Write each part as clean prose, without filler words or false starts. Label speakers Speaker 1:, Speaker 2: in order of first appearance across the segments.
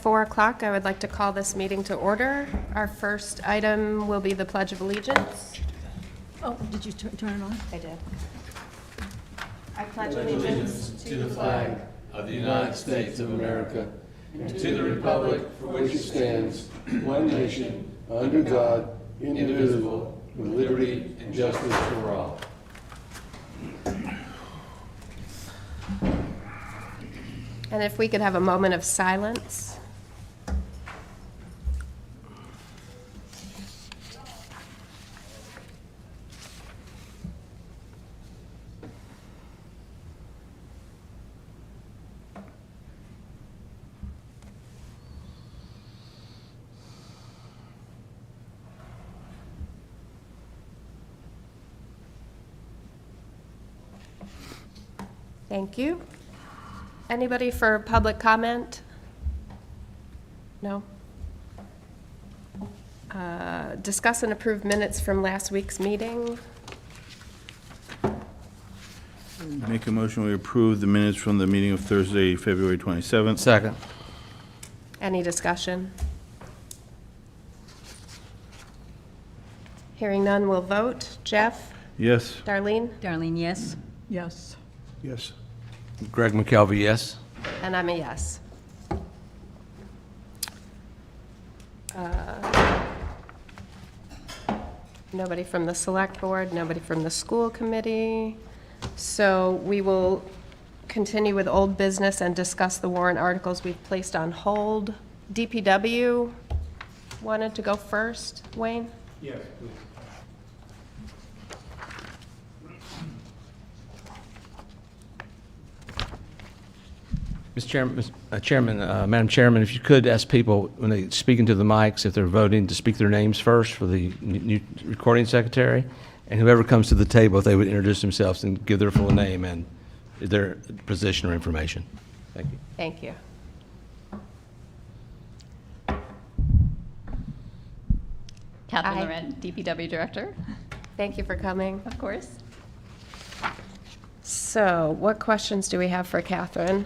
Speaker 1: 4 o'clock, I would like to call this meeting to order. Our first item will be the Pledge of Allegiance.
Speaker 2: Oh, did you turn it on?
Speaker 1: I did. I pledge allegiance
Speaker 3: to the flag of the United States of America and to the republic for which it stands, one nation, under God, indivisible, with liberty and justice for all.
Speaker 1: And if we could have a moment of silence. Thank you. Anybody for public comment? No? Discuss and approve minutes from last week's meeting.
Speaker 4: Make a motion, we approve the minutes from the meeting of Thursday, February 27th.
Speaker 3: Second.
Speaker 1: Any discussion? Hearing none, we'll vote. Jeff?
Speaker 4: Yes.
Speaker 1: Darlene?
Speaker 2: Darlene, yes? Yes.
Speaker 4: Yes.
Speaker 3: Greg McKelvey, yes.
Speaker 1: And I'm a yes. Nobody from the select board, nobody from the school committee. So we will continue with old business and discuss the warrant articles we've placed on hold. DPW wanted to go first. Wayne?
Speaker 4: Yes, please.
Speaker 3: Mr. Chairman, Madam Chairman, if you could ask people when they speak into the mics, if they're voting, to speak their names first for the new recording secretary, and whoever comes to the table, if they would introduce themselves and give their full name and their position or information. Thank you.
Speaker 1: Thank you.
Speaker 5: Catherine
Speaker 1: Aye.
Speaker 5: Laurent, DPW Director.
Speaker 1: Thank you for coming.
Speaker 5: Of course.
Speaker 1: So what questions do we have for Catherine?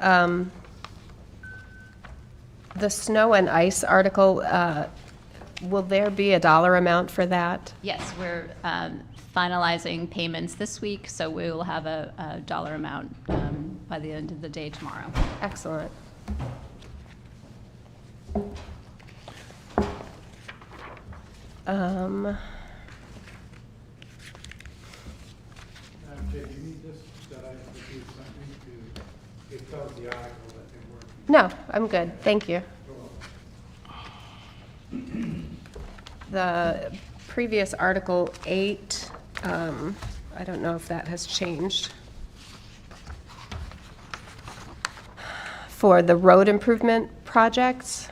Speaker 1: The snow and ice article, will there be a dollar amount for that?
Speaker 5: Yes, we're finalizing payments this week, so we will have a dollar amount by the end of the day tomorrow.
Speaker 1: Excellent.
Speaker 6: Madam Chair, do you need this, that I produce something to, it tells the article that they work.
Speaker 1: No, I'm good. Thank you. The previous Article 8, I don't know if that has changed. For the road improvement projects,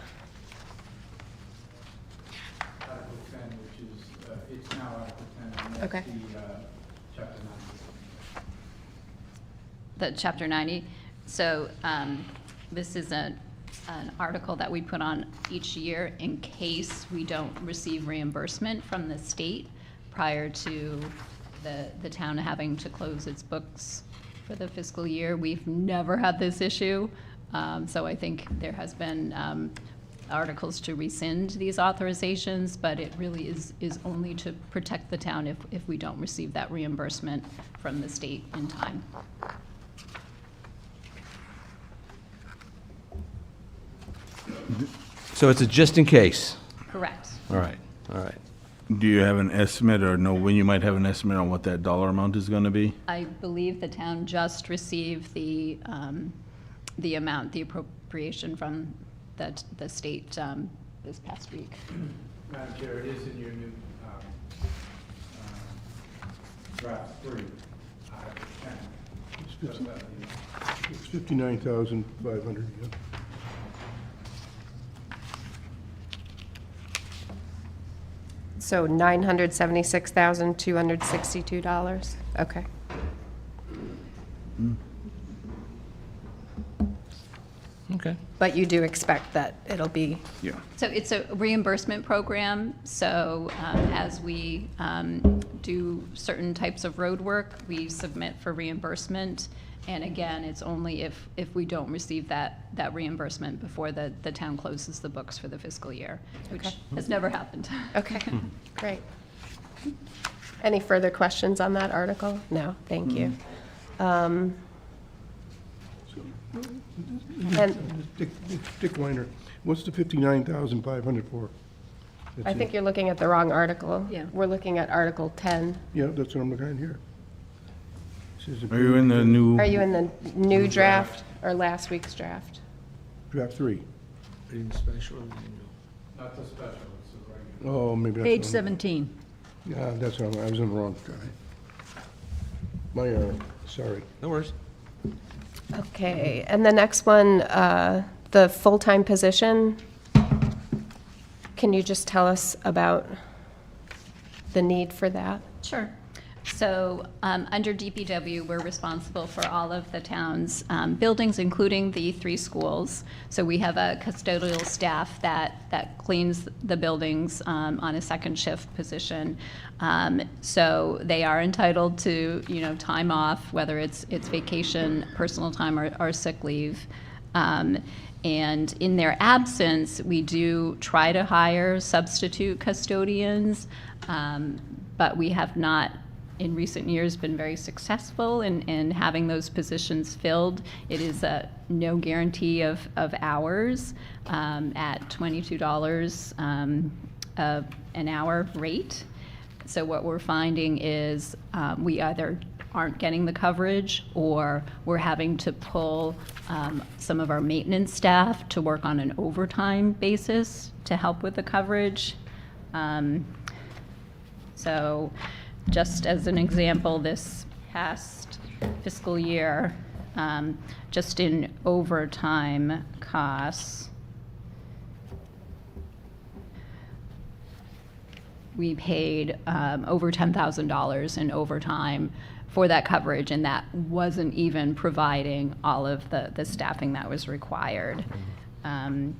Speaker 6: Article 10, which is, it's now Article 10, and that's
Speaker 1: Okay.
Speaker 6: the, chapter 9.
Speaker 5: The Chapter 90. So this is an article that we put on each year in case we don't receive reimbursement from the state prior to the town having to close its books for the fiscal year. We've never had this issue. So I think there has been articles to rescind these authorizations, but it really is only to protect the town if we don't receive that reimbursement from the state in time.
Speaker 3: So it's a just in case.
Speaker 5: Correct.
Speaker 3: All right, all right.
Speaker 4: Do you have an estimate or know when you might have an estimate on what that dollar amount is going to be?
Speaker 5: I believe the town just received the amount, the appropriation from the state this past week.
Speaker 6: Madam Chair, it is in your new, draft 3, Article 10. Just that,
Speaker 7: It's 59,500, yeah.
Speaker 1: so $976,262. Okay.
Speaker 3: Okay.
Speaker 1: But you do expect that it'll be,
Speaker 4: Yeah.
Speaker 5: So it's a reimbursement program, so as we do certain types of road work, we submit for reimbursement, And again, it's only if we don't receive that reimbursement before the town closes the books for the fiscal year, which
Speaker 1: Okay.
Speaker 5: has never happened.
Speaker 1: Okay, great. Any further questions on that article? No, thank you. And
Speaker 7: Dick Weiner, what's the 59,500 for?
Speaker 1: I
Speaker 7: That's
Speaker 1: think
Speaker 7: it.
Speaker 1: you're looking at the wrong article.
Speaker 2: Yeah.
Speaker 1: We're looking at Article 10.
Speaker 7: Yeah, that's what I'm looking at here. Says
Speaker 4: Are you in the new?
Speaker 1: Are you in the new draft or last week's draft?
Speaker 7: Draft 3.
Speaker 3: Reading special.
Speaker 6: Not the special, it's the regular.
Speaker 7: Oh, maybe that's.
Speaker 2: Page
Speaker 7: what I'm-
Speaker 2: 17.
Speaker 7: Yeah, that's what I was in the wrong guy. My error, sorry.
Speaker 3: No worries.
Speaker 1: Okay, and the next one, the full-time position. Can you just tell us about the need for that?
Speaker 5: Sure. So under DPW, we're responsible for all of the town's buildings, including the 3 schools. So we have a custodial staff that cleans the buildings on a second shift position. So they are entitled to, time off, whether it's vacation, personal time, or sick leave. And in their absence, we do try to hire substitute custodians, but we have not, in recent years, been very successful in having those positions filled. It is no guarantee of hours at $22 an hour rate. So what we're finding is we either aren't getting the coverage, or we're having to pull some of our maintenance staff to work on an overtime basis to help with the coverage. So just as an example, this past fiscal year, just in overtime costs, we paid over $10,000 in overtime for that coverage, and that wasn't even providing all of the staffing that was required. And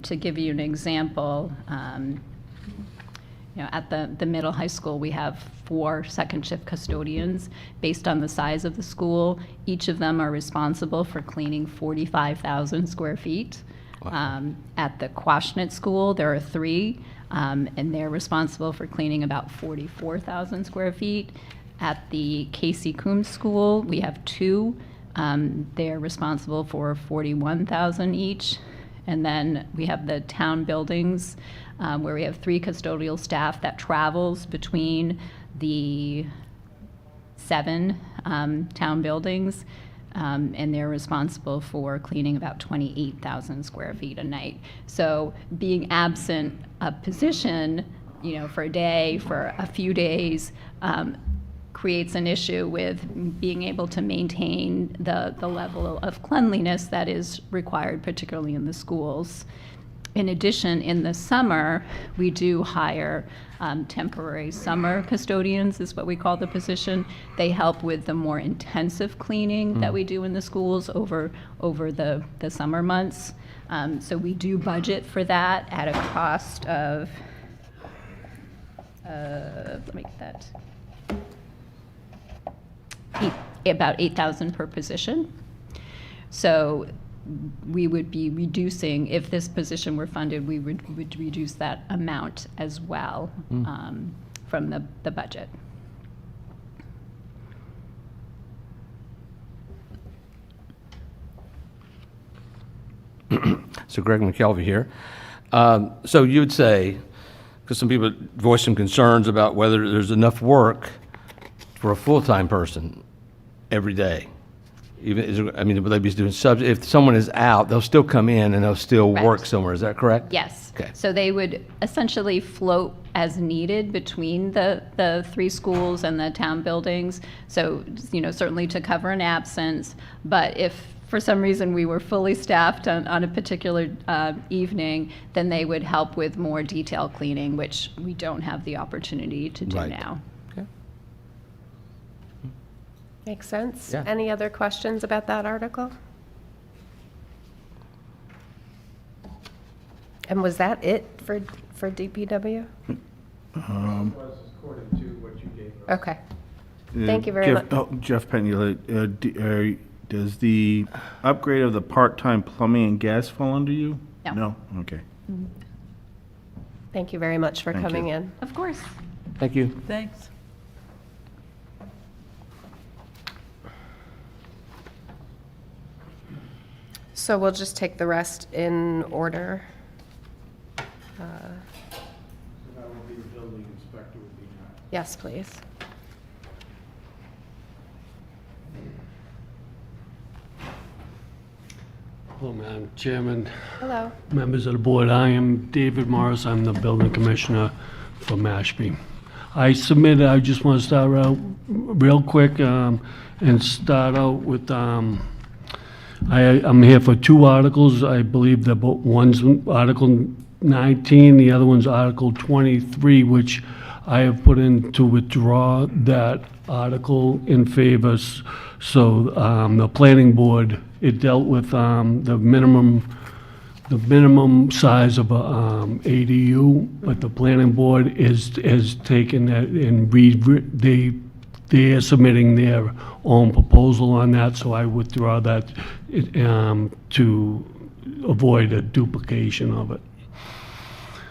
Speaker 5: to give you an example, at the middle high school, we have 4 second shift custodians. Based on the size of the school, each of them are responsible for cleaning 45,000 square feet. At the Quashnet School, there are 3, and they're responsible for cleaning about 44,000 square feet. At the Casey Coombs School, we have 2. They're responsible for 41,000 each. And then we have the town buildings, where we have 3 custodial staff that travels between the 7 town buildings, and they're responsible for cleaning about 28,000 square feet a night. So being absent a position, for a day, for a few days, creates an issue with being able to maintain the level of cleanliness that is required, particularly in the schools. In addition, in the summer, we do hire temporary summer custodians, is what we call the position. They help with the more intensive cleaning that we do in the schools over the summer months. So we do budget for that at a cost of, let me get that, about $8,000 per position. So we would be reducing, if this position were funded, we would reduce that amount as well from the budget.
Speaker 3: So Greg McKelvey here. So you would say, because some people voiced some concerns about whether there's enough work for a full-time person every day. Would they be doing if someone is out, they'll still come in and they'll still work
Speaker 5: Correct.
Speaker 3: somewhere, is that correct?
Speaker 5: Yes.
Speaker 3: Okay.
Speaker 5: So they would essentially float as needed between the 3 schools and the town buildings. So, certainly to cover an absence, but if for some reason we were fully staffed on a particular evening, then they would help with more detail cleaning, which we don't have the opportunity to do
Speaker 3: Right.
Speaker 5: now.
Speaker 3: Okay.
Speaker 1: Makes sense?
Speaker 3: Yeah.
Speaker 1: Any other questions about that article? And was that it for DPW?
Speaker 6: Was according to what you gave us.
Speaker 1: Okay. Thank you very much.
Speaker 4: Jeff Penny, Does the upgrade of the part-time plumbing and gas fall under you?
Speaker 5: No.
Speaker 4: No? Okay.
Speaker 1: Thank you very much for
Speaker 4: Thank
Speaker 1: coming
Speaker 4: you.
Speaker 1: in.
Speaker 5: Of course.
Speaker 3: Thank you.
Speaker 2: Thanks.
Speaker 1: So we'll just take the rest in order.
Speaker 6: So that would be the building inspector would be next.
Speaker 1: Yes, please.
Speaker 8: Hello, Madam Chairman,
Speaker 1: Hello.
Speaker 8: members of the board. I am David Morris. I'm the building commissioner for Mashpee. I just want to start out real quick and start out with, I'm here for two articles. I believe that one's Article 19, the other one's Article 23, which I have put in to withdraw that article in favor. So the planning board, it dealt with the minimum size of a ADU, but the planning board has taken that and they are submitting their own proposal on that, so I withdraw that to avoid a duplication of it.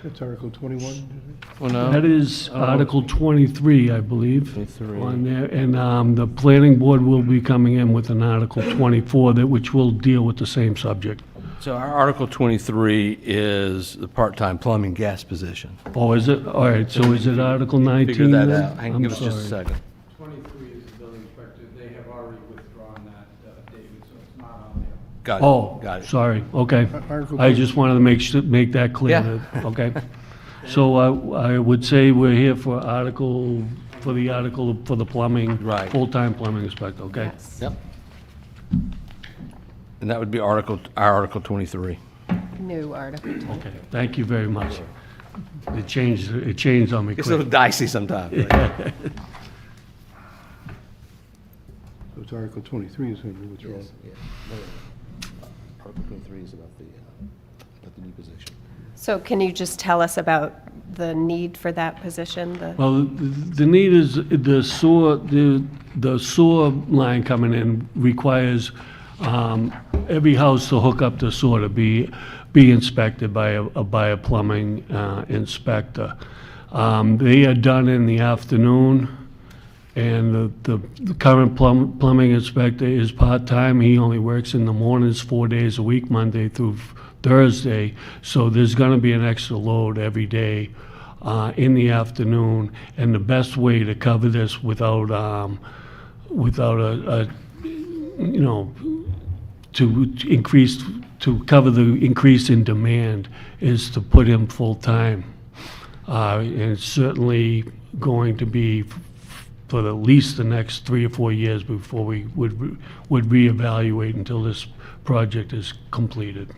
Speaker 7: That's Article 21,
Speaker 3: Well, no.
Speaker 8: That is Article 23, I believe,
Speaker 3: 23.
Speaker 8: on there. And the planning board will be coming in with an Article 24, which will deal with the same subject.
Speaker 3: So our Article 23 is the part-time plumbing gas position.
Speaker 8: Oh, is it? All right, so is it Article 19
Speaker 3: Figure that
Speaker 8: then?
Speaker 3: out. Hang on,
Speaker 8: I'm
Speaker 3: give us just a
Speaker 8: sorry.
Speaker 3: second.
Speaker 6: 23 is the building inspector. They have already withdrawn that, David, so it's not on there.
Speaker 3: Got it.
Speaker 8: Oh,
Speaker 3: Got it.
Speaker 8: sorry, okay.
Speaker 7: Article
Speaker 8: I just wanted to make that clear,
Speaker 3: Yeah.
Speaker 8: okay? So I would say we're here for the plumbing.
Speaker 3: Right.
Speaker 8: Full-time plumbing inspector, okay?
Speaker 1: Yes.
Speaker 3: Yep. And that would be our Article 23.
Speaker 1: New article.
Speaker 8: Okay, thank you very much. It changed on me
Speaker 3: It's a little
Speaker 8: quick.
Speaker 3: dicey sometimes. right?
Speaker 7: so it's Article 23 is going to be withdrawn.
Speaker 3: Article 23 is about the new position.
Speaker 1: So can you just tell us about the need for that position?
Speaker 8: Well, the need is the sewer line coming in requires every house to hook up to sewer to be inspected by a plumbing inspector. They are done in the afternoon, and the current plumbing inspector is part-time. He only works in the mornings 4 days a week, Monday through Thursday. So there's going to be an extra load every day in the afternoon. And the best way to cover this without a to cover the increase in demand is to put him full-time. And it's certainly going to be for at least the next 3 or 4 years before we would reevaluate until this project is completed.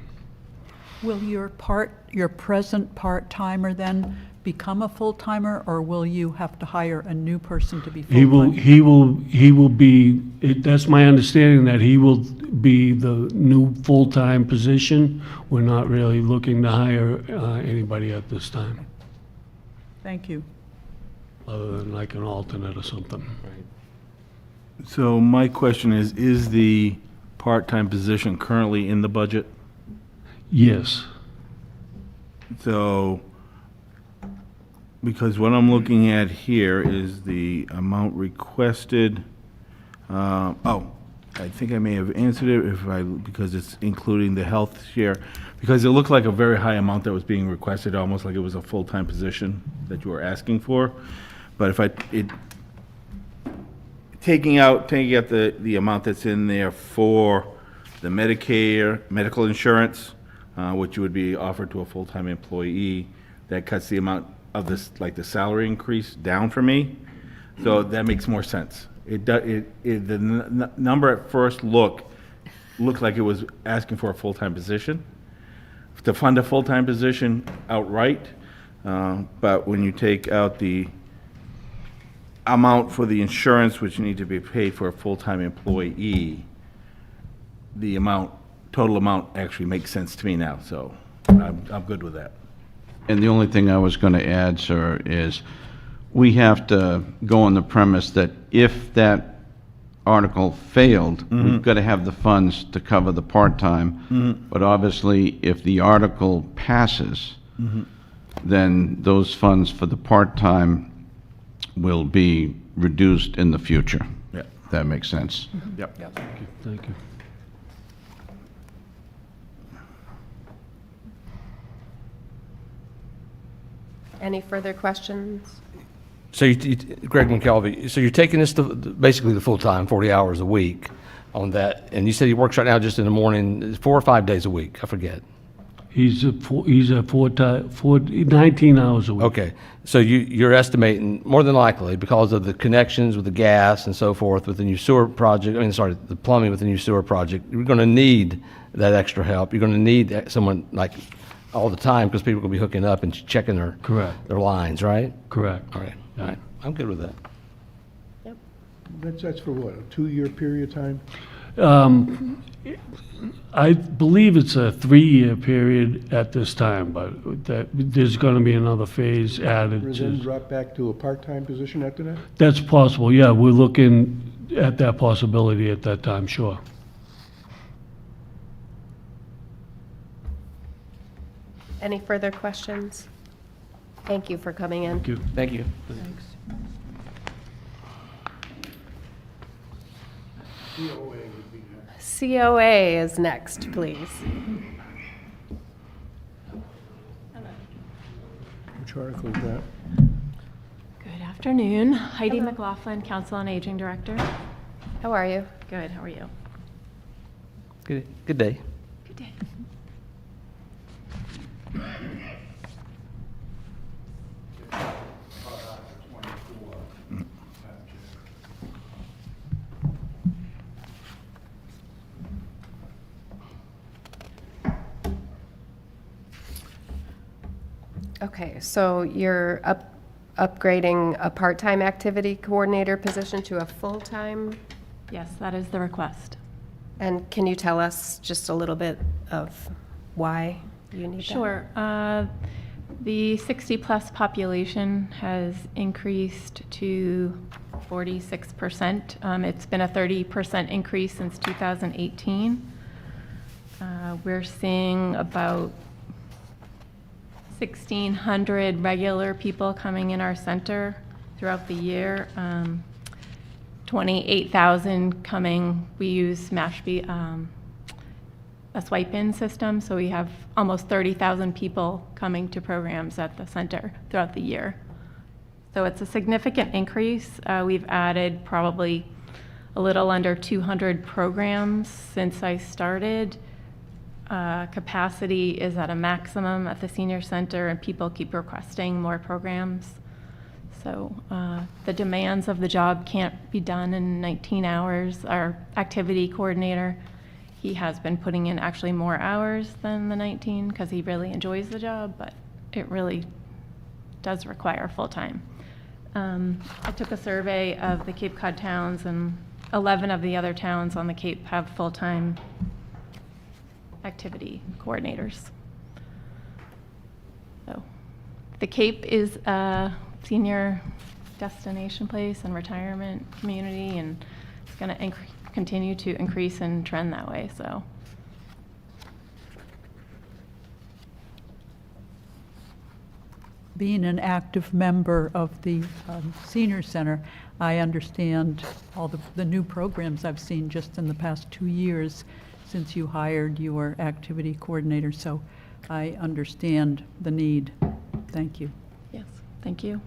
Speaker 2: Will your present part-timer then become a full-timer, or will you have to hire a new person to be
Speaker 8: He will be, that's my understanding, that he will be the new full-time position. We're not really looking to hire anybody at this time,
Speaker 2: Thank you.
Speaker 8: other than like an alternate or something.
Speaker 4: So my question is the part-time position currently in the budget?
Speaker 8: Yes.
Speaker 4: So, because what I'm looking at here is the amount requested. I think I may have answered it because it's including the health share, because it looked like a very high amount that was being requested, almost like it was a full-time position that you were asking for. But taking out the amount that's in there for the Medicare, medical insurance, which would be offered to a full-time employee, that cuts the amount of this, like the salary increase down for me. So that makes more sense. The number at first looked like it was asking for a full-time position, to fund a full-time position outright. But when you take out the amount for the insurance, which need to be paid for a full-time employee, the total amount actually makes sense to me now, so I'm good with that.
Speaker 9: And the only thing I was going to add, sir, is we have to go on the premise that if that article failed, we've got to have the funds to cover the part-time. But obviously, if the article passes, then those funds for the part-time will be reduced in the future.
Speaker 4: Yep.
Speaker 9: If that makes sense.
Speaker 4: Yep.
Speaker 8: Thank you.
Speaker 1: Any further questions?
Speaker 3: So Greg McKelvey, so you're taking this to basically the full-time, 40 hours a week on that, and you said he works right now just in the morning, 4 or 5 days a week, I forget.
Speaker 8: He's a 19 hours a week.
Speaker 3: Okay, so you're estimating, more than likely, because of the connections with the gas and so forth with the new sewer project, the plumbing with the new sewer project, you're gonna need that extra help. You're gonna need someone like all the time, because people are gonna be hooking up and checking
Speaker 8: Correct.
Speaker 3: their lines, right?
Speaker 8: Correct.
Speaker 3: All right, I'm good with that.
Speaker 7: That's for what, a 2-year period of time?
Speaker 8: I believe it's a 3-year period at this time, but there's going to be another phase added
Speaker 7: Or then
Speaker 8: to.
Speaker 7: drop back to a part-time position after that?
Speaker 8: That's possible, yeah. We're looking at that possibility at that time, sure.
Speaker 1: Any further questions? Thank you for coming in.
Speaker 8: Thank you.
Speaker 3: Thank you.
Speaker 1: COA is next, please.
Speaker 7: Which article is that?
Speaker 10: Good afternoon. Heidi McLaughlin, Council on Aging Director.
Speaker 1: How are you?
Speaker 10: Good, how are you?
Speaker 3: Good day.
Speaker 10: Good day.
Speaker 1: Okay, so you're upgrading a part-time activity coordinator position to a full-time?
Speaker 10: Yes, that is the request.
Speaker 1: And can you tell us just a little bit of why you need that?
Speaker 10: Sure. The 60-plus population has increased to 46%. It's been a 30% increase since 2018. We're seeing about 1,600 regular people coming in our center throughout the year. 28,000 coming. We use Mashpee, a swipe-in system, so we have almost 30,000 people coming to programs at the center throughout the year. So it's a significant increase. We've added probably a little under 200 programs since I started. Capacity is at a maximum at the senior center, and people keep requesting more programs. So the demands of the job can't be done in 19 hours. Our activity coordinator, he has been putting in actually more hours than the 19 because he really enjoys the job, but it really does require full-time. I took a survey of the Cape Cod towns, and 11 of the other towns on the Cape have full-time activity coordinators. So the Cape is a senior destination place and retirement community, and it's going to continue to increase and trend that way. So
Speaker 2: Being an active member of the senior center, I understand all the new programs I've seen just in the past 2 years since you hired your activity coordinator, so I understand the need. Thank you.
Speaker 10: yes, thank you.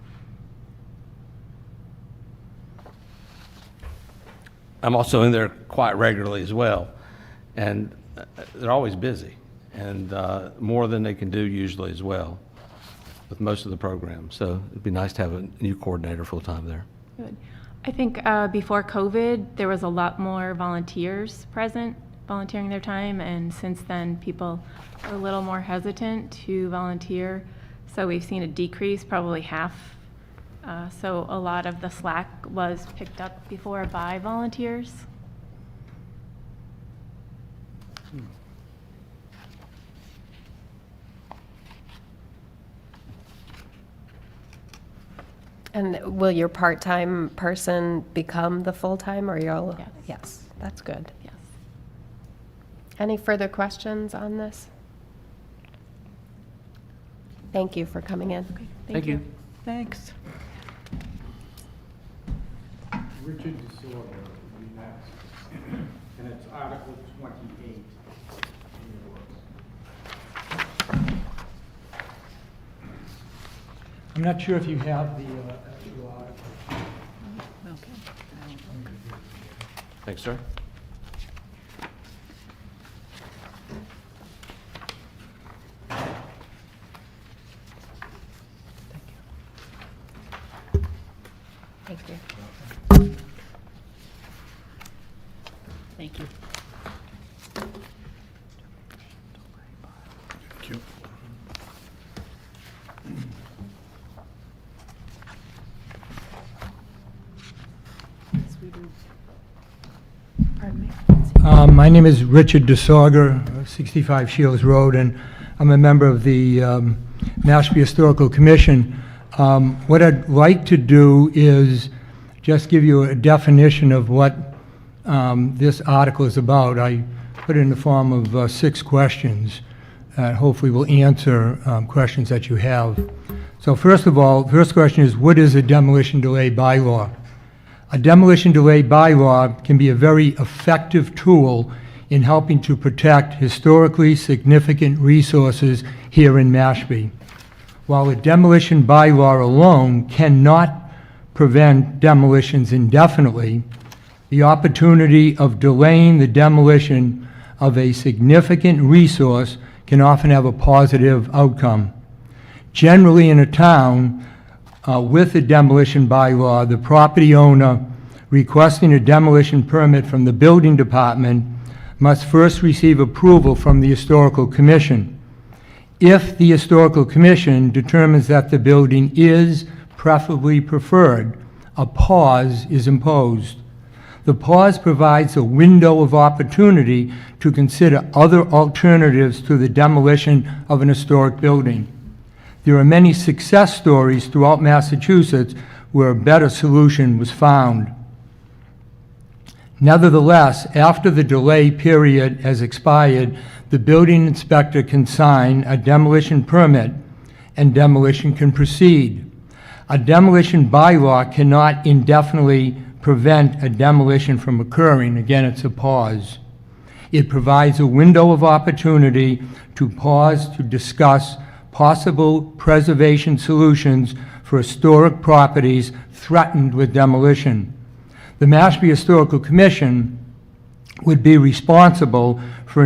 Speaker 3: I'm also in there quite regularly as well, and they're always busy, and more than they can do usually as well with most of the programs. So it'd be nice to have a new coordinator full-time there.
Speaker 10: Good. I think before COVID, there was a lot more volunteers present, volunteering their time, and since then, people are a little more hesitant to volunteer. So we've seen a decrease, probably half. So a lot of the slack was picked up before by volunteers.
Speaker 1: And will your part-time person become the full-time, or you'll?
Speaker 10: Yes.
Speaker 1: Yes, that's good.
Speaker 10: Yes.
Speaker 1: Any further questions on this? Thank you for coming in.
Speaker 3: Thank you.
Speaker 2: Thanks.
Speaker 6: Richard DeSorbo will be next, and it's Article 28 in your works. I'm not sure if you have the actual article.
Speaker 3: Thanks, sir.
Speaker 1: Thank you.
Speaker 2: Thank you.
Speaker 7: Thank you.
Speaker 6: My name is Richard DeSorger, 65 Shields Road, and I'm a member of the Mashpee Historical Commission. What I'd like to do is just give you a definition of what this article is about. I put it in the form of 6 questions that hopefully will answer questions that you have. So first of all, first question is, what is a demolition delay bylaw? A demolition delay bylaw can be a very effective tool in helping to protect historically significant resources here in Mashpee. While a demolition bylaw alone cannot prevent demolitions indefinitely, the opportunity of delaying the demolition of a significant resource can often have a positive outcome. Generally, in a town, with a demolition bylaw, the property owner requesting a demolition permit from the building department must first receive approval from the Historical Commission. If the Historical Commission determines that the building is preferably preferred, a pause is imposed. The pause provides a window of opportunity to consider other alternatives to the demolition of an historic building. There are many success stories throughout Massachusetts where a better solution was found. Nevertheless, after the delay period has expired, the building inspector can sign a demolition permit and demolition can proceed. A demolition bylaw cannot indefinitely prevent a demolition from occurring. Again, it's a pause. It provides a window of opportunity to pause to discuss possible preservation solutions for historic properties threatened with demolition. The Mashpee Historical Commission would be responsible for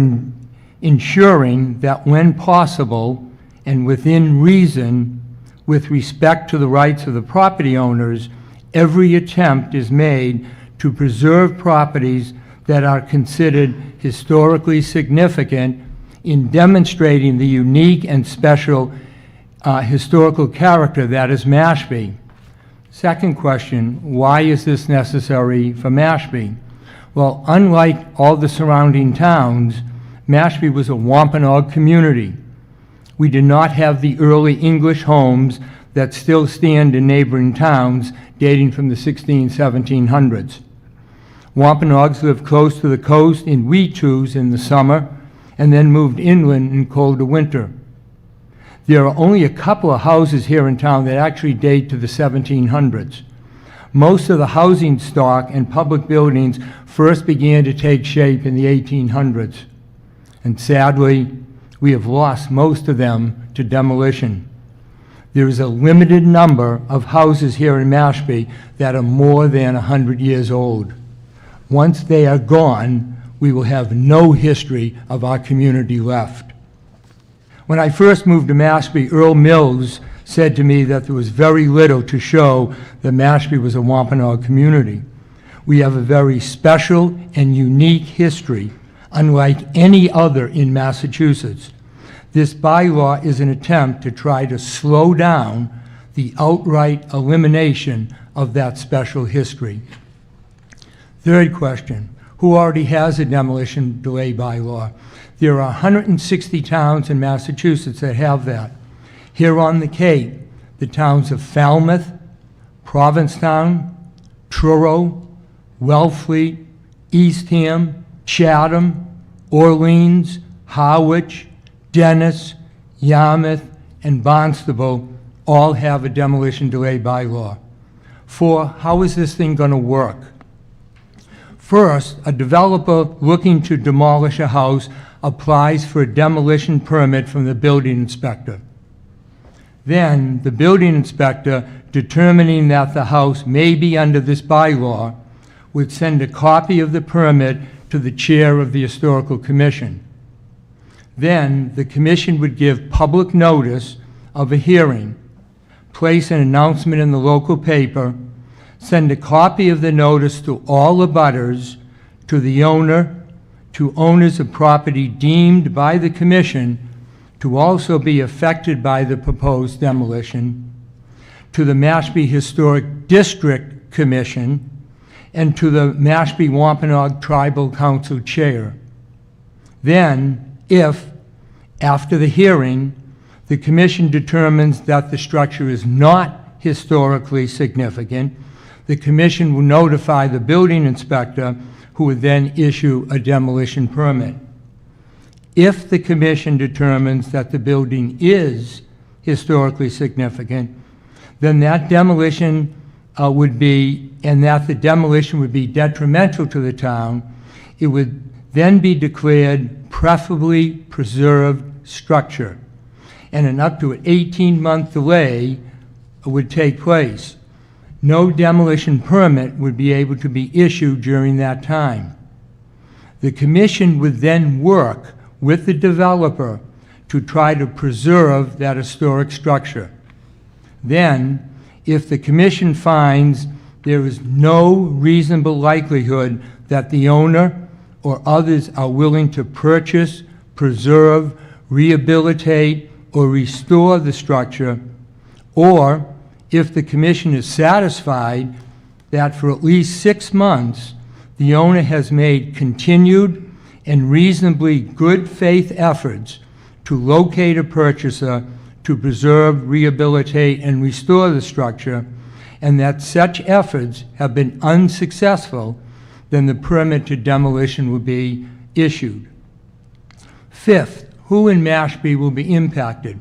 Speaker 6: ensuring that when possible and within reason, with respect to the rights of the property owners, every attempt is made to preserve properties that are considered historically significant in demonstrating the unique and special historical character that is Mashpee. Second question, why is this necessary for Mashpee? Well, unlike all the surrounding towns, Mashpee was a Wampanoag community. We did not have the early English homes that still stand in neighboring towns dating from the 1700s. Wampanoags lived close to the coast in weed-chews in the summer and then moved inland in colder winter. There are only a couple of houses here in town that actually date to the 1700s. Most of the housing stock and public buildings first began to take shape in the 1800s. And sadly, we have lost most of them to demolition. There is a limited number of houses here in Mashpee that are more than 100 years old. Once they are gone, we will have no history of our community left. When I first moved to Mashpee, Earl Mills said to me that there was very little to show that Mashpee was a Wampanoag community. We have a very special and unique history, unlike any other in Massachusetts. This bylaw is an attempt to try to slow down the outright elimination of that special history. Third question, who already has a demolition delay bylaw? There are 160 towns in Massachusetts that have that. Here on the Cape, the towns of Falmouth, Provincetown, Truro, Wellfleet, Eastham, Chatham, Orleans, Harwich, Dennis, Yarmouth, and Barnstable all have a demolition delay bylaw. 4, how is this thing going to work? First, a developer looking to demolish a house applies for a demolition permit from the building inspector. Then, the building inspector, determining that the house may be under this bylaw, would send a copy of the permit to the chair of the Historical Commission. Then, the commission would give public notice of a hearing, place an announcement in the local paper, send a copy of the notice to all abutters, to the owner, to owners of property deemed by the commission to also be affected by the proposed demolition, to the Mashpee Historic District Commission, and to the Mashpee Wampanoag Tribal Council Chair. Then, if, after the hearing, the commission determines that the structure is not historically significant, the commission will notify the building inspector, who would then issue a demolition permit. If the commission determines that the building is historically significant, then that demolition would be, and that the demolition would be detrimental to the town, it would then be declared preferably preserved structure, and an up to an 18-month delay would take place. No demolition permit would be able to be issued during that time. The commission would then work with the developer to try to preserve that historic structure. Then, if the commission finds there is no reasonable likelihood that the owner or others are willing to purchase, preserve, rehabilitate, or restore the structure, or if the commission is satisfied that for at least 6 months, the owner has made continued and reasonably good faith efforts to locate a purchaser to preserve, rehabilitate, and restore the structure, and that such efforts have been unsuccessful, then the permit to demolition will be issued. 5th, who in Mashpee will be impacted?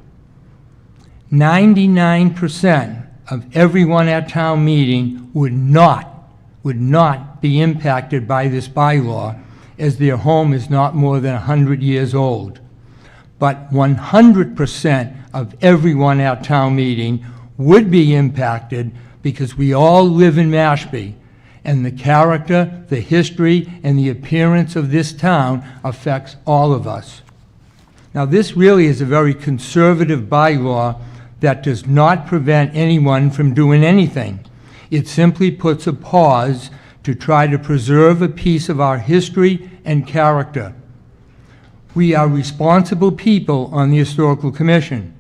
Speaker 6: 99% of everyone at town meeting would not be impacted by this bylaw, as their home is not more than 100 years old. But 100% of everyone at town meeting would be impacted because we all live in Mashpee, and the character, the history, and the appearance of this town affects all of us. Now, this really is a very conservative bylaw that does not prevent anyone from doing anything. It simply puts a pause to try to preserve a piece of our history and character. We are responsible people on the Historical Commission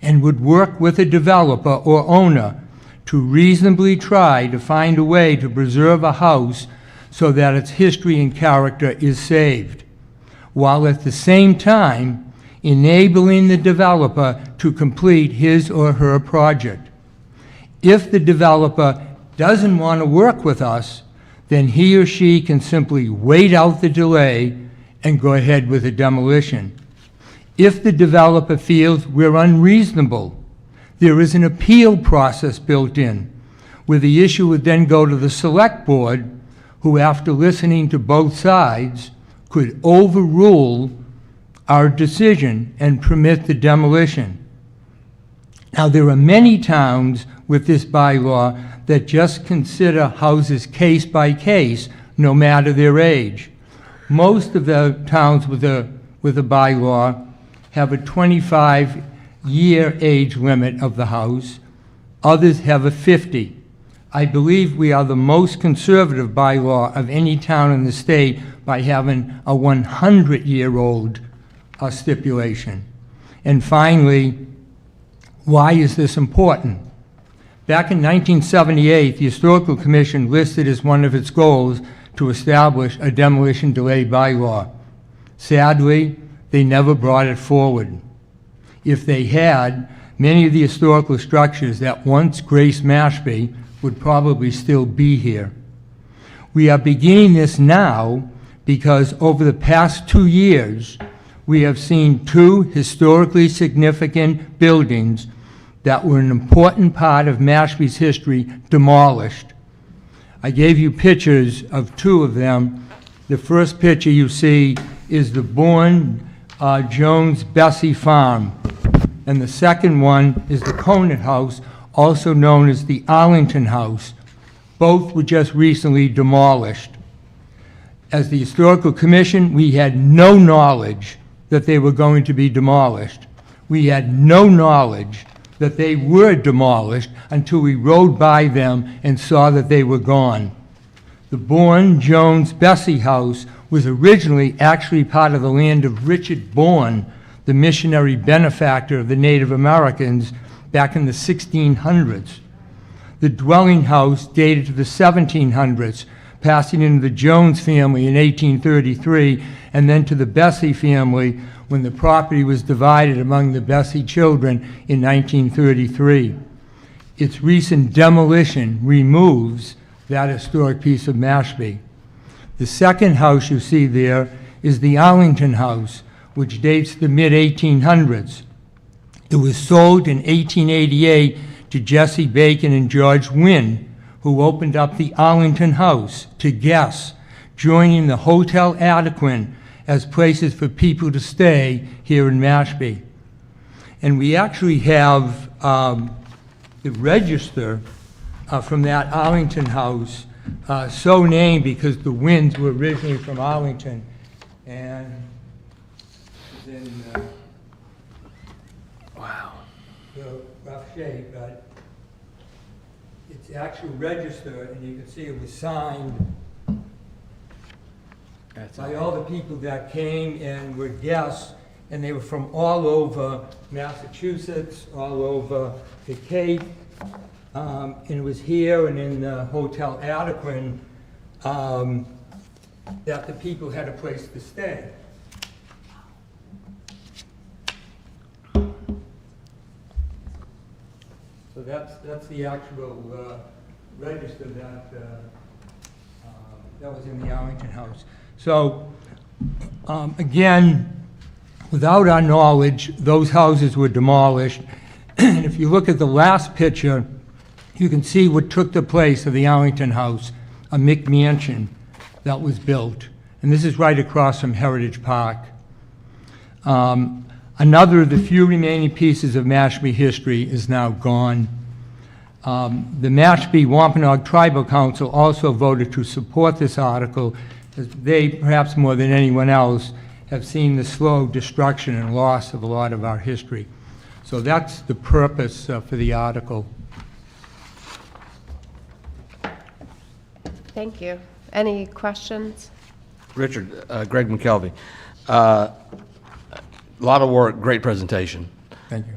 Speaker 6: and would work with a developer or owner to reasonably try to find a way to preserve a house so that its history and character is saved, while at the same time enabling the developer to complete his or her project. If the developer doesn't want to work with us, then he or she can simply wait out the delay and go ahead with a demolition. If the developer feels we're unreasonable, there is an appeal process built in, where the issue would then go to the select board, who, after listening to both sides, could overrule our decision and permit the demolition. Now, there are many towns with this bylaw that just consider houses case by case, no matter their age. Most of the towns with a bylaw have a 25-year age limit of the house. Others have a 50. I believe we are the most conservative bylaw of any town in the state by having a 100-year-old stipulation. And finally, why is this important? Back in 1978, the Historical Commission listed as one of its goals to establish a demolition delay bylaw. Sadly, they never brought it forward. If they had, Many of the historical structures that once graced Mashpee would probably still be here. We are beginning this now because over the past 2 years, we have seen 2 historically significant buildings that were an important part of Mashpee's history demolished. I gave you pictures of 2 of them. The first picture you see is the Bourne Jones Bessie Farm, and the second one is the Conant House, also known as the Arlington House. Both were just recently demolished. As the Historical Commission, we had no knowledge that they were going to be demolished. We had no knowledge that they were demolished until we rode by them and saw that they were gone. The Bourne Jones Bessie House was originally actually part of the land of Richard Bourne, the missionary benefactor of the Native Americans back in the 1600s. The dwelling house dated to the 1700s, passing into the Jones family in 1833, and then to the Bessie family when the property was divided among the Bessie children in 1933. Its recent demolition removes that historic piece of Mashpee. The second house you see there is the Arlington House, which dates to the mid-1800s. It was sold in 1888 to Jesse Bacon and George Wynn, who opened up the Arlington House to guests, joining the Hotel Adequan as places for people to stay here in Mashpee. And we actually have the register from that Arlington House so named because the Wynns were originally from Arlington. And it's in the rough shape, but it's actual register, and you can see it was signed by all the people that came and were guests, and they were from all over Massachusetts, all over the Cape, and it was here and in the Hotel Adequan that the people had a place to stay. So that's the actual register that was in the Arlington House. So again, without our knowledge, those houses were demolished. And if you look at the last picture, you can see what took the place of the Arlington House, a McMansion that was built. And this is right across from Heritage Park. Another of the few remaining pieces of Mashpee history is now gone. The Mashpee Wampanoag Tribal Council also voted to support this article, as they, perhaps more than anyone else, have seen the slow destruction and loss of a lot of our history. So that's the purpose for the article.
Speaker 1: Thank you. Any questions?
Speaker 3: Richard, Greg McKelvey. A lot of work, great presentation.
Speaker 6: Thank you.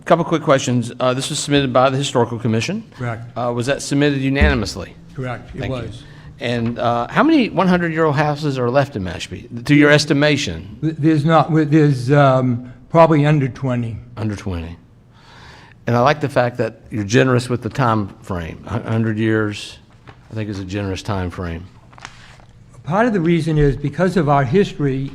Speaker 3: Couple quick questions. This was submitted by the Historical Commission.
Speaker 6: Correct.
Speaker 3: Was that submitted unanimously?
Speaker 6: Correct, it
Speaker 3: Thank you.
Speaker 6: was.
Speaker 3: And how many 100-year-old houses are left in Mashpee, to your estimation?
Speaker 6: There's probably under 20.
Speaker 3: Under 20. And I like the fact that you're generous with the time frame. 100 years, I think, is a generous time frame.
Speaker 6: Part of the reason is because of our history,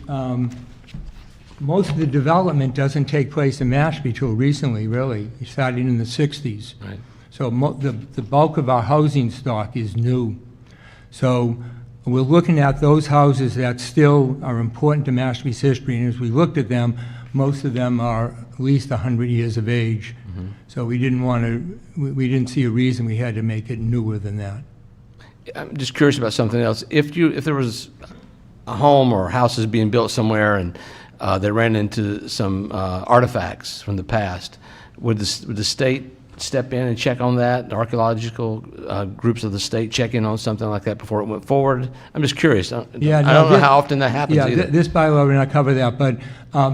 Speaker 6: most of the development doesn't take place in Mashpee till recently, really. It started in the 60s.
Speaker 3: Right.
Speaker 6: So the bulk of our housing stock is new. So we're looking at those houses that still are important to Mashpee's history, and as we looked at them, most of them are at least 100 years of age.
Speaker 3: Mm-hmm.
Speaker 6: So we didn't see a reason we had to make it newer than that.
Speaker 3: I'm just curious about something else. If there was a home or houses being built somewhere and they ran into some artifacts from the past, would the state step in and check on that? The archaeological groups of the state check in on something like that before it went forward? I'm just curious. I don't know how often that happens either.
Speaker 6: This bylaw will not cover that, but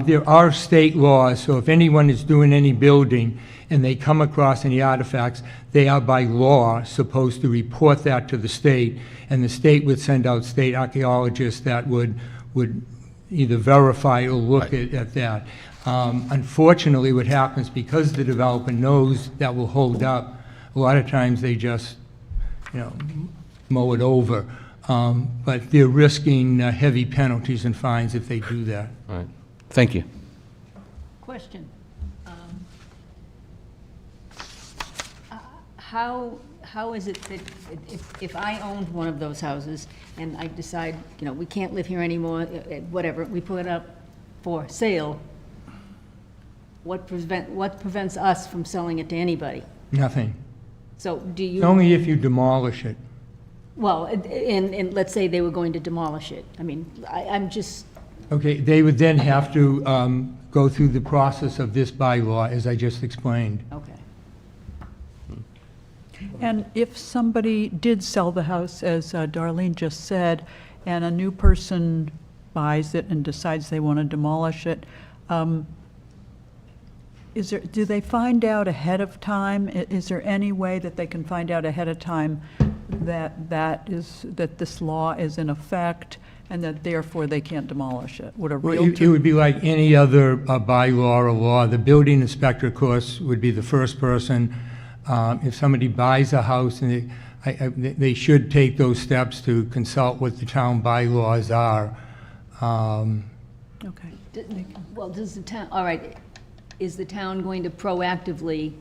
Speaker 6: there are state laws, so if anyone is doing any building and they come across any artifacts, they are by law supposed to report that to the state, and the state would send out state archaeologists that would either verify or look
Speaker 3: Right.
Speaker 6: at that. Unfortunately, what happens, because the developer knows that will hold up, a lot of times they just, mow it over. But they're risking heavy penalties and fines if they do that.
Speaker 3: All right. Thank you.
Speaker 11: Question. How is it that if I owned one of those houses and I decide, we can't live here anymore, whatever, we put it up for sale, what prevents us from selling it to anybody?
Speaker 6: Nothing.
Speaker 11: So do you?
Speaker 6: Only if you demolish it.
Speaker 11: Well, and let's say they were going to demolish it. I mean, I'm just,
Speaker 6: Okay, they would then have to go through the process of this bylaw, as I just explained.
Speaker 11: okay.
Speaker 2: And if somebody did sell the house, as Darlene just said, and a new person buys it and decides they want to demolish it, do they find out ahead of time? Is there any way that they can find out ahead of time that this law is in effect and that therefore they can't demolish it? Would a
Speaker 6: It
Speaker 2: realtor?
Speaker 6: would be like any other bylaw or law. The building inspector, of course, would be the first person. If somebody buys a house, and they should take those steps to consult what the town bylaws are.
Speaker 2: Okay.
Speaker 11: Well, does the town, all right, is the town going to proactively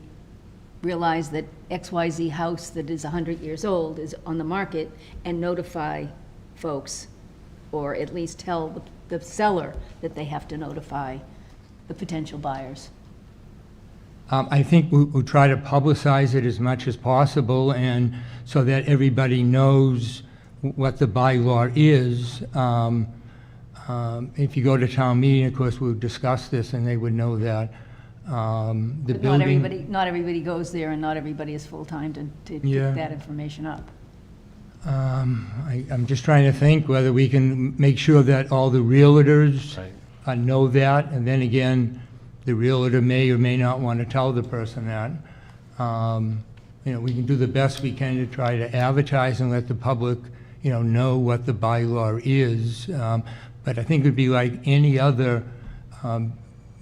Speaker 11: realize that XYZ house that is 100 years old is on the market and notify folks, or at least tell the seller that they have to notify the potential buyers?
Speaker 6: I think we'll try to publicize it as much as possible, and so that everybody knows what the bylaw is. If you go to town meeting, of course, we'll discuss this, and they would know that. The
Speaker 11: But
Speaker 6: building.
Speaker 11: not everybody goes there, and not everybody is full-time to
Speaker 6: Yeah.
Speaker 11: get that information up.
Speaker 6: I'm just trying to think whether we can make sure that all the realtors know that, and then again, the realtor may or may not want to tell the person that. We can do the best we can to try to advertise and let the public, know what the bylaw is. But I think it'd be like any other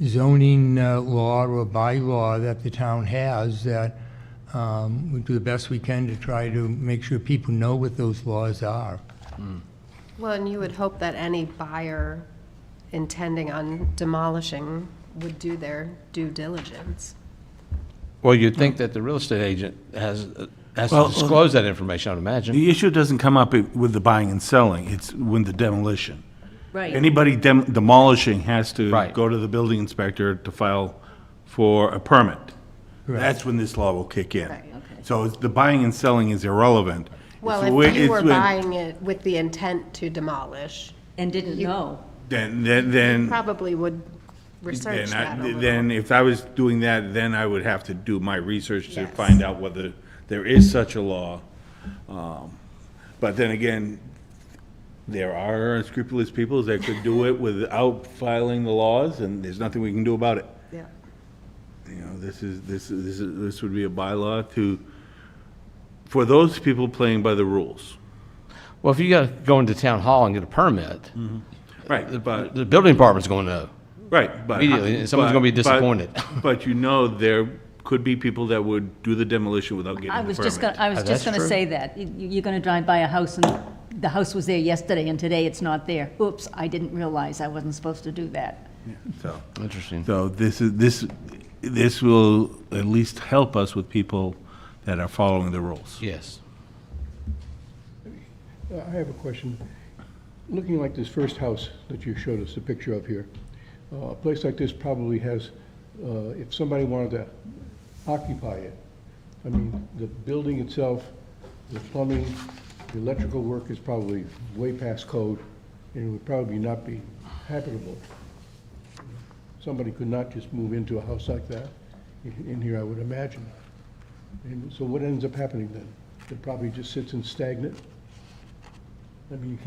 Speaker 6: zoning law or bylaw that the town has, that we do the best we can to try to make sure people know what those laws are.
Speaker 1: Well, and you would hope that any buyer intending on demolishing would do their due diligence.
Speaker 3: Well, you'd think that the real estate agent has to
Speaker 4: Well,
Speaker 3: disclose that information, I would imagine.
Speaker 4: The issue doesn't come up with the buying and selling, it's when the demolition.
Speaker 11: Right.
Speaker 4: Anybody demolishing has to
Speaker 3: Right.
Speaker 4: go to the building inspector to file for a permit.
Speaker 6: Correct.
Speaker 4: That's when this law will kick in.
Speaker 11: Right, okay.
Speaker 4: So the buying and selling is irrelevant.
Speaker 1: Well,
Speaker 4: It's when-
Speaker 1: if you
Speaker 4: it's
Speaker 1: were
Speaker 4: when-
Speaker 1: buying it with the intent to demolish,
Speaker 11: And didn't know.
Speaker 4: Then,
Speaker 1: probably would research that a little.
Speaker 4: then if I was doing that, then I would have to do my research to find out whether there is such a law. But then again, there are unscrupulous people that could do it without filing the laws, and there's nothing we can do about it.
Speaker 1: Yeah.
Speaker 4: This would be a bylaw for those people playing by the rules.
Speaker 3: Well, if you got to go into town hall and get a permit,
Speaker 4: Right, but,
Speaker 3: the building department's going to know.
Speaker 4: right, but.
Speaker 3: Immediately, and someone's gonna be disappointed.
Speaker 4: But there could be people that would do the demolition without getting
Speaker 11: I
Speaker 4: the
Speaker 11: was
Speaker 4: permit.
Speaker 11: just gonna, I was
Speaker 3: That's
Speaker 11: just gonna
Speaker 3: true.
Speaker 11: say that. You're gonna drive by a house and the house was there yesterday and today it's not there. Oops, I didn't realize I wasn't supposed to do that.
Speaker 4: So,
Speaker 3: Interesting.
Speaker 4: so this will at least help us with people that are following the rules.
Speaker 3: Yes.
Speaker 7: I have a question. Looking like this first house that you showed us a picture of here, a place like this probably has, if somebody wanted to occupy it, I mean, the building itself, the plumbing, the electrical work is probably way past code, and it would probably not be habitable. Somebody could not just move into a house like that in here, I would imagine. And so what ends up happening then? It probably just sits in stagnant? I mean,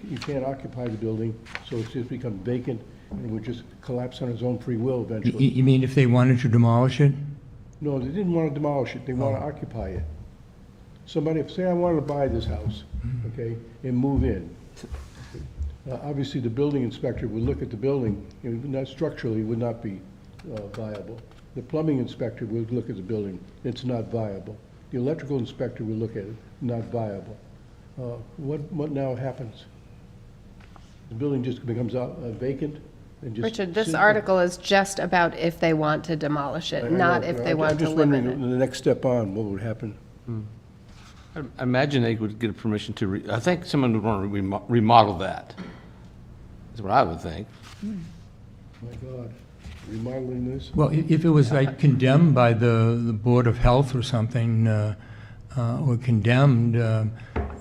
Speaker 7: you can't occupy the building, so it's just become vacant, and it would just collapse on its own free will eventually.
Speaker 6: You mean if they wanted to demolish it?
Speaker 7: No, they didn't want to demolish it, they want to occupy it. Somebody, say I wanted to buy this house, okay, and move in. Obviously, the building inspector would look at the building, not structurally, would not be viable. The plumbing inspector would look at the building, it's not viable. The electrical inspector would look at it, not viable. What now happens? The building just becomes vacant and just...
Speaker 1: Richard, this
Speaker 7: sit-
Speaker 1: article is just about if they want to demolish
Speaker 7: I
Speaker 1: it,
Speaker 7: know,
Speaker 1: not if they
Speaker 7: I'm
Speaker 1: want to
Speaker 7: just
Speaker 1: live in
Speaker 7: wondering,
Speaker 1: it.
Speaker 7: the next step on, what would happen?
Speaker 3: I imagine they would get a permission to, I think someone would want to remodel that. That's what I would think.
Speaker 7: My God, remodeling this?
Speaker 6: Well, if it was like condemned by the Board of Health or something, or condemned,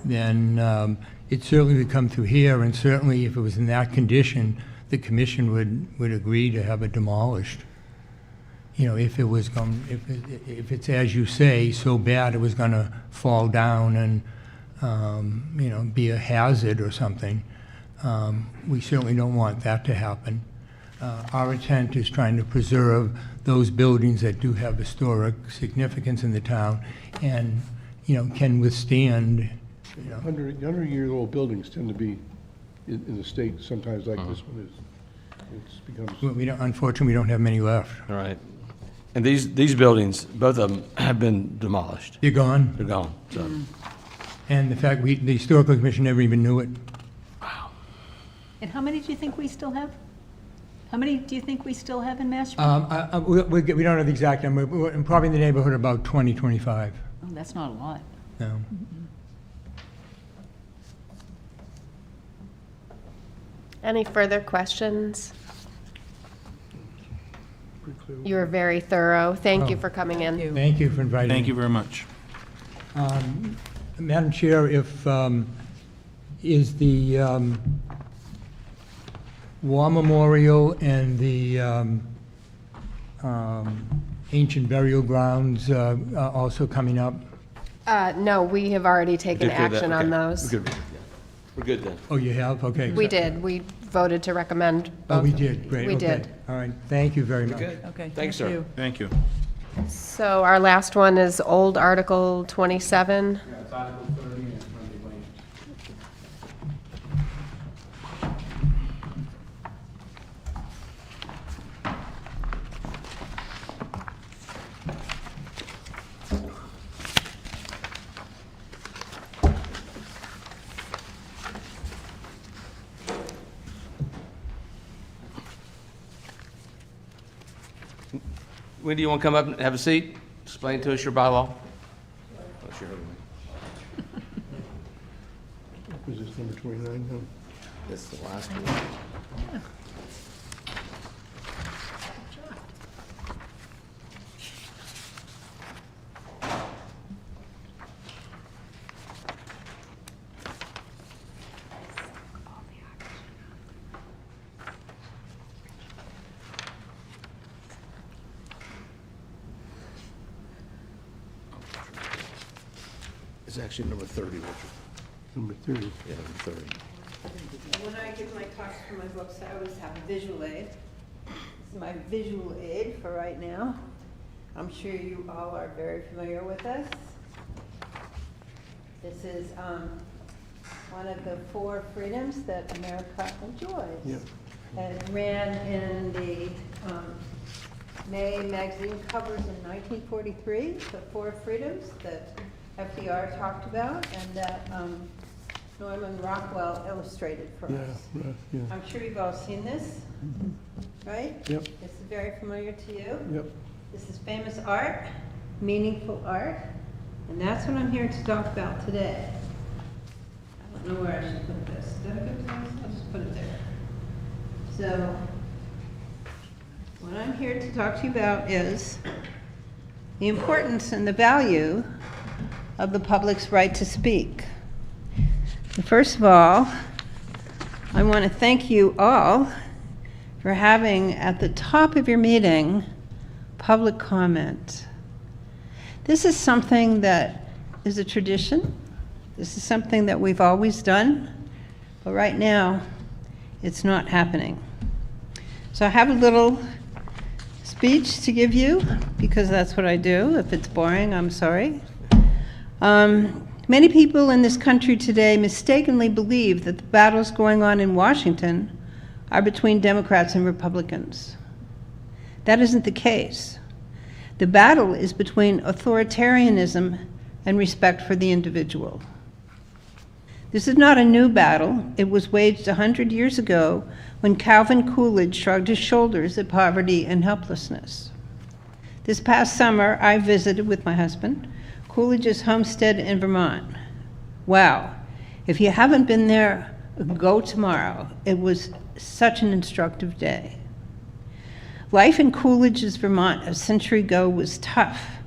Speaker 6: then it certainly would come through here, and certainly if it was in that condition, the commission would agree to have it demolished. You know, if it was if it's, as you say, so bad it was gonna fall down and, you know, be a hazard or something, we certainly don't want that to happen. Our intent is trying to preserve those buildings that do have historic significance in the town and, you know, can withstand, you know.
Speaker 7: 100-year-old buildings tend to be in the state sometimes like this one is. It's becomes...
Speaker 6: We don't, unfortunately, we don't have many left.
Speaker 3: All right. And these buildings, both of them have been demolished.
Speaker 6: They're gone,
Speaker 3: They're gone, so.
Speaker 6: and the fact the Historical Commission never even knew it.
Speaker 11: And how many do you think we still have? How many do you think we still have in Mashpee?
Speaker 6: We don't know the exact number, but we're probably in the neighborhood of about 20, 25.
Speaker 11: Oh, that's not a lot.
Speaker 6: No.
Speaker 1: Any further questions?
Speaker 7: pretty clear.
Speaker 1: You were very thorough. Thank you
Speaker 6: Oh.
Speaker 1: for coming in.
Speaker 6: Thank you for inviting me.
Speaker 4: Thank you very much.
Speaker 6: Madam Chair, if, is the War Memorial and the ancient burial grounds also coming up?
Speaker 1: No, we have already taken
Speaker 3: Did that?
Speaker 1: action on
Speaker 3: Okay.
Speaker 1: those.
Speaker 3: We're good then.
Speaker 6: Oh, you have? Okay.
Speaker 1: We did. We voted to recommend both.
Speaker 6: Oh, we did, great.
Speaker 1: We
Speaker 6: okay.
Speaker 1: did.
Speaker 6: All right, thank you very much.
Speaker 2: Okay,
Speaker 3: Thanks, sir.
Speaker 4: Thank you.
Speaker 1: So our last one is old Article 27.
Speaker 3: Wendy, you want to come up and have a seat? Explain to us your bylaw? What's your-
Speaker 7: Was this number 29? Huh?
Speaker 3: This is the last one. It's actually number 30, Richard.
Speaker 7: Number 30.
Speaker 3: Yeah, number 30.
Speaker 12: When I give my talks for my books, I always have a visual aid. This is my visual aid for right now. I'm sure you all are very familiar with this. This is one of the 4 freedoms that America enjoys.
Speaker 7: Yep.
Speaker 12: And it ran in the May magazine covers in 1943, the 4 freedoms that FDR talked about and that Norman Rockwell illustrated for
Speaker 7: Yeah,
Speaker 12: us.
Speaker 7: right, yeah.
Speaker 12: I'm sure you've all seen this, right?
Speaker 7: Yep.
Speaker 12: This is very familiar to you.
Speaker 7: Yep.
Speaker 12: This is famous art, meaningful art, and that's what I'm here to talk about today. I don't know where I should put this. Is that a good place? I'll just put it there. So, what I'm here to talk to you about is the importance and the value of the public's right to speak. First of all, I want to thank you all for having at the top of your meeting public comment. This is something that is a tradition. This is something that we've always done, but right now it's not happening. So I have a little speech to give you because that's what I do. If it's boring, I'm sorry. Many people in this country today mistakenly believe that the battles going on in Washington are between Democrats and Republicans. That isn't the case. The battle is between authoritarianism and respect for the individual. This is not a new battle. It was waged 100 years ago when Calvin Coolidge shrugged his shoulders at poverty and helplessness. This past summer, I visited with my husband Coolidge's homestead in Vermont. Wow, if you haven't been there, go tomorrow. It was such an instructive day. Life in Coolidge's Vermont a century ago was tough.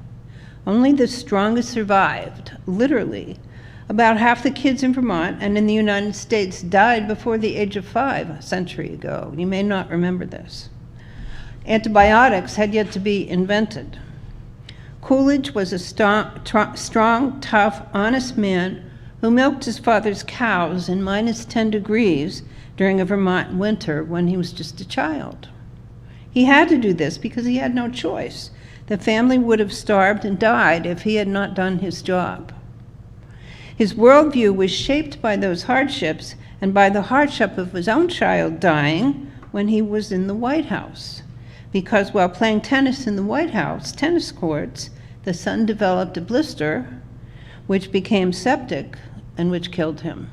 Speaker 12: Only the strongest survived, literally. About half the kids in Vermont and in the United States died before the age of 5 a century ago. You may not remember this. Antibiotics had yet to be invented. Coolidge was a strong, tough, honest man who milked his father's cows in -10 degrees during a Vermont winter when he was just a child. He had to do this because he had no choice. The family would have starved and died if he had not done his job. His worldview was shaped by those hardships and by the hardship of his own child dying when he was in the White House. Because while playing tennis in the White House tennis courts, the son developed a blister, which became septic and which killed him.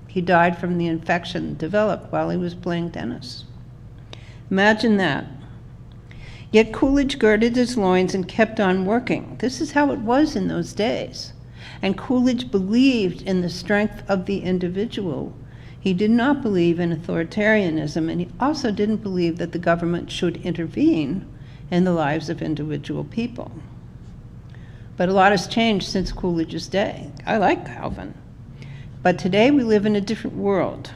Speaker 12: He died from the infection developed while he was playing tennis. Imagine that. Yet Coolidge girded his loins and kept on working. This is how it was in those days. And Coolidge believed in the strength of the individual. He did not believe in authoritarianism, and he also didn't believe that the government should intervene in the lives of individual people. But a lot has changed since Coolidge's day. I like Calvin. But today we live in a different world.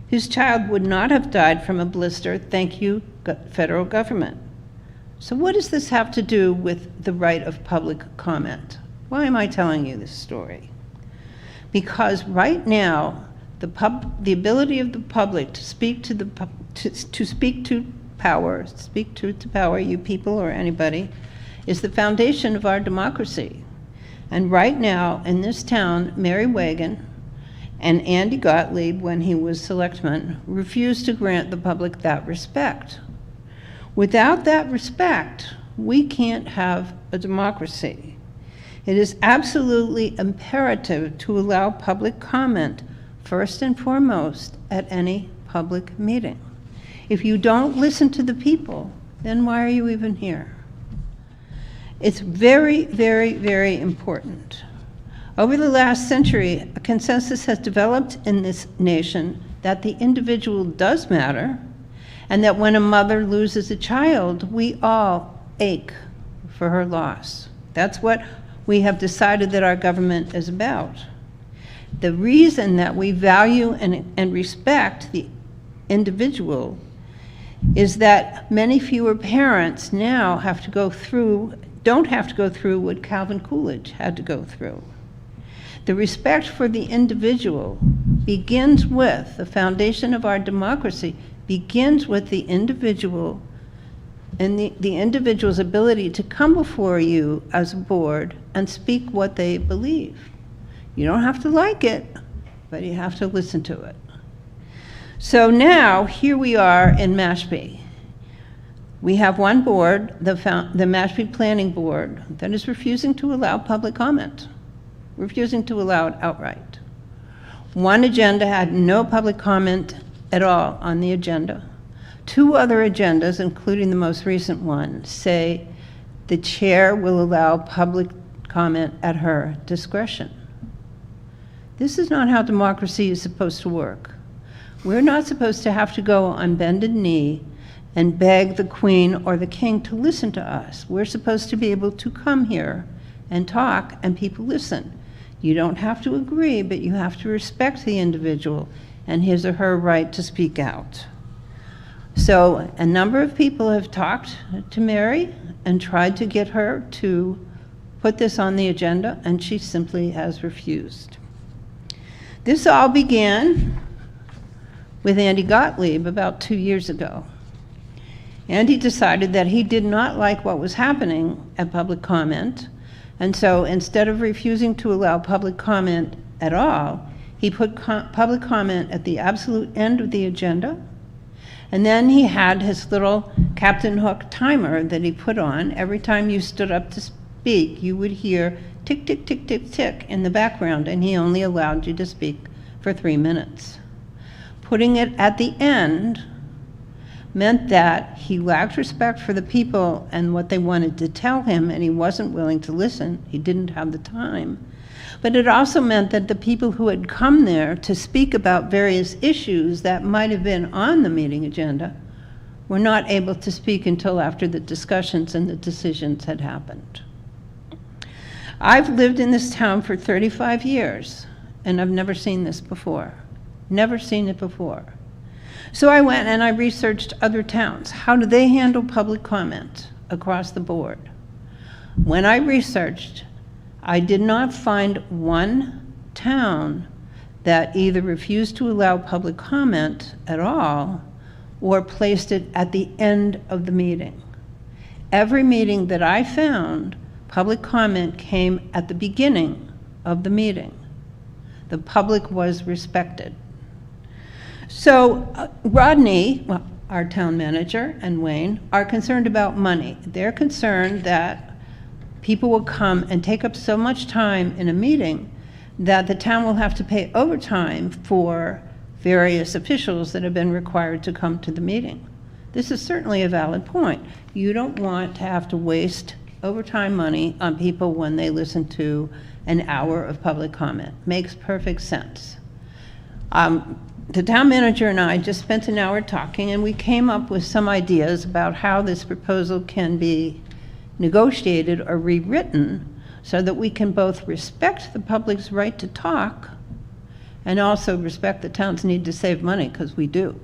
Speaker 12: His child would not have died from a blister, thank you, federal government. So what does this have to do with the right of public comment? Why am I telling you this story? Because right now, the ability of the public to speak to power, you people or anybody, is the foundation of our democracy. And right now, in this town, Mary Wagon and Andy Gottlieb, when he was selectman, refused to grant the public that respect. Without that respect, we can't have a democracy. It is absolutely imperative to allow public comment first and foremost at any public meeting. If you don't listen to the people, then why are you even here? It's very, very, very important. Over the last century, a consensus has developed in this nation that the individual does matter, and that when a mother loses a child, we all ache for her loss. That's what we have decided that our government is about. The reason that we value and respect the individual is that many fewer parents now don't have to go through what Calvin Coolidge had to go through. The respect for the individual begins with, the foundation of our democracy begins with the individual and the individual's ability to come before you as a board and speak what they believe. You don't have to like it, but you have to listen to it. So now, here we are in Mashpee. We have one board, the Mashpee Planning Board, that is refusing to allow public comment, refusing to allow it outright. One agenda had no public comment at all on the agenda. 2 other agendas, including the most recent one, say the chair will allow public comment at her discretion. This is not how democracy is supposed to work. We're not supposed to have to go on bended knee and beg the Queen or the King to listen to us. We're supposed to be able to come here and talk and people listen. You don't have to agree, but you have to respect the individual and his or her right to speak out. So a number of people have talked to Mary and tried to get her to put this on the agenda, and she simply has refused. This all began with Andy Gottlieb about 2 years ago. Andy decided that he did not like what was happening at public comment, And so instead of refusing to allow public comment at all, he put public comment at the absolute end of the agenda. And then he had his little Captain Hook timer that he put on. Every time you stood up to speak, you would hear tick, tick, tick, tick, tick in the background, and he only allowed you to speak for 3 minutes. Putting it at the end meant that he lacked respect for the people and what they wanted to tell him, and he wasn't willing to listen. He didn't have the time. But it also meant that the people who had come there to speak about various issues that might have been on the meeting agenda were not able to speak until after the discussions and the decisions had happened. I've lived in this town for 35 years, and I've never seen this before. Never seen it before. So I went and I researched other towns. How do they handle public comment across the board? When I researched, I did not find one town that either refused to allow public comment at all or placed it at the end of the meeting. Every meeting that I found, public comment came at the beginning of the meeting. The public was respected. So Rodney, well, our town manager, and Wayne are concerned about money. They're concerned that people will come and take up so much time in a meeting that the town will have to pay overtime for various officials that have been required to come to the meeting. This is certainly a valid point. You don't want to have to waste overtime money on people when they listen to an hour of public comment. Makes perfect sense. The town manager and I just spent an hour talking, and we came up with some ideas about how this proposal can be negotiated or rewritten so that we can both respect the public's right to talk and also respect the town's need to save money, because we do.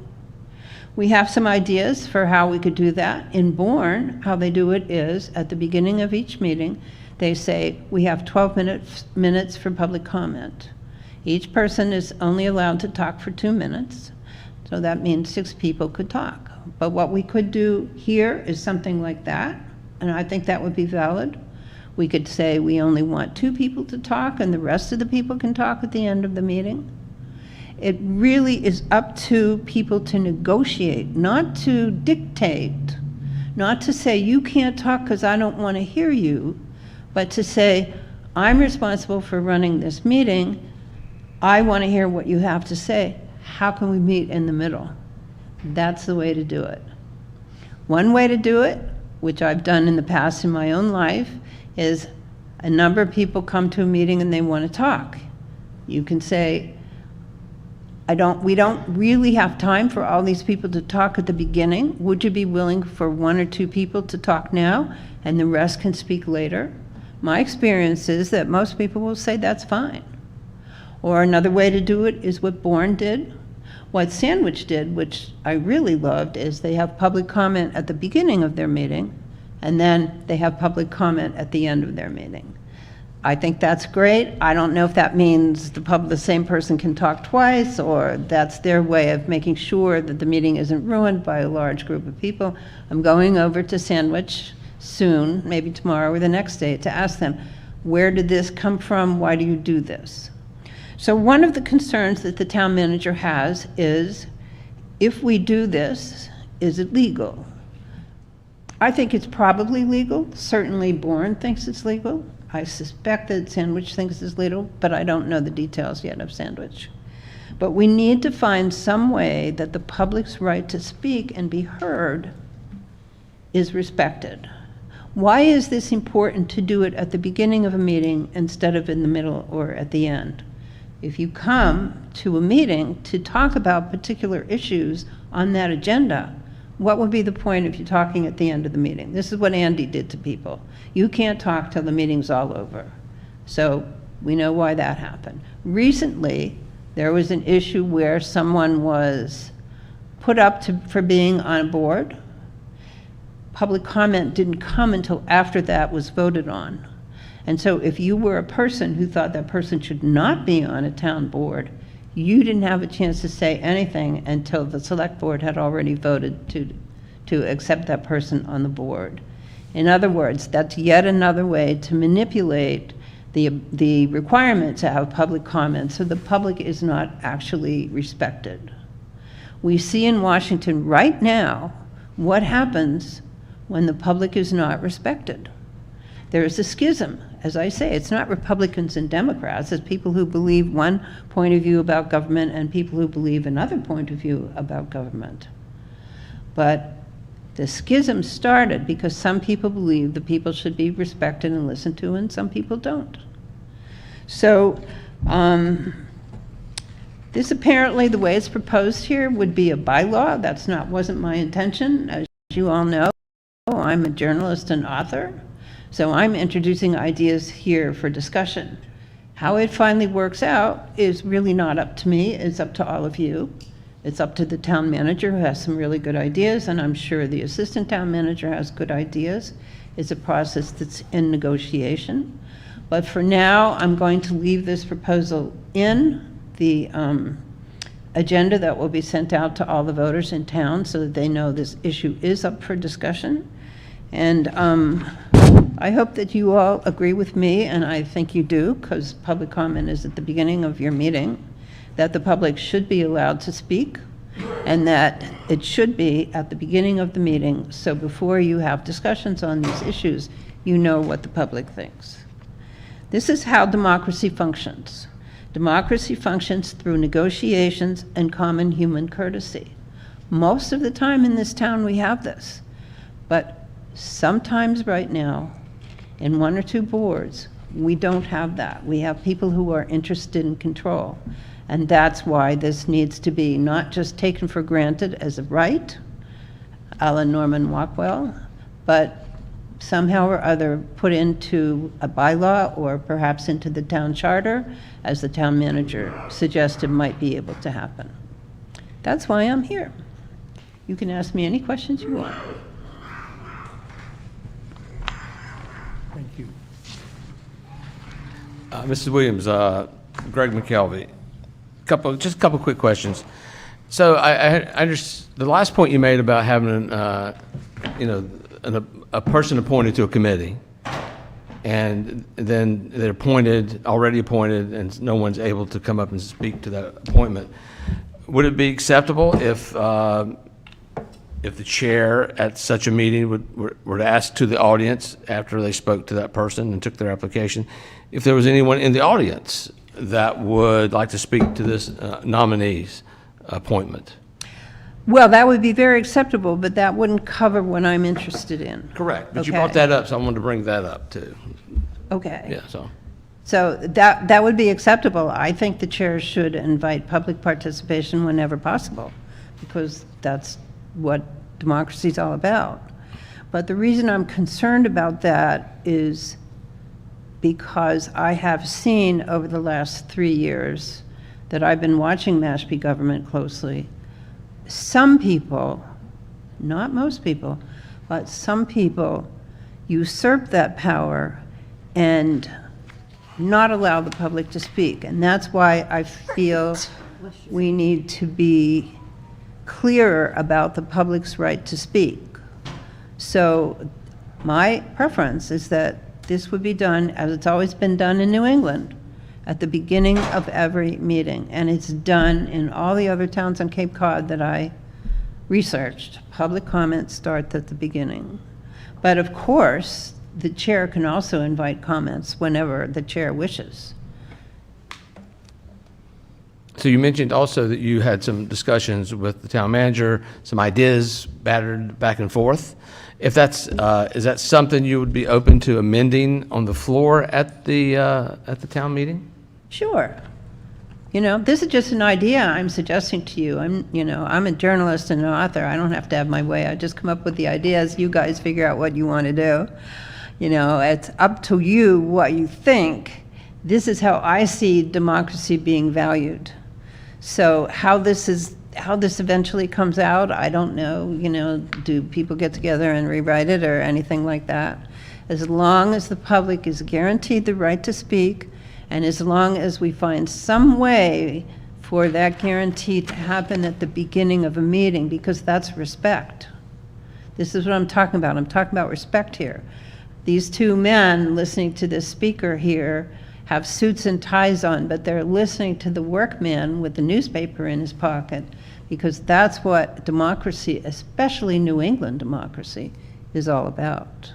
Speaker 12: We have some ideas for how we could do that. In Bourne, how they do it is, at the beginning of each meeting, they say, we have 12 minutes for public comment. Each person is only allowed to talk for 2 minutes, so that means 6 people could talk. But what we could do here is something like that, and I think that would be valid. We could say we only want 2 people to talk and the rest of the people can talk at the end of the meeting. It really is up to people to negotiate, not to dictate, not to say you can't talk because I don't want to hear you, but to say I'm responsible for running this meeting. I want to hear what you have to say. How can we meet in the middle? That's the way to do it. One way to do it, which I've done in the past in my own life, is a number of people come to a meeting and they want to talk. You can say, we don't really have time for all these people to talk at the beginning. Would you be willing for 1 or 2 people to talk now and the rest can speak later? My experience is that most people will say that's fine. Or another way to do it is what Bourne did. What Sandwich did, which I really loved, is they have public comment at the beginning of their meeting, and then they have public comment at the end of their meeting. I think that's great. I don't know if that means the same person can talk twice, or that's their way of making sure that the meeting isn't ruined by a large group of people. I'm going over to Sandwich soon, maybe tomorrow or the next day, to ask them, where did this come from? Why do you do this? So one of the concerns that the town manager has is, if we do this, is it legal? I think it's probably legal. Certainly Bourne thinks it's legal. I suspect that Sandwich thinks it's legal, but I don't know the details yet of Sandwich. But we need to find some way that the public's right to speak and be heard is respected. Why is this important to do it at the beginning of a meeting instead of in the middle or at the end? If you come to a meeting to talk about particular issues on that agenda, what would be the point of you talking at the end of the meeting? This is what Andy did to people. You can't talk till the meeting's all over. So we know why that happened. Recently, there was an issue where someone was put up for being on a board. Public comment didn't come until after that was voted on. And so if you were a person who thought that person should not be on a town board, you didn't have a chance to say anything until the select board had already voted to accept that person on the board. In other words, that's yet another way to manipulate the requirement to have public comment, so the public is not actually respected. We see in Washington right now what happens when the public is not respected. There is a schism. As I say, it's not Republicans and Democrats, it's people who believe one point of view about government and people who believe another point of view about government. But the schism started because some people believe the people should be respected and listened to, and some people don't. So, this apparently, the way it's proposed here, would be a bylaw. Wasn't my intention. As you all know, I'm a journalist and author, so I'm introducing ideas here for discussion. How it finally works out is really not up to me. It's up to all of you. It's up to the town manager, who has some really good ideas, and I'm sure the assistant town manager has good ideas. It's a process that's in negotiation. But for now, I'm going to leave this proposal in the agenda that will be sent out to all the voters in town so that they know this issue is up for discussion. And I hope that you all agree with me, and I think you do, because public comment is at the beginning of your meeting, that the public should be allowed to speak, and that it should be at the beginning of the meeting, so before you have discussions on these issues, you know what the public thinks. This is how democracy functions. Democracy functions through negotiations and common human courtesy. Most of the time in this town we have this, but sometimes right now, in one or two boards, we don't have that. We have people who are interested in control. And that's why this needs to be not just taken for granted as a right, a la Norman Rockwell, but somehow or other put into a bylaw or perhaps into the town charter, as the town manager suggested might be able to happen. That's why I'm here. You can ask me any questions you want.
Speaker 7: Thank you.
Speaker 3: Mrs. Williams, Greg McKelvey, just a couple quick questions. So the last point you made about having, a person appointed to a committee, and then they're already appointed, and no one's able to come up and speak to that appointment. Would it be acceptable if the chair at such a meeting were to ask to the audience after they spoke to that person and took their application, if there was anyone in the audience that would like to speak to this nominee's appointment?
Speaker 12: Well, that would be very acceptable, but that wouldn't cover what I'm interested in.
Speaker 3: Correct, but you
Speaker 12: Okay.
Speaker 3: brought that up, so I wanted to bring that up too.
Speaker 12: Okay.
Speaker 3: Yeah, so.
Speaker 12: So that would be acceptable. I think the chair should invite public participation whenever possible, because that's what democracy is all about. But the reason I'm concerned about that is because I have seen over the last 3 years that I've been watching Mashpee government closely, some people, not most people, but some people usurp that power and not allow the public to speak. And that's why I feel we need to be clearer about the public's right to speak. So my preference is that this would be done, as it's always been done in New England, at the beginning of every meeting. And it's done in all the other towns on Cape Cod that I researched. Public comment starts at the beginning. But of course, the chair can also invite comments whenever the chair wishes.
Speaker 3: So you mentioned also that you had some discussions with the town manager, some ideas battered back and forth. If that's, is that something you would be open to amending on the floor at the town meeting?
Speaker 12: Sure. You know, this is just an idea I'm suggesting to you. I'm a journalist and an author. I don't have to have my way. I just come up with the ideas. You guys figure out what you want to do. You know, it's up to you what you think. This is how I see democracy being valued. So how this eventually comes out, I don't know. You know, do people get together and rewrite it or anything like that? As long as the public is guaranteed the right to speak, and as long as we find some way for that guarantee to happen at the beginning of a meeting, because that's respect. This is what I'm talking about. I'm talking about respect here. These two men listening to this speaker here have suits and ties on, but they're listening to the workman with the newspaper in his pocket, because that's what democracy, especially New England democracy, is all about.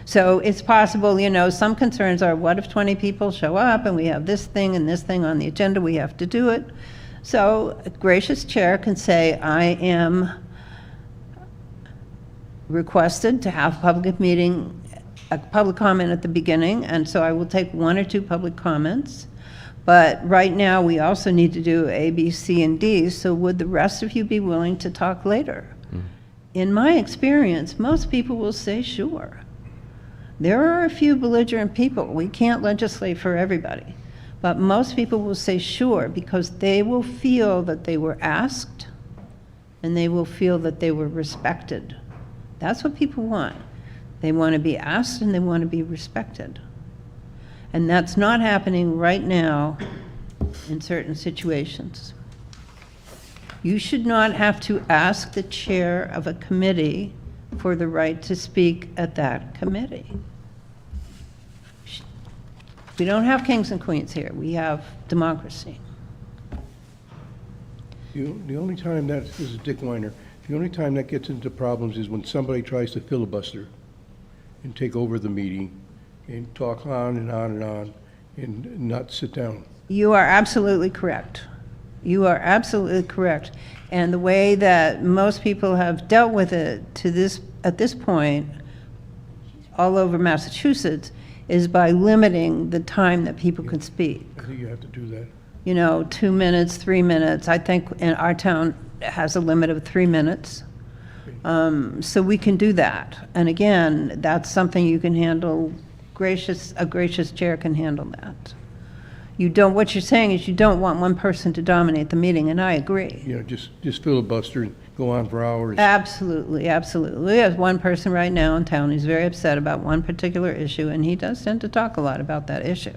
Speaker 12: So it's possible, you know, some concerns are, what if 20 people show up and we have this thing and this thing on the agenda, we have to do it. So a gracious chair can say, I am requested to have a public meeting, a public comment at the beginning, and so I will take 1 or 2 public comments. But right now, we also need to do A, B, C, and D, so would the rest of you be willing to talk later? In my experience, most people will say, sure. There are a few belligerent people. We can't legislate for everybody. But most people will say, sure, because they will feel that they were asked, and they will feel that they were respected. That's what people want. They want to be asked, and they want to be respected. And that's not happening right now in certain situations. You should not have to ask the chair of a committee for the right to speak at that committee. We don't have kings and queens here. We have democracy.
Speaker 7: The only time that, this is Dick Weiner, the only time that gets into problems is when somebody tries to filibuster and take over the meeting and talk on and on and on and not sit down.
Speaker 12: You are absolutely correct. You are absolutely correct. And the way that most people have dealt with it at this point, all over Massachusetts, is by limiting the time that people can speak.
Speaker 7: I think you have to do that.
Speaker 12: You know, 2 minutes, 3 minutes. I think in our town has a limit of 3 minutes. So we can do that. And again, that's something you can handle. A gracious chair can handle that. What you're saying is you don't want one person to dominate the meeting, and I agree.
Speaker 7: You know, just filibuster and go on for hours.
Speaker 12: Absolutely, absolutely. We have one person right now in town who's very upset about one particular issue, and he does tend to talk a lot about that issue.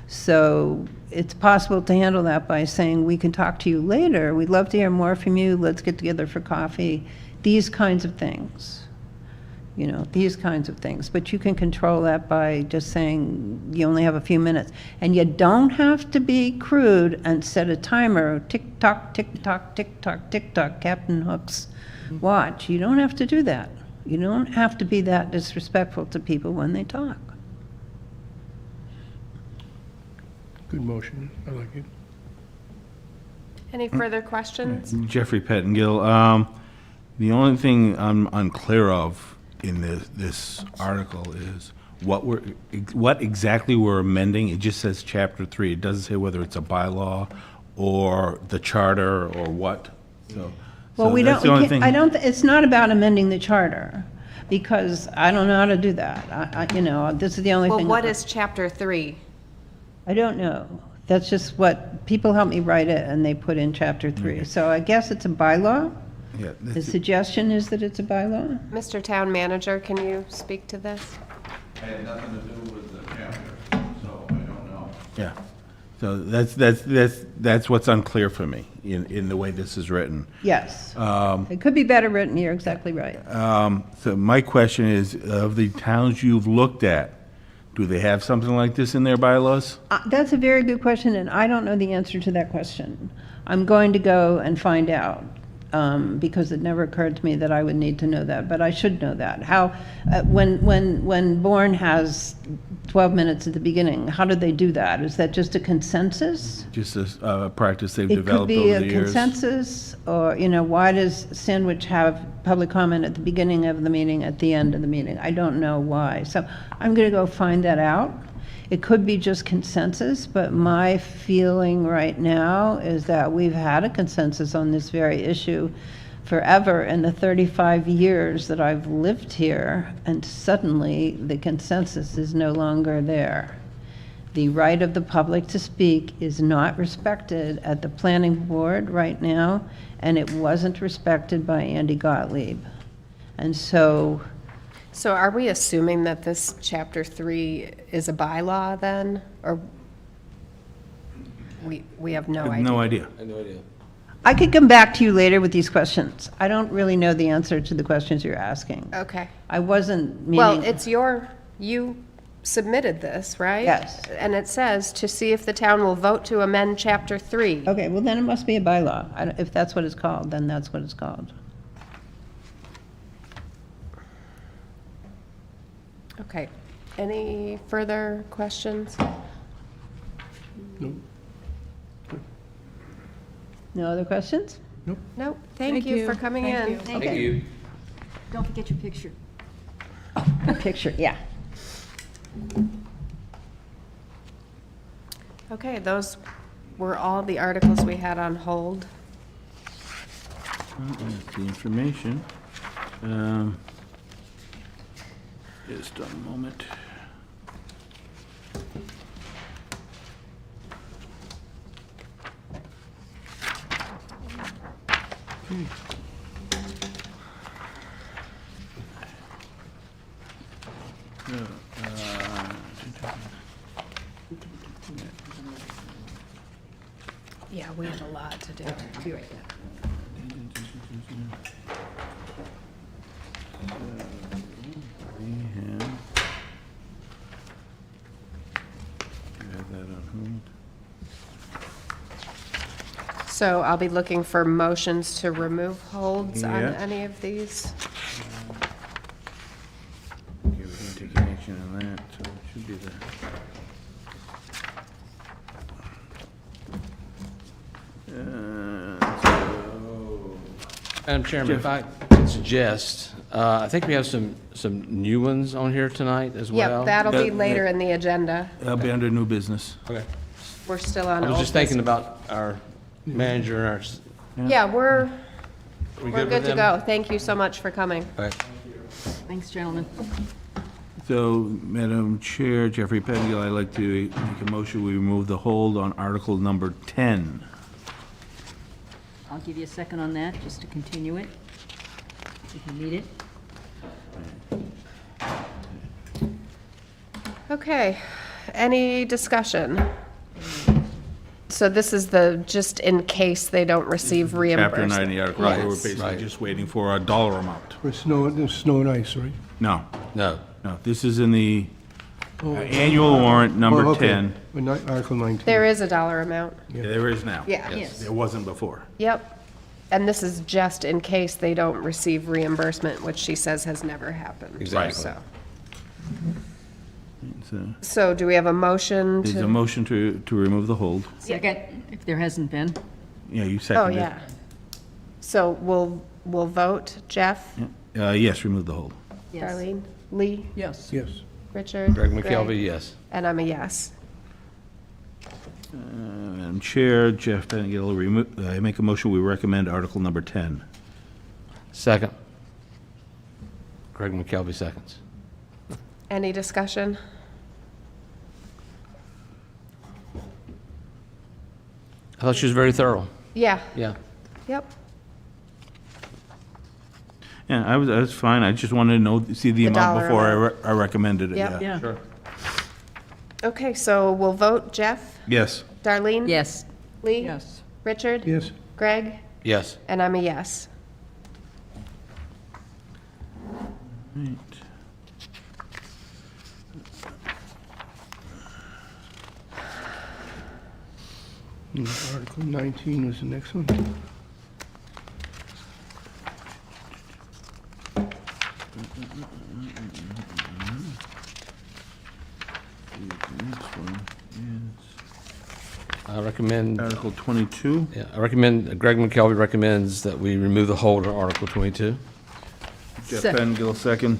Speaker 12: So it's possible to handle that by saying, we can talk to you later. We'd love to hear more from you. Let's get together for coffee. These kinds of things. You know, these kinds of things. But you can control that by just saying you only have a few minutes. And you don't have to be crude and set a timer, tick-tock, tick-tock, tick-tock, tick-tock, Captain Hook's watch. You don't have to do that. You don't have to be that disrespectful to people when they talk.
Speaker 7: Good motion, I like it.
Speaker 1: Any further questions?
Speaker 4: Jeffrey Pettingill, the only thing I'm unclear of in this article is what exactly we're amending. It just says Chapter 3. It doesn't say whether it's a bylaw or the charter or what.
Speaker 12: Well, we
Speaker 4: that's the only thing.
Speaker 12: it's not about amending the charter, because I don't know how to do that. You know, this is the only
Speaker 1: Well,
Speaker 12: thing.
Speaker 1: what is Chapter 3?
Speaker 12: I don't know. That's just what, people help me write it, and they put in Chapter 3. So I guess it's a bylaw?
Speaker 4: Yeah,
Speaker 12: The suggestion is that it's a bylaw?
Speaker 1: Mr. Town Manager, can you speak to this?
Speaker 9: I had nothing to do with the chapter, so I don't know.
Speaker 4: yeah. So that's what's unclear for me in the way this is written.
Speaker 12: Yes. It could be better written, you're exactly right.
Speaker 4: So my question is, of the towns you've looked at, do they have something like this in their bylaws?
Speaker 12: That's a very good question, and I don't know the answer to that question. I'm going to go and find out, because it never occurred to me that I would need to know that, but I should know that. How, when Bourne has 12 minutes at the beginning, how do they do that? Is that just a consensus?
Speaker 4: Just a practice they've
Speaker 12: It could
Speaker 4: developed
Speaker 12: be
Speaker 4: over
Speaker 12: a
Speaker 4: the years?
Speaker 12: consensus, or, you know, why does Sandwich have public comment at the beginning of the meeting, at the end of the meeting? I don't know why. So I'm going to go find that out. It could be just consensus, but my feeling right now is that we've had a consensus on this very issue forever in the 35 years that I've lived here, and suddenly the consensus is no longer there. The right of the public to speak is not respected at the planning board right now, and it wasn't respected by Andy Gottlieb. And so
Speaker 1: are we assuming that this Chapter 3 is a bylaw then? Or we have no
Speaker 4: I have
Speaker 1: idea?
Speaker 4: no idea.
Speaker 12: I could come back to you later with these questions. I don't really know the answer to the questions you're asking.
Speaker 1: Okay.
Speaker 12: I wasn't meaning.
Speaker 1: Well, it's you submitted this, right?
Speaker 12: Yes.
Speaker 1: And it says, to see if the town will vote to amend Chapter 3.
Speaker 12: Okay, well, then it must be a bylaw. If that's what it's called, then that's what it's called.
Speaker 1: Okay. Any further questions?
Speaker 12: No other questions?
Speaker 1: Nope. Thank you for coming in.
Speaker 11: Thank
Speaker 12: Okay.
Speaker 11: you. Don't forget your picture.
Speaker 12: Picture, yeah.
Speaker 1: Okay, those were all the articles we had on hold.
Speaker 4: That's the information. Just a moment.
Speaker 1: Yeah, we have a lot to do. Be right back. So I'll be looking for motions to remove holds on
Speaker 4: Yeah.
Speaker 1: any of these.
Speaker 4: Okay, we didn't take any action on that, so it should be the.
Speaker 3: Madam Chairman, if I could suggest, I think we have some new ones on here tonight as well.
Speaker 1: Yep, that'll be
Speaker 4: Yeah,
Speaker 1: later in the agenda.
Speaker 4: That'll be under new business.
Speaker 3: Okay.
Speaker 1: We're still on
Speaker 3: I was
Speaker 1: old
Speaker 3: just thinking
Speaker 1: business.
Speaker 3: about our manager and our,
Speaker 1: Yeah, we're
Speaker 3: we
Speaker 1: good
Speaker 3: with
Speaker 1: to
Speaker 3: them?
Speaker 1: go. Thank you so much for coming.
Speaker 3: All right.
Speaker 11: Thanks, gentlemen.
Speaker 4: So, Madam Chair, Jeffrey Pettigill, I'd like to make a motion, we remove the hold on Article number 10.
Speaker 11: I'll give you a second on that, just to continue it, if you need it.
Speaker 1: Okay, any discussion? So this is the, just in case they don't receive
Speaker 4: Chapter
Speaker 1: reimbursement.
Speaker 4: 9 of the article, we're
Speaker 1: Yes.
Speaker 4: basically
Speaker 3: Right.
Speaker 4: just waiting for a dollar amount.
Speaker 7: For snow and ice, right?
Speaker 4: No,
Speaker 3: No.
Speaker 4: no, this is in the annual warrant number
Speaker 7: Oh, okay.
Speaker 4: 10.
Speaker 7: Article 19.
Speaker 1: There is a dollar amount.
Speaker 4: Yeah, there is now.
Speaker 1: Yeah.
Speaker 11: Yes.
Speaker 4: There wasn't before.
Speaker 1: Yep. And this is just in case they don't receive reimbursement, which she says has never happened.
Speaker 3: Exactly.
Speaker 1: So-
Speaker 4: So,
Speaker 1: So do we have a motion
Speaker 4: there's a
Speaker 1: to?
Speaker 4: motion to remove the hold.
Speaker 11: Second, if there hasn't been.
Speaker 4: Yeah, you
Speaker 1: Oh,
Speaker 4: seconded it.
Speaker 1: yeah. So we'll vote. Jeff?
Speaker 4: Yes, remove the hold.
Speaker 11: Yes.
Speaker 1: Darlene? Lee?
Speaker 2: Yes.
Speaker 7: Yes.
Speaker 1: Richard?
Speaker 3: Greg McKelvey, yes.
Speaker 1: And I'm a yes.
Speaker 4: Madam Chair, Jeff Pettigill, I make a motion, we recommend Article number 10.
Speaker 3: Second. Greg McKelvey seconds.
Speaker 1: Any discussion?
Speaker 3: I thought she was very thorough.
Speaker 1: Yeah,
Speaker 3: Yeah.
Speaker 1: yep.
Speaker 4: Yeah, I was fine, I just wanted to know, see the
Speaker 1: The
Speaker 4: amount
Speaker 1: dollar
Speaker 4: before
Speaker 1: amount.
Speaker 4: I recommended it,
Speaker 1: Yep.
Speaker 4: yeah.
Speaker 11: Yeah.
Speaker 1: Okay, so we'll vote. Jeff?
Speaker 4: Yes.
Speaker 1: Darlene?
Speaker 11: Yes.
Speaker 1: Lee?
Speaker 2: Yes.
Speaker 1: Richard?
Speaker 7: Yes.
Speaker 1: Greg?
Speaker 3: Yes.
Speaker 1: And I'm a yes.
Speaker 4: Right.
Speaker 7: Article 19 was the next one.
Speaker 4: The next one
Speaker 3: I recommend,
Speaker 4: is Article 22.
Speaker 3: Greg McKelvey recommends that we remove the hold on Article 22.
Speaker 4: Jeff
Speaker 11: Second.
Speaker 4: Pettigill, second.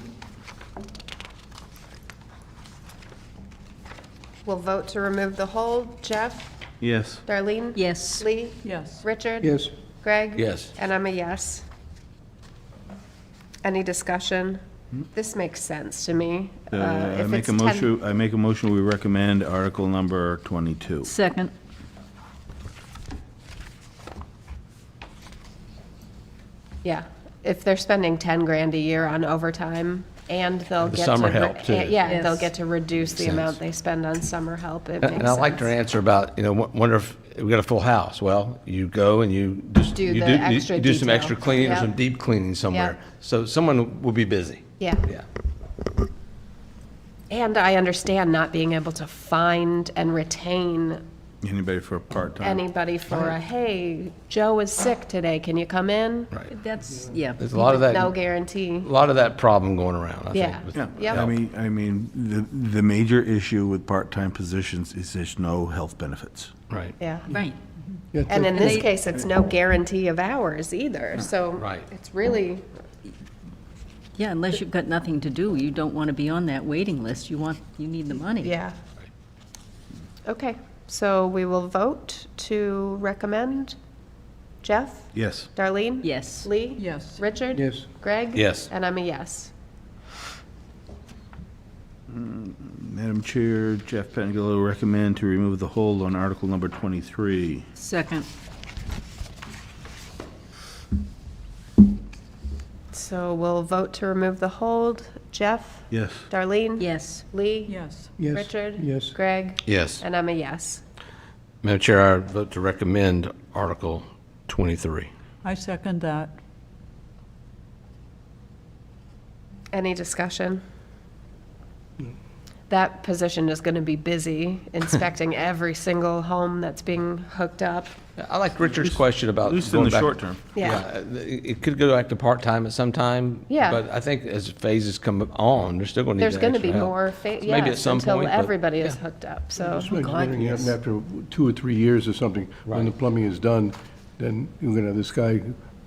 Speaker 1: We'll vote to remove the hold. Jeff?
Speaker 4: Yes.
Speaker 1: Darlene?
Speaker 11: Yes.
Speaker 1: Lee?
Speaker 2: Yes.
Speaker 1: Richard?
Speaker 7: Yes.
Speaker 1: Greg?
Speaker 3: Yes.
Speaker 1: And I'm a yes. Any discussion? This makes sense to me.
Speaker 4: I
Speaker 1: If
Speaker 4: make
Speaker 1: it's
Speaker 4: a
Speaker 1: 10
Speaker 4: motion, I make a motion, we recommend Article number 22.
Speaker 11: Second.
Speaker 1: Yeah, if they're spending 10 grand a year on overtime, and they'll
Speaker 3: The
Speaker 1: get to.
Speaker 3: summer help, too.
Speaker 1: Yeah, they'll
Speaker 11: Yes.
Speaker 1: get to reduce the
Speaker 3: Makes
Speaker 1: amount
Speaker 3: sense.
Speaker 1: they spend on summer help, it makes sense.
Speaker 3: And I liked her answer about, wonder if we got a full house. Well, you go and you just.
Speaker 1: Do
Speaker 3: you
Speaker 1: the extra
Speaker 3: you do some
Speaker 1: detail.
Speaker 3: extra cleaning or
Speaker 1: Yep.
Speaker 3: some deep cleaning somewhere.
Speaker 1: Yep.
Speaker 3: So someone will be busy.
Speaker 1: Yeah.
Speaker 3: Yeah.
Speaker 1: And I understand not being able to find and retain
Speaker 4: Anybody for a part-time?
Speaker 1: anybody for a, hey, Joe is sick today, can you come in?
Speaker 3: Right.
Speaker 11: That's, yeah.
Speaker 3: There's a lot of that.
Speaker 1: No guarantee.
Speaker 3: A lot of that problem going around, I
Speaker 1: Yeah.
Speaker 3: think. with-
Speaker 4: Yeah,
Speaker 1: Yep.
Speaker 4: I mean, the major issue with part-time positions is there's no health benefits.
Speaker 3: Right.
Speaker 1: Yeah.
Speaker 11: Right.
Speaker 7: Yeah, it's
Speaker 1: And
Speaker 7: like-
Speaker 1: in this case, it's no guarantee of hours either, so.
Speaker 3: Right.
Speaker 1: It's really,
Speaker 11: Yeah, unless you've got nothing to do, you don't want to be on that waiting list. You need the money.
Speaker 1: yeah. Okay, so we will vote to recommend. Jeff?
Speaker 4: Yes.
Speaker 1: Darlene?
Speaker 11: Yes.
Speaker 1: Lee?
Speaker 2: Yes.
Speaker 1: Richard?
Speaker 7: Yes.
Speaker 1: Greg?
Speaker 3: Yes.
Speaker 1: And I'm a yes.
Speaker 4: Madam Chair, Jeff Pettingill recommend to remove the hold on Article number 23.
Speaker 11: Second.
Speaker 1: So we'll vote to remove the hold. Jeff?
Speaker 4: Yes.
Speaker 1: Darlene?
Speaker 11: Yes.
Speaker 1: Lee?
Speaker 2: Yes.
Speaker 7: Yes.
Speaker 1: Richard?
Speaker 7: Yes.
Speaker 1: Greg?
Speaker 3: Yes.
Speaker 1: And I'm a yes.
Speaker 3: Madam Chair, I vote to recommend Article 23.
Speaker 2: I second that.
Speaker 1: Any discussion? That position is going to be busy inspecting every single home that's being hooked up.
Speaker 3: I like Richard's question about.
Speaker 4: At least in
Speaker 3: going
Speaker 4: the
Speaker 3: back-
Speaker 4: short term.
Speaker 1: Yeah.
Speaker 3: It could go back to part-time at some time.
Speaker 1: Yeah.
Speaker 3: But I think as phases come on, they're still going to need
Speaker 1: There's
Speaker 3: that
Speaker 1: going to
Speaker 3: extra
Speaker 1: be
Speaker 3: help.
Speaker 1: more,
Speaker 3: So maybe at
Speaker 1: yes,
Speaker 3: some
Speaker 1: until
Speaker 3: point, but-
Speaker 1: everybody is
Speaker 3: yeah.
Speaker 1: hooked up, so.
Speaker 7: Just like
Speaker 11: God,
Speaker 7: wondering,
Speaker 11: yes.
Speaker 7: after 2 or 3 years or something, when the
Speaker 3: Right.
Speaker 7: plumbing is done, then you're gonna have this guy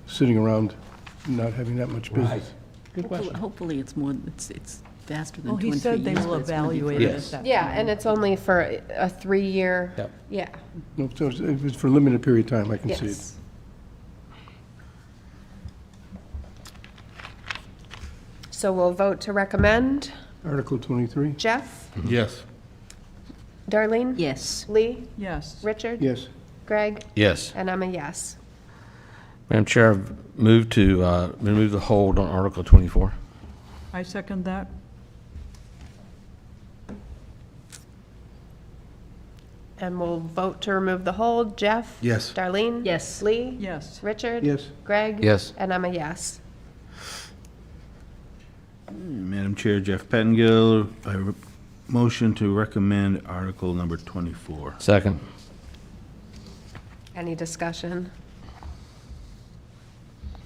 Speaker 7: sitting around not having that much business. Good question.
Speaker 11: Hopefully, it's more, it's faster than
Speaker 2: Well,
Speaker 11: 2
Speaker 2: he
Speaker 11: and 3
Speaker 2: said they
Speaker 11: years,
Speaker 2: will
Speaker 11: but it's gonna be
Speaker 2: evaluate it
Speaker 3: Yes.
Speaker 2: at that time.
Speaker 1: Yeah, and it's only for a 3-year.
Speaker 3: Yep.
Speaker 1: Yeah,
Speaker 7: No, so if it's for a limited period of time, I can see it.
Speaker 1: yes. So we'll vote to recommend.
Speaker 7: Article 23?
Speaker 1: Jeff?
Speaker 4: Yes.
Speaker 1: Darlene?
Speaker 11: Yes.
Speaker 1: Lee?
Speaker 2: Yes.
Speaker 1: Richard?
Speaker 7: Yes.
Speaker 1: Greg?
Speaker 3: Yes.
Speaker 1: And I'm a yes.
Speaker 3: Madam Chair, I move to remove the hold on Article 24.
Speaker 2: I second that.
Speaker 1: And we'll vote to remove the hold. Jeff?
Speaker 4: Yes.
Speaker 1: Darlene?
Speaker 11: Yes.
Speaker 1: Lee?
Speaker 2: Yes.
Speaker 1: Richard?
Speaker 7: Yes.
Speaker 1: Greg?
Speaker 3: Yes.
Speaker 1: And I'm a yes.
Speaker 4: Madam Chair, Jeff Pettingill, motion to recommend Article number 24.
Speaker 3: Second.
Speaker 1: Any discussion?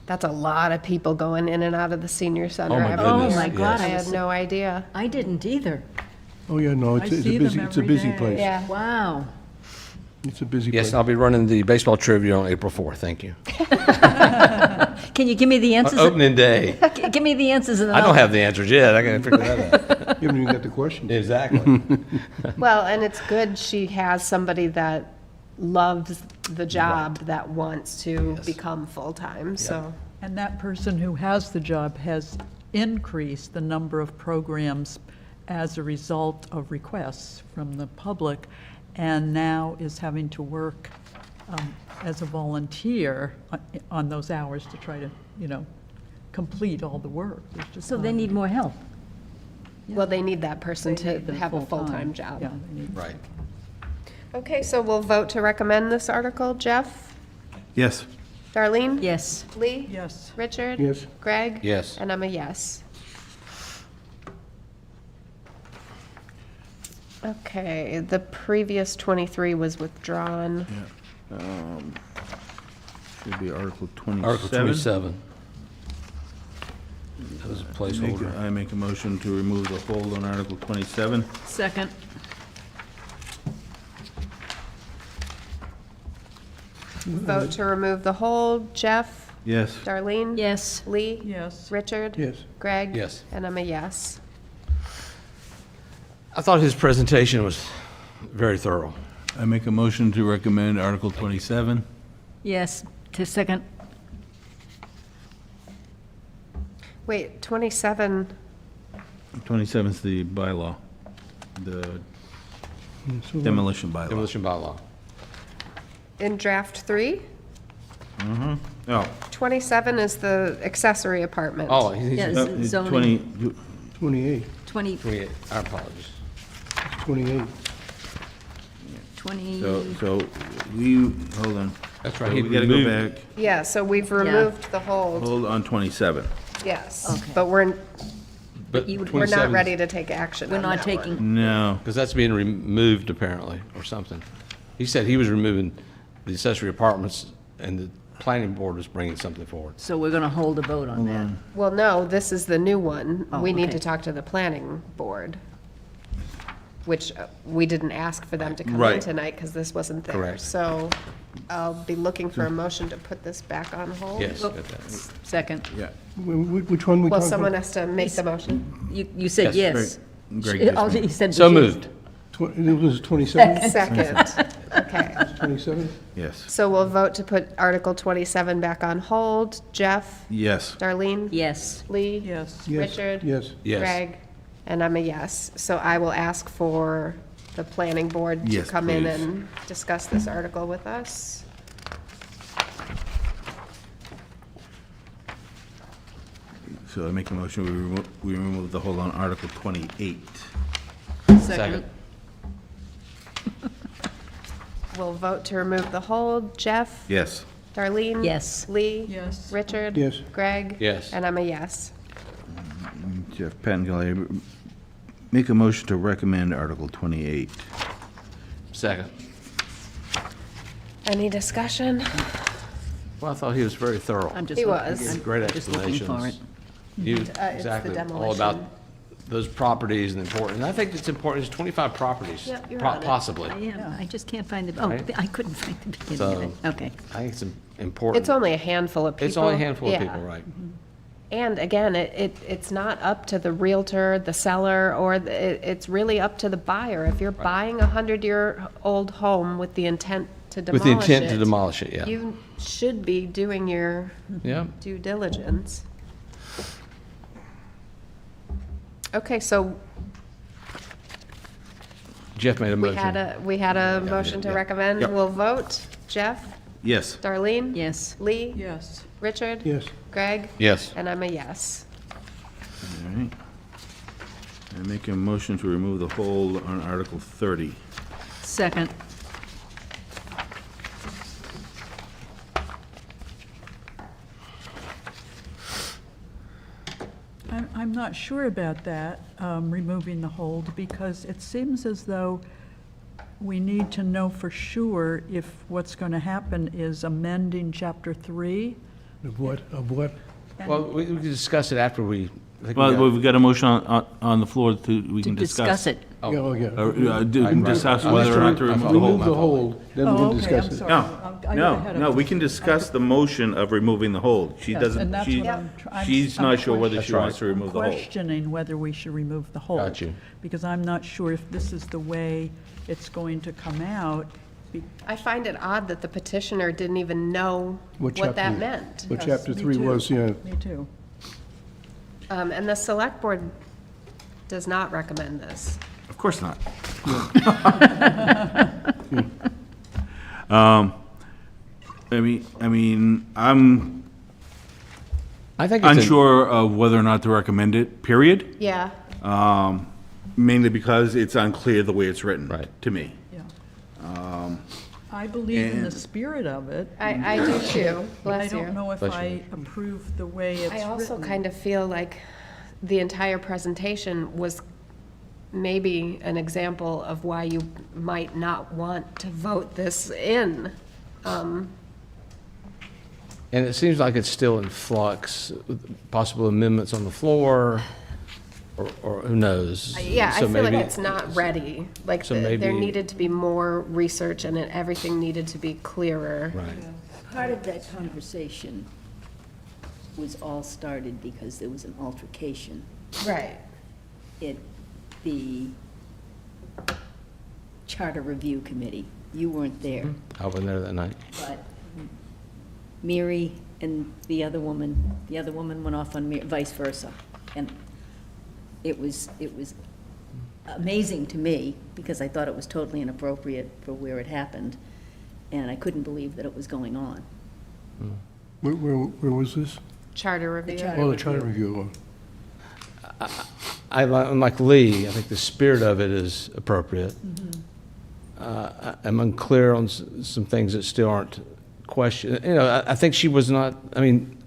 Speaker 1: That's a lot of people going in and out of the senior center.
Speaker 3: Oh, my
Speaker 1: every
Speaker 3: goodness.
Speaker 11: Oh, my
Speaker 1: year.
Speaker 11: God,
Speaker 1: I
Speaker 11: I
Speaker 1: had
Speaker 11: was-
Speaker 1: no idea.
Speaker 11: I didn't either.
Speaker 7: Oh, yeah, no,
Speaker 2: I
Speaker 7: it's a
Speaker 2: see them
Speaker 7: busy, it's a
Speaker 2: every
Speaker 7: busy
Speaker 2: day.
Speaker 7: place.
Speaker 1: Yeah.
Speaker 11: Wow.
Speaker 7: It's a busy
Speaker 3: Yes,
Speaker 7: place.
Speaker 3: I'll be running the baseball trivia on April 4th. Thank you.
Speaker 11: Can you give me the answers?
Speaker 3: Opening day.
Speaker 11: Give me the answers and then
Speaker 3: I don't
Speaker 11: I'll-
Speaker 3: have the answers yet. I got to figure that out.
Speaker 7: You haven't even got the question.
Speaker 3: Exactly.
Speaker 1: Well, and it's good she has somebody that loves the job, that wants to become full-time, so.
Speaker 2: And that person who has the job has increased the number of programs as a result of requests from the public, and now is having to work as a volunteer on those hours to try to, complete all the work. There's just
Speaker 11: So they
Speaker 2: not-
Speaker 11: need more help.
Speaker 1: Well, they need that person
Speaker 2: they
Speaker 1: to
Speaker 2: need them
Speaker 1: have a
Speaker 2: full-time.
Speaker 1: full-time job.
Speaker 2: Yeah, they need.
Speaker 3: Right.
Speaker 1: Okay, so we'll vote to recommend this article. Jeff?
Speaker 4: Yes.
Speaker 1: Darlene?
Speaker 11: Yes.
Speaker 1: Lee?
Speaker 2: Yes.
Speaker 1: Richard?
Speaker 7: Yes.
Speaker 1: Greg?
Speaker 3: Yes.
Speaker 1: And I'm a yes. Okay, the previous 23 was withdrawn.
Speaker 4: Should be Article 27.
Speaker 3: Article 27. That was a placeholder.
Speaker 4: I make a motion to remove the hold on Article 27.
Speaker 11: Second.
Speaker 1: Vote to remove the hold. Jeff?
Speaker 4: Yes.
Speaker 1: Darlene?
Speaker 11: Yes.
Speaker 1: Lee?
Speaker 2: Yes.
Speaker 1: Richard?
Speaker 7: Yes.
Speaker 1: Greg?
Speaker 3: Yes.
Speaker 1: And I'm a yes.
Speaker 3: I thought his presentation was very thorough.
Speaker 4: I make a motion to recommend Article 27.
Speaker 11: Yes. To second.
Speaker 1: Wait, 27,
Speaker 4: 27 is the bylaw, the
Speaker 7: So,
Speaker 4: demolition bylaw.
Speaker 3: Demolition bylaw.
Speaker 1: in draft 3?
Speaker 4: Oh.
Speaker 1: 27 is the accessory apartment.
Speaker 3: Oh, he's
Speaker 11: Yes.
Speaker 4: Oh,
Speaker 11: Zoning.
Speaker 7: 28,
Speaker 11: 20,
Speaker 3: 28. Our apologies.
Speaker 7: 28.
Speaker 11: 20,
Speaker 4: So we, hold on.
Speaker 3: That's right,
Speaker 4: So
Speaker 3: he
Speaker 4: we gotta go
Speaker 3: removed-
Speaker 4: back,
Speaker 1: Yeah, so we've removed the hold,
Speaker 4: hold on 27.
Speaker 1: yes.
Speaker 11: Okay.
Speaker 1: But we're
Speaker 3: But
Speaker 11: you-
Speaker 1: not
Speaker 3: 27
Speaker 1: ready to take action
Speaker 11: we're
Speaker 1: on
Speaker 11: not
Speaker 1: that one.
Speaker 11: taking,
Speaker 4: No.
Speaker 3: Because that's being removed apparently, or something. He said he was removing the accessory apartments, and the planning board was bringing something forward.
Speaker 11: so we're going to hold a vote on that.
Speaker 1: Well, no, this is the new one.
Speaker 11: Oh,
Speaker 1: We need
Speaker 11: okay.
Speaker 1: to talk to the planning board, which we didn't ask for them to come in
Speaker 4: Right.
Speaker 1: tonight because this wasn't there.
Speaker 3: Correct.
Speaker 1: So I'll be looking for a motion to put this back on hold.
Speaker 3: Yes, got that.
Speaker 11: Second.
Speaker 4: Yeah.
Speaker 7: Which one we
Speaker 1: Well,
Speaker 7: talking
Speaker 1: someone
Speaker 7: about?
Speaker 1: has to make the motion.
Speaker 11: You said
Speaker 3: Yes.
Speaker 11: yes.
Speaker 4: Greg just
Speaker 11: Oh,
Speaker 4: made-
Speaker 11: he said
Speaker 3: So
Speaker 11: yes.
Speaker 3: moved.
Speaker 7: It was 27?
Speaker 1: Second. Okay.
Speaker 7: 27?
Speaker 4: Yes.
Speaker 1: So we'll vote to put Article 27 back on hold. Jeff?
Speaker 4: Yes.
Speaker 1: Darlene?
Speaker 11: Yes.
Speaker 1: Lee?
Speaker 2: Yes.
Speaker 7: Yes,
Speaker 1: Richard?
Speaker 7: Yes.
Speaker 3: Yes.
Speaker 1: Greg? And I'm a yes. So I will ask for the planning board to
Speaker 4: Yes,
Speaker 1: come in
Speaker 4: please.
Speaker 1: and discuss this article with us.
Speaker 4: So I make a motion, we remove the hold on Article 28.
Speaker 3: Second.
Speaker 1: We'll vote to remove the hold. Jeff?
Speaker 4: Yes.
Speaker 1: Darlene?
Speaker 11: Yes.
Speaker 1: Lee?
Speaker 2: Yes.
Speaker 1: Richard?
Speaker 7: Yes.
Speaker 1: Greg?
Speaker 3: Yes.
Speaker 1: And I'm a yes.
Speaker 4: Jeff Pentangeli, make a motion to recommend Article 28.
Speaker 3: Second.
Speaker 1: Any discussion?
Speaker 3: Well, I thought he was very thorough.
Speaker 11: I'm just
Speaker 1: He
Speaker 11: looking-
Speaker 1: was.
Speaker 11: I'm
Speaker 3: Great
Speaker 11: just looking for it.
Speaker 3: explanations. You,
Speaker 1: the
Speaker 3: exactly, all
Speaker 1: demolition.
Speaker 3: about those properties and important, and I think it's important, there's 25 properties.
Speaker 1: Yep, you're
Speaker 3: po-
Speaker 1: on it.
Speaker 3: Possibly.
Speaker 11: I am, I just can't find the, oh,
Speaker 3: Right.
Speaker 11: I couldn't find the beginning of
Speaker 3: So,
Speaker 11: it. Okay.
Speaker 3: I think it's important.
Speaker 1: It's only a handful of people.
Speaker 3: It's only a handful of
Speaker 1: Yeah.
Speaker 3: people, right?
Speaker 1: And again, it's not up to the realtor, the seller, or it's really up to the buyer. If you're buying a 100-year-old home with the intent to demolish
Speaker 3: With
Speaker 1: it.
Speaker 3: the intent to demolish it, yeah.
Speaker 1: You should be doing your
Speaker 3: Yeah.
Speaker 1: due diligence. Okay, so
Speaker 3: Jeff made a
Speaker 1: we
Speaker 3: motion.
Speaker 1: had a motion to
Speaker 3: yeah.
Speaker 1: recommend.
Speaker 4: Yep.
Speaker 1: We'll vote. Jeff?
Speaker 4: Yes.
Speaker 1: Darlene?
Speaker 11: Yes.
Speaker 1: Lee?
Speaker 2: Yes.
Speaker 1: Richard?
Speaker 7: Yes.
Speaker 1: Greg?
Speaker 3: Yes.
Speaker 1: And I'm a yes.
Speaker 4: All right. I make a motion to remove the hold on Article 30.
Speaker 11: Second.
Speaker 2: I'm not sure about that, removing the hold, because it seems as though we need to know for sure if what's going to happen is amending Chapter 3.
Speaker 7: Of what, of what?
Speaker 3: Well, we can discuss it after we, I think we
Speaker 4: Well,
Speaker 3: got-
Speaker 4: we've got a motion on the floor we
Speaker 11: To
Speaker 4: can
Speaker 11: discuss it.
Speaker 3: Oh.
Speaker 7: Yeah, oh, yeah.
Speaker 4: Discuss whether or not to remove the
Speaker 7: Remove the
Speaker 4: hold.
Speaker 7: hold, then we
Speaker 2: Oh,
Speaker 7: can
Speaker 2: okay,
Speaker 7: discuss
Speaker 2: I'm
Speaker 7: it.
Speaker 2: sorry.
Speaker 4: No,
Speaker 2: I got ahead of
Speaker 4: no, we
Speaker 2: us.
Speaker 4: can discuss the motion of removing the hold. She
Speaker 2: Yes,
Speaker 4: doesn't,
Speaker 2: and that's
Speaker 4: she,
Speaker 2: what I'm
Speaker 4: she's
Speaker 2: I'm
Speaker 4: not sure whether
Speaker 3: That's
Speaker 4: she wants
Speaker 3: right.
Speaker 4: to remove the hold.
Speaker 2: questioning whether we should remove the hold.
Speaker 3: Got you.
Speaker 2: Because I'm not sure if this is the way it's going to come out.
Speaker 1: I find it odd that the petitioner didn't even know
Speaker 7: What
Speaker 1: what that
Speaker 7: chapter?
Speaker 1: meant.
Speaker 7: What
Speaker 2: Yes,
Speaker 7: chapter
Speaker 2: me
Speaker 7: 3
Speaker 2: too.
Speaker 7: was, yeah.
Speaker 2: Me too.
Speaker 1: And the select board does not recommend this.
Speaker 4: Of course not. I'm
Speaker 3: I think it's an-
Speaker 4: unsure of whether or not to recommend it, period.
Speaker 1: Yeah.
Speaker 4: Mainly because it's unclear the way it's written.
Speaker 3: Right.
Speaker 4: To me.
Speaker 2: Yeah. I believe in the
Speaker 4: and-
Speaker 2: spirit of it.
Speaker 1: I do too.
Speaker 2: I
Speaker 1: Bless you.
Speaker 2: don't know if
Speaker 3: Bless you.
Speaker 2: I approve the way it's
Speaker 1: I
Speaker 2: written.
Speaker 1: also kind of feel like the entire presentation was maybe an example of why you might not want to vote this in.
Speaker 3: And it seems like it's still in flux, possible amendments on the floor, or who knows?
Speaker 1: Yeah, I
Speaker 3: So
Speaker 1: feel like
Speaker 3: maybe-
Speaker 1: it's not ready. Like,
Speaker 3: So
Speaker 1: there
Speaker 3: maybe-
Speaker 1: needed to be more research and everything needed to be clearer.
Speaker 3: Right.
Speaker 11: Part of that conversation was all started because there was an altercation
Speaker 1: Right.
Speaker 11: at the Charter Review Committee. You weren't there,
Speaker 3: I wasn't there that night.
Speaker 11: but Mary and the other woman went off on vice versa. And it was amazing to me, because I thought it was totally inappropriate for where it happened, and I couldn't believe that it was going on.
Speaker 7: Where was this?
Speaker 1: Charter review.
Speaker 11: charter.
Speaker 7: Oh, the charter review.
Speaker 3: Like Lee, I think the spirit of it is appropriate. I'm unclear on some things that still aren't questioned. You know, I think she was not, I mean,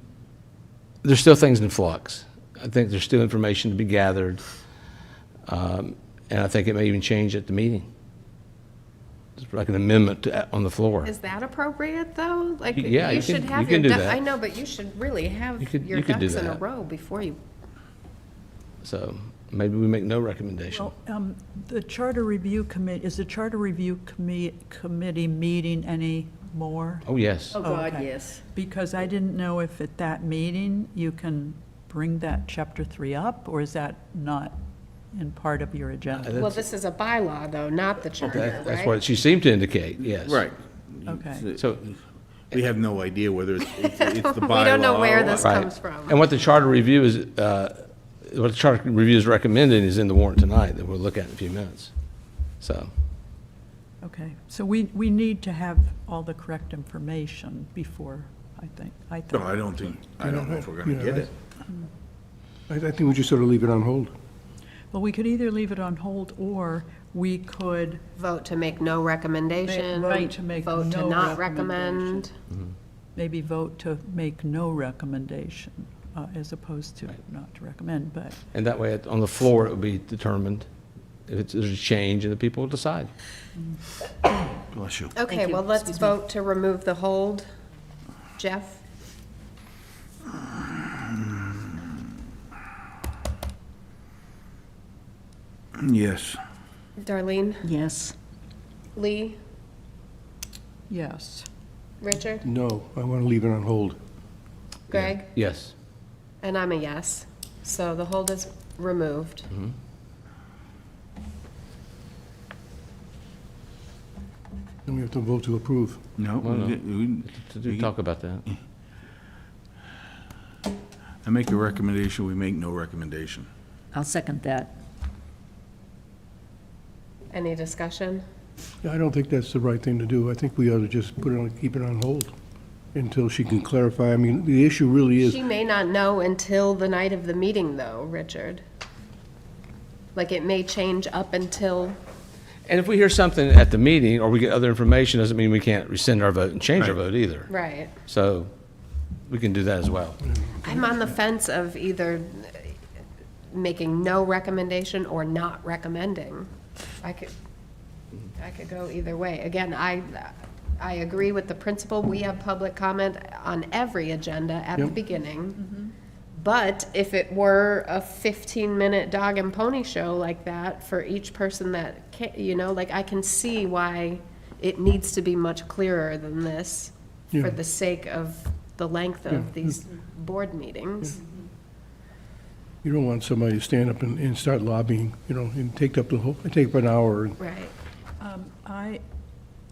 Speaker 3: there's still things in flux. I think there's still information to be gathered. And I think it may even change at the meeting. It's like an amendment on the floor.
Speaker 1: Is that appropriate, though? Like,
Speaker 3: Yeah,
Speaker 1: you
Speaker 3: you
Speaker 1: should
Speaker 3: can-
Speaker 1: have
Speaker 3: you can
Speaker 1: your,
Speaker 3: do that.
Speaker 1: I know, but you should really have
Speaker 3: You could-
Speaker 1: your
Speaker 3: you could do
Speaker 1: ducks in a
Speaker 3: that.
Speaker 1: row before you.
Speaker 3: So maybe we make no recommendation.
Speaker 2: Well, the Charter Review Committee, is the Charter Review Committee meeting any more?
Speaker 3: Oh, yes.
Speaker 11: Oh, God,
Speaker 2: Okay.
Speaker 11: yes.
Speaker 2: Because I didn't know if at that meeting you can bring that Chapter 3 up, or is that not in part of your agenda?
Speaker 1: Well, this is a bylaw, though, not the charter,
Speaker 3: That's
Speaker 1: right?
Speaker 3: what she seemed to indicate, yes.
Speaker 4: Right.
Speaker 2: Okay.
Speaker 3: So,
Speaker 4: We have no idea whether it's the bylaw.
Speaker 1: We don't know where
Speaker 4: or
Speaker 1: this
Speaker 4: what.
Speaker 3: right.
Speaker 1: comes from.
Speaker 3: And what the charter review is, what the charter review is recommending is in the warrant tonight that we'll look at in a few minutes. So,
Speaker 2: Okay, so we need to have all the correct information before, I think.
Speaker 4: No, I don't know if we're gonna get it.
Speaker 7: I think we just sort of leave it on hold.
Speaker 2: Well, we could either leave it on hold, or we could
Speaker 1: Vote to make no recommendation.
Speaker 2: vote to make
Speaker 1: Vote to
Speaker 2: no
Speaker 1: not
Speaker 2: recommendation.
Speaker 1: recommend.
Speaker 2: maybe vote to make no recommendation, as opposed to not to recommend, but
Speaker 3: and that way, on the floor, it will be determined if there's a change, and the people will decide.
Speaker 4: Bless you.
Speaker 1: Okay,
Speaker 11: Thank you.
Speaker 1: well, let's
Speaker 11: Excuse me.
Speaker 1: vote to remove the hold. Jeff?
Speaker 4: Yes.
Speaker 1: Darlene?
Speaker 11: Yes.
Speaker 1: Lee?
Speaker 2: yes.
Speaker 1: Richard?
Speaker 7: No, I want to leave it on hold.
Speaker 1: Greg?
Speaker 3: Yes.
Speaker 1: And I'm a yes. So the hold is removed.
Speaker 7: Then we have to vote to approve.
Speaker 4: No,
Speaker 3: Well, no.
Speaker 4: we-
Speaker 3: Talk about that.
Speaker 4: I make a recommendation, we make no recommendation.
Speaker 11: I'll second that.
Speaker 1: Any discussion?
Speaker 7: Yeah, I don't think that's the right thing to do. I think we ought to just keep it on hold until she can clarify. I mean, the issue really is,
Speaker 1: She may not know until the night of the meeting, though, Richard. Like, it may change up until,
Speaker 3: And if we hear something at the meeting, or we get other information, doesn't mean we can't rescind our vote and change our
Speaker 4: Right.
Speaker 3: vote either.
Speaker 1: right.
Speaker 3: So, we can do that as well.
Speaker 1: I'm on the fence of either making no recommendation or not recommending. I could go either way. Again, I agree with the principle. We have public comment on every agenda at the
Speaker 7: Yep.
Speaker 1: beginning. But if it were a 15-minute dog and pony show like that for each person that, like, I can see why it needs to be much clearer than this for
Speaker 7: Yeah.
Speaker 1: the sake of the length of these board meetings.
Speaker 7: you don't want somebody to stand up and start lobbying, and take up an hour.
Speaker 1: Right.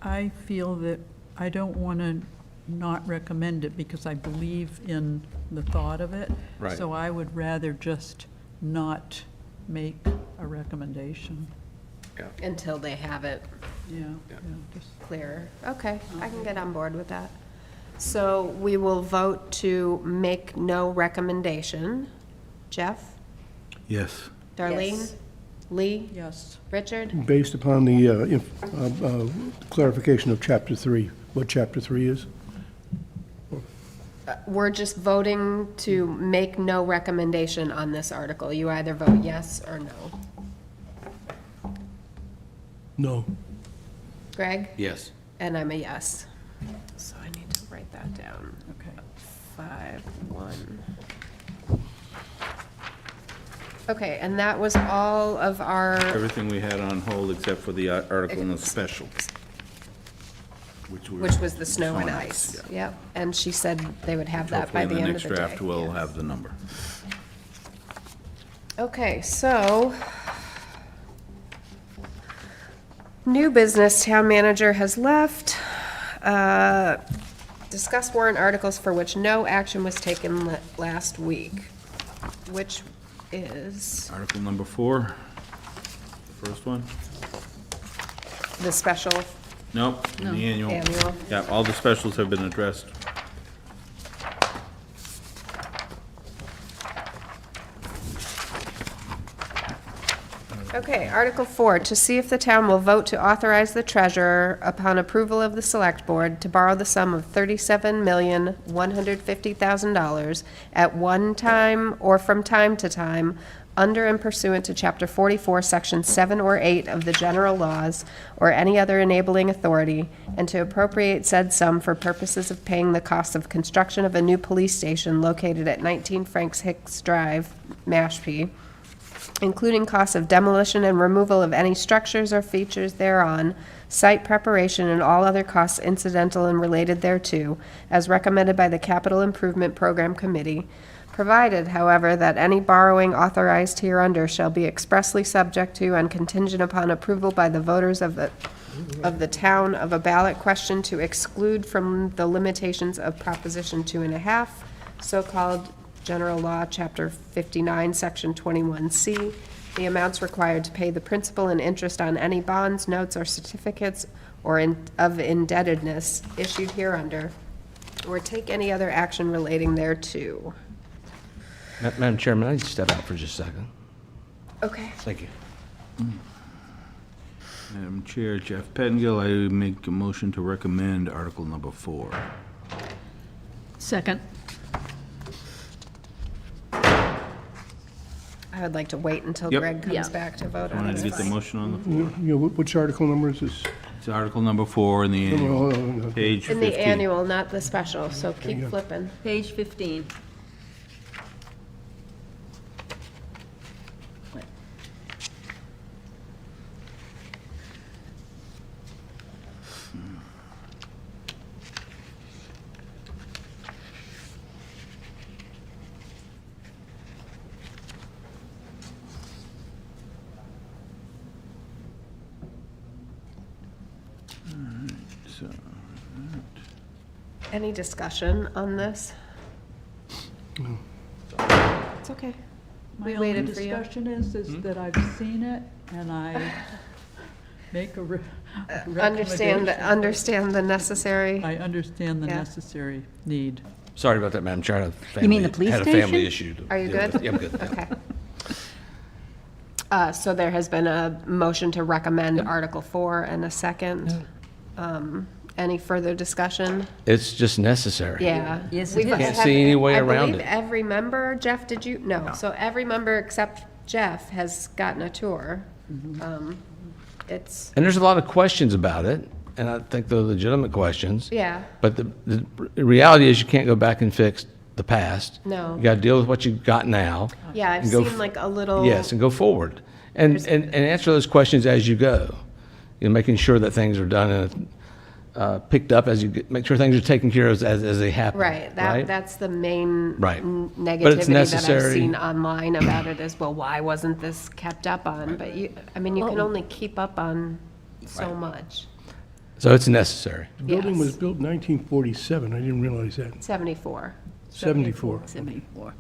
Speaker 2: I feel that I don't want to not recommend it because I believe in the thought of it.
Speaker 3: Right.
Speaker 2: So I would rather just not make a recommendation.
Speaker 1: Until they have it
Speaker 2: Yeah, just.
Speaker 1: clearer. Okay, I can get on board with that. So we will vote to make no recommendation. Jeff?
Speaker 4: Yes.
Speaker 1: Darlene?
Speaker 11: Yes.
Speaker 1: Lee?
Speaker 2: Yes.
Speaker 1: Richard?
Speaker 7: Based upon the clarification of Chapter 3, what Chapter 3 is?
Speaker 1: We're just voting to make no recommendation on this article. You either vote yes or no.
Speaker 7: No.
Speaker 1: Greg?
Speaker 3: Yes.
Speaker 1: And I'm a yes. So I need to write that down.
Speaker 2: Okay.
Speaker 1: 5-1. Okay, and that was all of our,
Speaker 4: Everything we had on hold except for the article in the special.
Speaker 1: which was the snow and ice.
Speaker 4: yeah.
Speaker 1: Yep, and she said they would have that by
Speaker 4: Hopefully
Speaker 1: the
Speaker 4: in
Speaker 1: end
Speaker 4: the
Speaker 1: of
Speaker 4: next
Speaker 1: the day.
Speaker 4: draft, we'll
Speaker 1: Yes.
Speaker 4: have the number.
Speaker 1: Okay, so, new business, town manager has left. Discuss warrant articles for which no action was taken last week, which is
Speaker 4: Article number 4, the first one?
Speaker 1: the special
Speaker 4: Nope, the annual.
Speaker 1: annual.
Speaker 4: Yeah, all the specials have been addressed.
Speaker 1: Okay, Article 4, to see if the town will vote to authorize the treasurer, upon approval of the select board, to borrow the sum of $37,150,000 at one time or from time to time, under and pursuant to Chapter 44, Section 7 or 8 of the general laws, or any other enabling authority, and to appropriate said sum for purposes of paying the cost of construction of a new police station located at 19 Franks Hicks Drive, Mashpee, including costs of demolition and removal of any structures or features thereon, site preparation, and all other costs incidental and related thereto, as recommended by the Capital Improvement Program Committee, provided, however, that any borrowing authorized hereunder shall be expressly subject to and contingent upon approval by the voters of the town of a ballot question to exclude from the limitations of Proposition 2.5, so-called General Law, Chapter 59, Section 21C, the amounts required to pay the principal and interest on any bonds, notes, or certificates of indebtedness issued hereunder, or take any other action relating thereto.
Speaker 3: Madam Chairman, I need to step out for just a second.
Speaker 1: Okay.
Speaker 3: Thank you.
Speaker 4: Madam Chair, Jeff Pettingill, I make a motion to recommend Article number 4.
Speaker 11: Second.
Speaker 1: I would like to wait until
Speaker 4: Yep.
Speaker 1: Greg
Speaker 11: Yeah.
Speaker 1: comes back to vote on
Speaker 4: Wanted to
Speaker 1: it.
Speaker 4: get the motion on the floor.
Speaker 7: You know, which article number is this?
Speaker 4: It's Article number 4 in the annual, page 15.
Speaker 1: In the annual, not the special, so keep flipping.
Speaker 11: Page 15.
Speaker 4: So,
Speaker 1: Any discussion on this? It's okay.
Speaker 2: My
Speaker 1: We
Speaker 2: only
Speaker 1: waited for you.
Speaker 2: discussion is that I've seen it, and I make a
Speaker 1: Understand,
Speaker 2: recommendation.
Speaker 1: understand the necessary,
Speaker 2: I understand the
Speaker 1: Yeah.
Speaker 2: necessary need.
Speaker 3: Sorry about that, Madam Chair. I had a
Speaker 11: You mean the
Speaker 3: family-
Speaker 11: police
Speaker 3: Had a family
Speaker 11: station?
Speaker 3: issue. to
Speaker 1: are you
Speaker 3: deal
Speaker 1: good?
Speaker 3: with. Yeah, I'm good.
Speaker 1: Okay. So there has been a motion to recommend Article 4 and a second. Any further discussion?
Speaker 3: It's just necessary.
Speaker 1: Yeah.
Speaker 11: Yes, it
Speaker 1: We've-
Speaker 11: is.
Speaker 3: Can't see any way around
Speaker 1: I believe
Speaker 3: it.
Speaker 1: every member, Jeff, did you? No. So every member except Jeff has gotten a tour. It's,
Speaker 3: And there's a lot of questions about it, and I think they're legitimate questions.
Speaker 1: yeah,
Speaker 3: But the reality is you can't go back and fix the past.
Speaker 1: No.
Speaker 3: You got to deal with what you've got now.
Speaker 1: yeah, I've
Speaker 3: and go
Speaker 1: seen
Speaker 3: f-
Speaker 1: like a little.
Speaker 3: Yes, and go forward. And answer those questions as you go. You know, making sure that things are done and picked up as you get, make sure things are taken care of as they happen.
Speaker 1: Right, that's the main
Speaker 3: Right.
Speaker 1: negativity
Speaker 3: But it's
Speaker 1: that I've
Speaker 3: necessary.
Speaker 1: seen online about it is, well, why wasn't this kept up on? But you, I mean, you can only keep up on so much.
Speaker 3: So it's necessary.
Speaker 7: The building was
Speaker 1: Yes.
Speaker 7: built in 1947, I didn't realize that.
Speaker 1: 74
Speaker 7: 74.
Speaker 11: 74.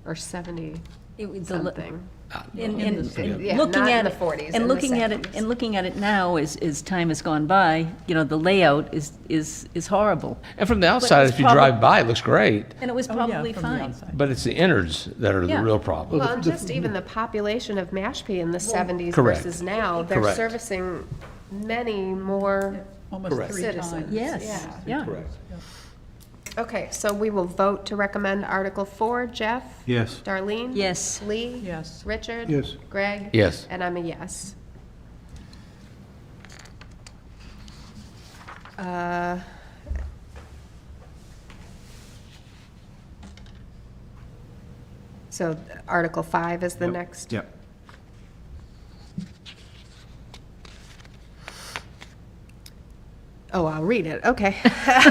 Speaker 1: or 70
Speaker 11: It was
Speaker 1: something.
Speaker 11: And
Speaker 1: Yeah,
Speaker 11: looking
Speaker 1: not in
Speaker 11: at
Speaker 1: the
Speaker 11: it,
Speaker 1: 40s, in
Speaker 11: and
Speaker 1: the
Speaker 11: looking at it,
Speaker 1: 70s.
Speaker 11: and looking at it now as time has gone by, you know, the layout is horrible.
Speaker 3: And from the outside,
Speaker 11: it's
Speaker 3: if you
Speaker 11: probably-
Speaker 3: drive by, it looks great,
Speaker 11: And it was
Speaker 2: Oh, yeah,
Speaker 11: probably
Speaker 2: from the
Speaker 11: fine.
Speaker 2: outside.
Speaker 3: but it's the innards that are the
Speaker 11: Yeah.
Speaker 3: real problem.
Speaker 1: Well, and just even the population of Mashpee in the 70s
Speaker 3: Correct.
Speaker 1: versus now, they're
Speaker 3: Correct.
Speaker 1: servicing many more
Speaker 2: Almost
Speaker 3: Correct.
Speaker 2: 3
Speaker 1: citizens.
Speaker 2: times.
Speaker 11: Yes, yeah.
Speaker 1: Okay, so we will vote to recommend Article 4. Jeff?
Speaker 4: Yes.
Speaker 1: Darlene?
Speaker 11: Yes.
Speaker 1: Lee?
Speaker 2: Yes.
Speaker 1: Richard?
Speaker 7: Yes.
Speaker 1: Greg?
Speaker 3: Yes.
Speaker 1: And I'm a yes. So Article 5 is the
Speaker 4: Yep.
Speaker 1: next?
Speaker 4: Yep.
Speaker 1: Oh, I'll read it, okay.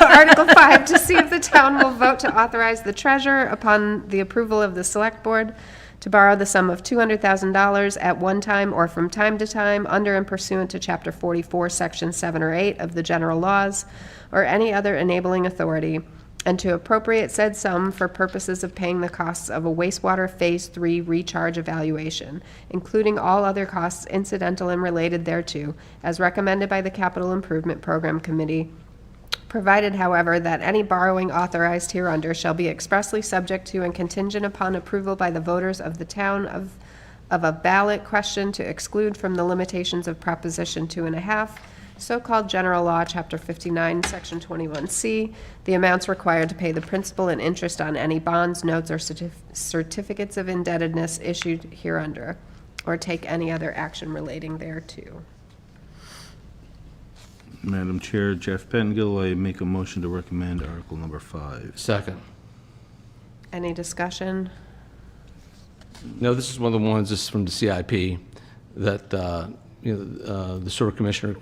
Speaker 1: Article 5, to see if the town will vote to authorize the treasurer, upon the approval of the select board, to borrow the sum of $200,000 at one time or from time to time, under and pursuant to Chapter 44, Section 7 or 8 of the general laws, or any other enabling authority, and to appropriate said sum for purposes of paying the costs of a wastewater Phase 3 recharge evaluation, including all other costs incidental and related thereto, as recommended by the Capital Improvement Program Committee, provided, however, that any borrowing authorized hereunder shall be expressly subject to and contingent upon approval by the voters of the town of of a ballot question to exclude from the limitations of Proposition 2.5, so-called General Law, Chapter 59, Section 21C, the amounts required to pay the principal and interest on any bonds, notes, or certificates of indebtedness issued hereunder, or take any other action relating thereto.
Speaker 4: Madam Chair, Jeff Pengill, I make a motion to recommend Article number 5.
Speaker 3: Second.
Speaker 1: Any discussion?
Speaker 3: No, this is one of the ones, this is from the CIP, that, the sewer commissioner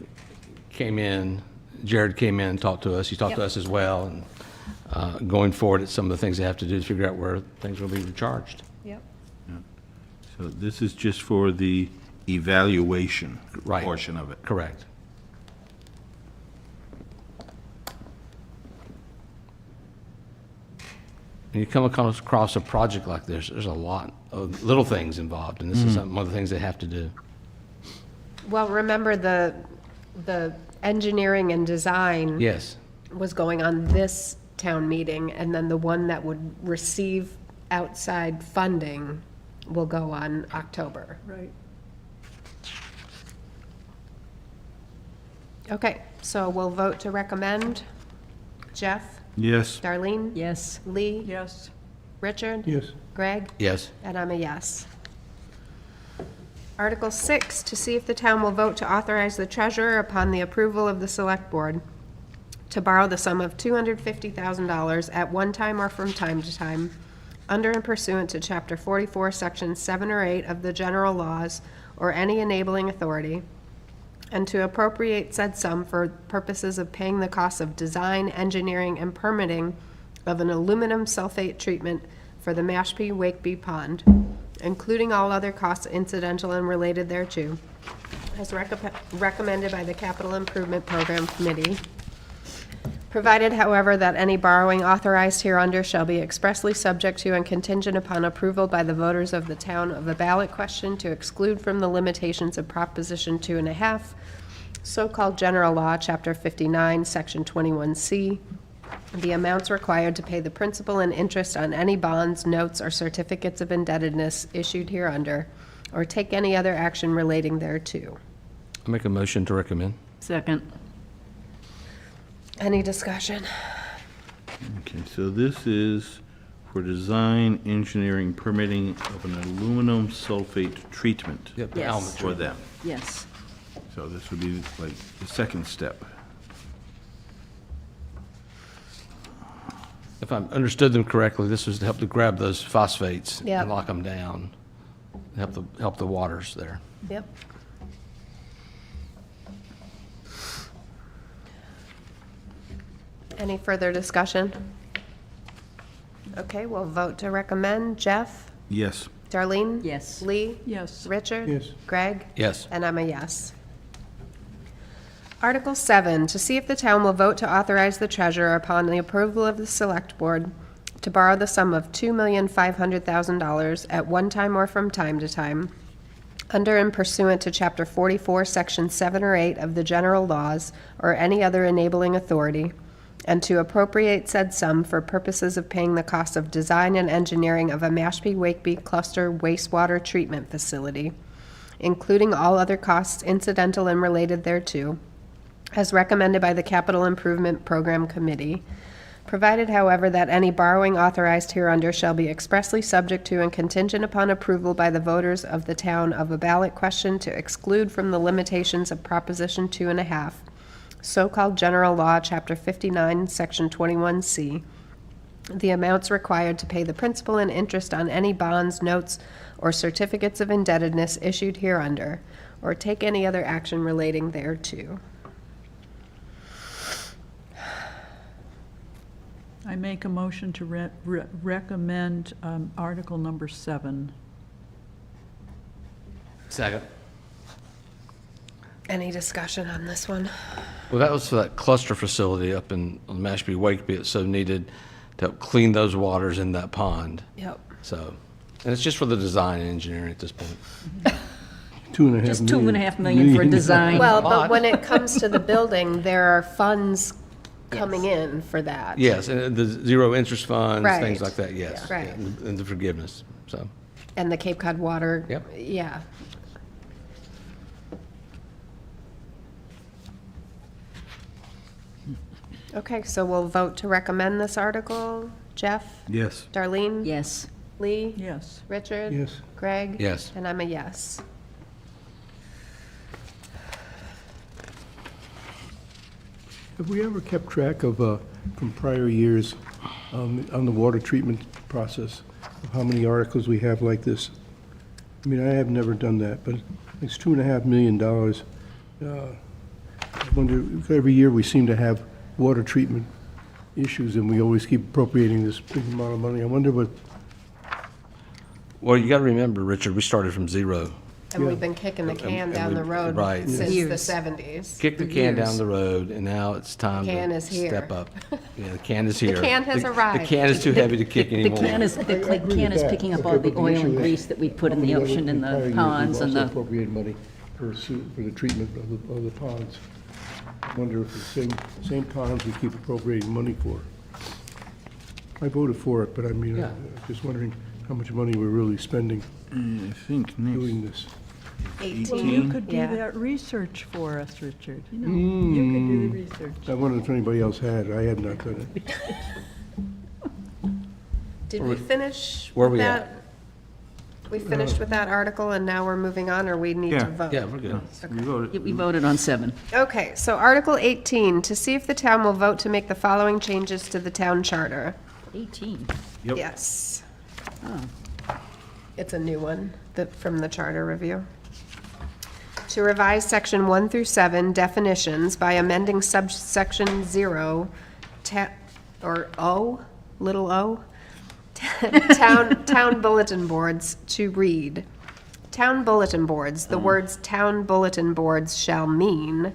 Speaker 3: came in, Jared came in and talked to us. He talked to us as well, and going forward, it's some of the things they have to do to figure out where things will be recharged.
Speaker 1: Yep.
Speaker 4: So this is just for the evaluation
Speaker 3: Right.
Speaker 4: portion of it.
Speaker 3: Correct. When you come across a project like this, there's a lot of little things involved, and this is one of the things they have to do.
Speaker 1: Well, remember the engineering and design
Speaker 3: Yes.
Speaker 1: was going on this town meeting, and then the one that would receive outside funding will go on October.
Speaker 2: Right.
Speaker 1: Okay, so we'll vote to recommend. Jeff?
Speaker 4: Yes.
Speaker 1: Darlene?
Speaker 11: Yes.
Speaker 1: Lee?
Speaker 2: Yes.
Speaker 1: Richard?
Speaker 7: Yes.
Speaker 1: Greg?
Speaker 3: Yes.
Speaker 1: And I'm a yes. Article 6, to see if the town will vote to authorize the treasurer upon the approval of the select board to borrow the sum of $250,000 at one time or from time to time, under and pursuant to Chapter 44, Section 7 or 8 of the general laws, or any enabling authority, and to appropriate said sum for purposes of paying the costs of design, engineering, and permitting of an aluminum sulfate treatment for the Mashpee Wakeby Pond, including all other costs incidental and related thereto, as recommended by the Capital Improvement Program Committee, provided, however, that any borrowing authorized hereunder shall be expressly subject to and contingent upon approval by the voters of the town of a ballot question to exclude from the limitations of Proposition 2.5, so-called General Law, Chapter 59, Section 21C, the amounts required to pay the principal and interest on any bonds, notes, or certificates of indebtedness issued hereunder, or take any other action relating thereto.
Speaker 3: I make a motion to recommend.
Speaker 11: Second.
Speaker 1: Any discussion?
Speaker 4: Okay, so this is for design, engineering, permitting of an aluminum sulfate treatment
Speaker 3: Yep, the
Speaker 11: Yes.
Speaker 3: element.
Speaker 4: for them.
Speaker 11: Yes.
Speaker 4: So this would be like the second step.
Speaker 3: If I understood them correctly, this was to help to grab those phosphates
Speaker 1: Yep.
Speaker 3: and lock them down, help the waters there.
Speaker 1: Yep. Any further discussion? Okay, we'll vote to recommend. Jeff?
Speaker 4: Yes.
Speaker 1: Darlene?
Speaker 11: Yes.
Speaker 1: Lee?
Speaker 2: Yes.
Speaker 1: Richard?
Speaker 7: Yes.
Speaker 1: Greg?
Speaker 3: Yes.
Speaker 1: And I'm a yes. Article 7, to see if the town will vote to authorize the treasurer upon the approval of the select board to borrow the sum of $2,500,000 at one time or from time to time, under and pursuant to Chapter 44, Section 7 or 8 of the general laws, or any other enabling authority, and to appropriate said sum for purposes of paying the cost of design and engineering of a Mashpee Wakeby Cluster wastewater treatment facility, including all other costs incidental and related thereto, as recommended by the Capital Improvement Program Committee, provided, however, that any borrowing authorized hereunder shall be expressly subject to and contingent upon approval by the voters of the town of a ballot question to exclude from the limitations of Proposition 2.5, so-called General Law, Chapter 59, Section 21C, the amounts required to pay the principal and interest on any bonds, notes, or certificates of indebtedness issued hereunder, or take any other action relating thereto.
Speaker 2: I make a motion to recommend Article number 7.
Speaker 3: Second.
Speaker 1: Any discussion on this one?
Speaker 3: Well, that was for that cluster facility up in on Mashpee Wakeby. It's so needed to help clean those waters in that pond.
Speaker 1: Yep.
Speaker 3: So, and it's just for the design and engineering at this point.
Speaker 11: Just $2.5 million for design.
Speaker 1: Well, but when it comes to the building, there are funds coming in for that.
Speaker 3: Yes, and the zero interest funds, things
Speaker 1: Right.
Speaker 3: like that, yes.
Speaker 1: Right.
Speaker 3: And the forgiveness, so.
Speaker 1: And the Cape Cod water.
Speaker 3: Yep.
Speaker 1: Yeah. Okay, so we'll vote to recommend this article. Jeff?
Speaker 4: Yes.
Speaker 1: Darlene?
Speaker 11: Yes.
Speaker 1: Lee?
Speaker 2: Yes.
Speaker 1: Richard?
Speaker 7: Yes.
Speaker 1: Greg?
Speaker 3: Yes.
Speaker 1: And I'm a yes.
Speaker 7: Have we ever kept track of, from prior years, on the water treatment process, of how many articles we have like this? I mean, I have never done that, but it's $2.5 million. I wonder, every year we seem to have water treatment issues, and we always keep appropriating this big amount of money. I wonder what,
Speaker 3: Well, you got to remember, Richard, we started from zero.
Speaker 1: And we've been kicking the can
Speaker 3: And
Speaker 1: down
Speaker 3: we-
Speaker 1: the road
Speaker 3: right.
Speaker 1: since the
Speaker 11: Years.
Speaker 1: 70s.
Speaker 3: Kick the can down
Speaker 11: Years.
Speaker 3: the road, and now it's time
Speaker 1: The can
Speaker 3: to
Speaker 1: is here.
Speaker 3: step up. Yeah, the can is here.
Speaker 1: can has
Speaker 3: The
Speaker 1: arrived.
Speaker 3: can is too heavy to kick
Speaker 11: The
Speaker 3: anymore.
Speaker 11: can is,
Speaker 7: I
Speaker 11: the
Speaker 7: agree
Speaker 11: can
Speaker 7: with
Speaker 11: is
Speaker 7: that.
Speaker 11: picking up
Speaker 7: Okay,
Speaker 11: all the
Speaker 7: but the
Speaker 11: oil
Speaker 7: issue
Speaker 11: and
Speaker 7: is
Speaker 11: grease that we put in the
Speaker 7: how many
Speaker 11: ocean and
Speaker 7: other
Speaker 11: the
Speaker 7: prior years
Speaker 11: ponds and
Speaker 7: We've also
Speaker 11: the,
Speaker 7: appropriated money for the treatment of the ponds. I wonder if the same ponds we keep appropriating money for. I voted for it, but I mean,
Speaker 3: Yeah.
Speaker 7: I'm just wondering how much money we're really spending
Speaker 4: I think
Speaker 7: doing this.
Speaker 1: 18.
Speaker 2: Well, you could do
Speaker 1: Yeah.
Speaker 2: that research for us, Richard. You know, you could do the research.
Speaker 7: I wondered if anybody else had. I had not done it.
Speaker 1: Did we finish
Speaker 3: Where
Speaker 1: with
Speaker 3: we
Speaker 1: that? We finished with that article and now we're moving on, or we need
Speaker 4: Yeah.
Speaker 1: to vote?
Speaker 3: Yeah, we're good.
Speaker 4: We voted.
Speaker 11: we voted on 7.
Speaker 1: Okay, so Article 18, to see if the town will vote to make the following changes to the town charter.
Speaker 11: 18.
Speaker 4: Yep.
Speaker 1: Yes.
Speaker 11: Oh.
Speaker 1: It's a new one from the charter review. To revise section 1 through 7 definitions by amending subsection 0, or O, little o, town bulletin boards to read. Town bulletin boards, the words town bulletin boards shall mean: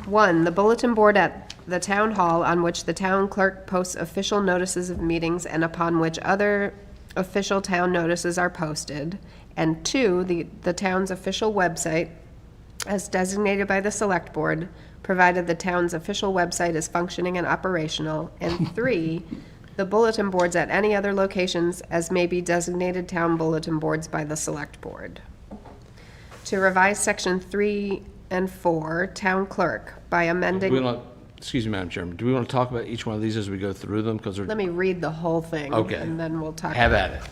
Speaker 1: 1, the bulletin board at the town hall on which the town clerk posts official notices of meetings and upon which other official town notices are posted. And 2, the town's official website as designated by the select board, provided the town's official website is functioning and operational. And 3, the bulletin boards at any other locations as may be designated town bulletin boards by the select board. To revise section 3 and 4, town clerk, by amending.
Speaker 3: Excuse me, Madam Chairman, do we want to talk about each one of these as we go through them? Because
Speaker 1: Let me read the whole thing.
Speaker 3: Okay.
Speaker 1: And then we'll talk.
Speaker 3: have at it.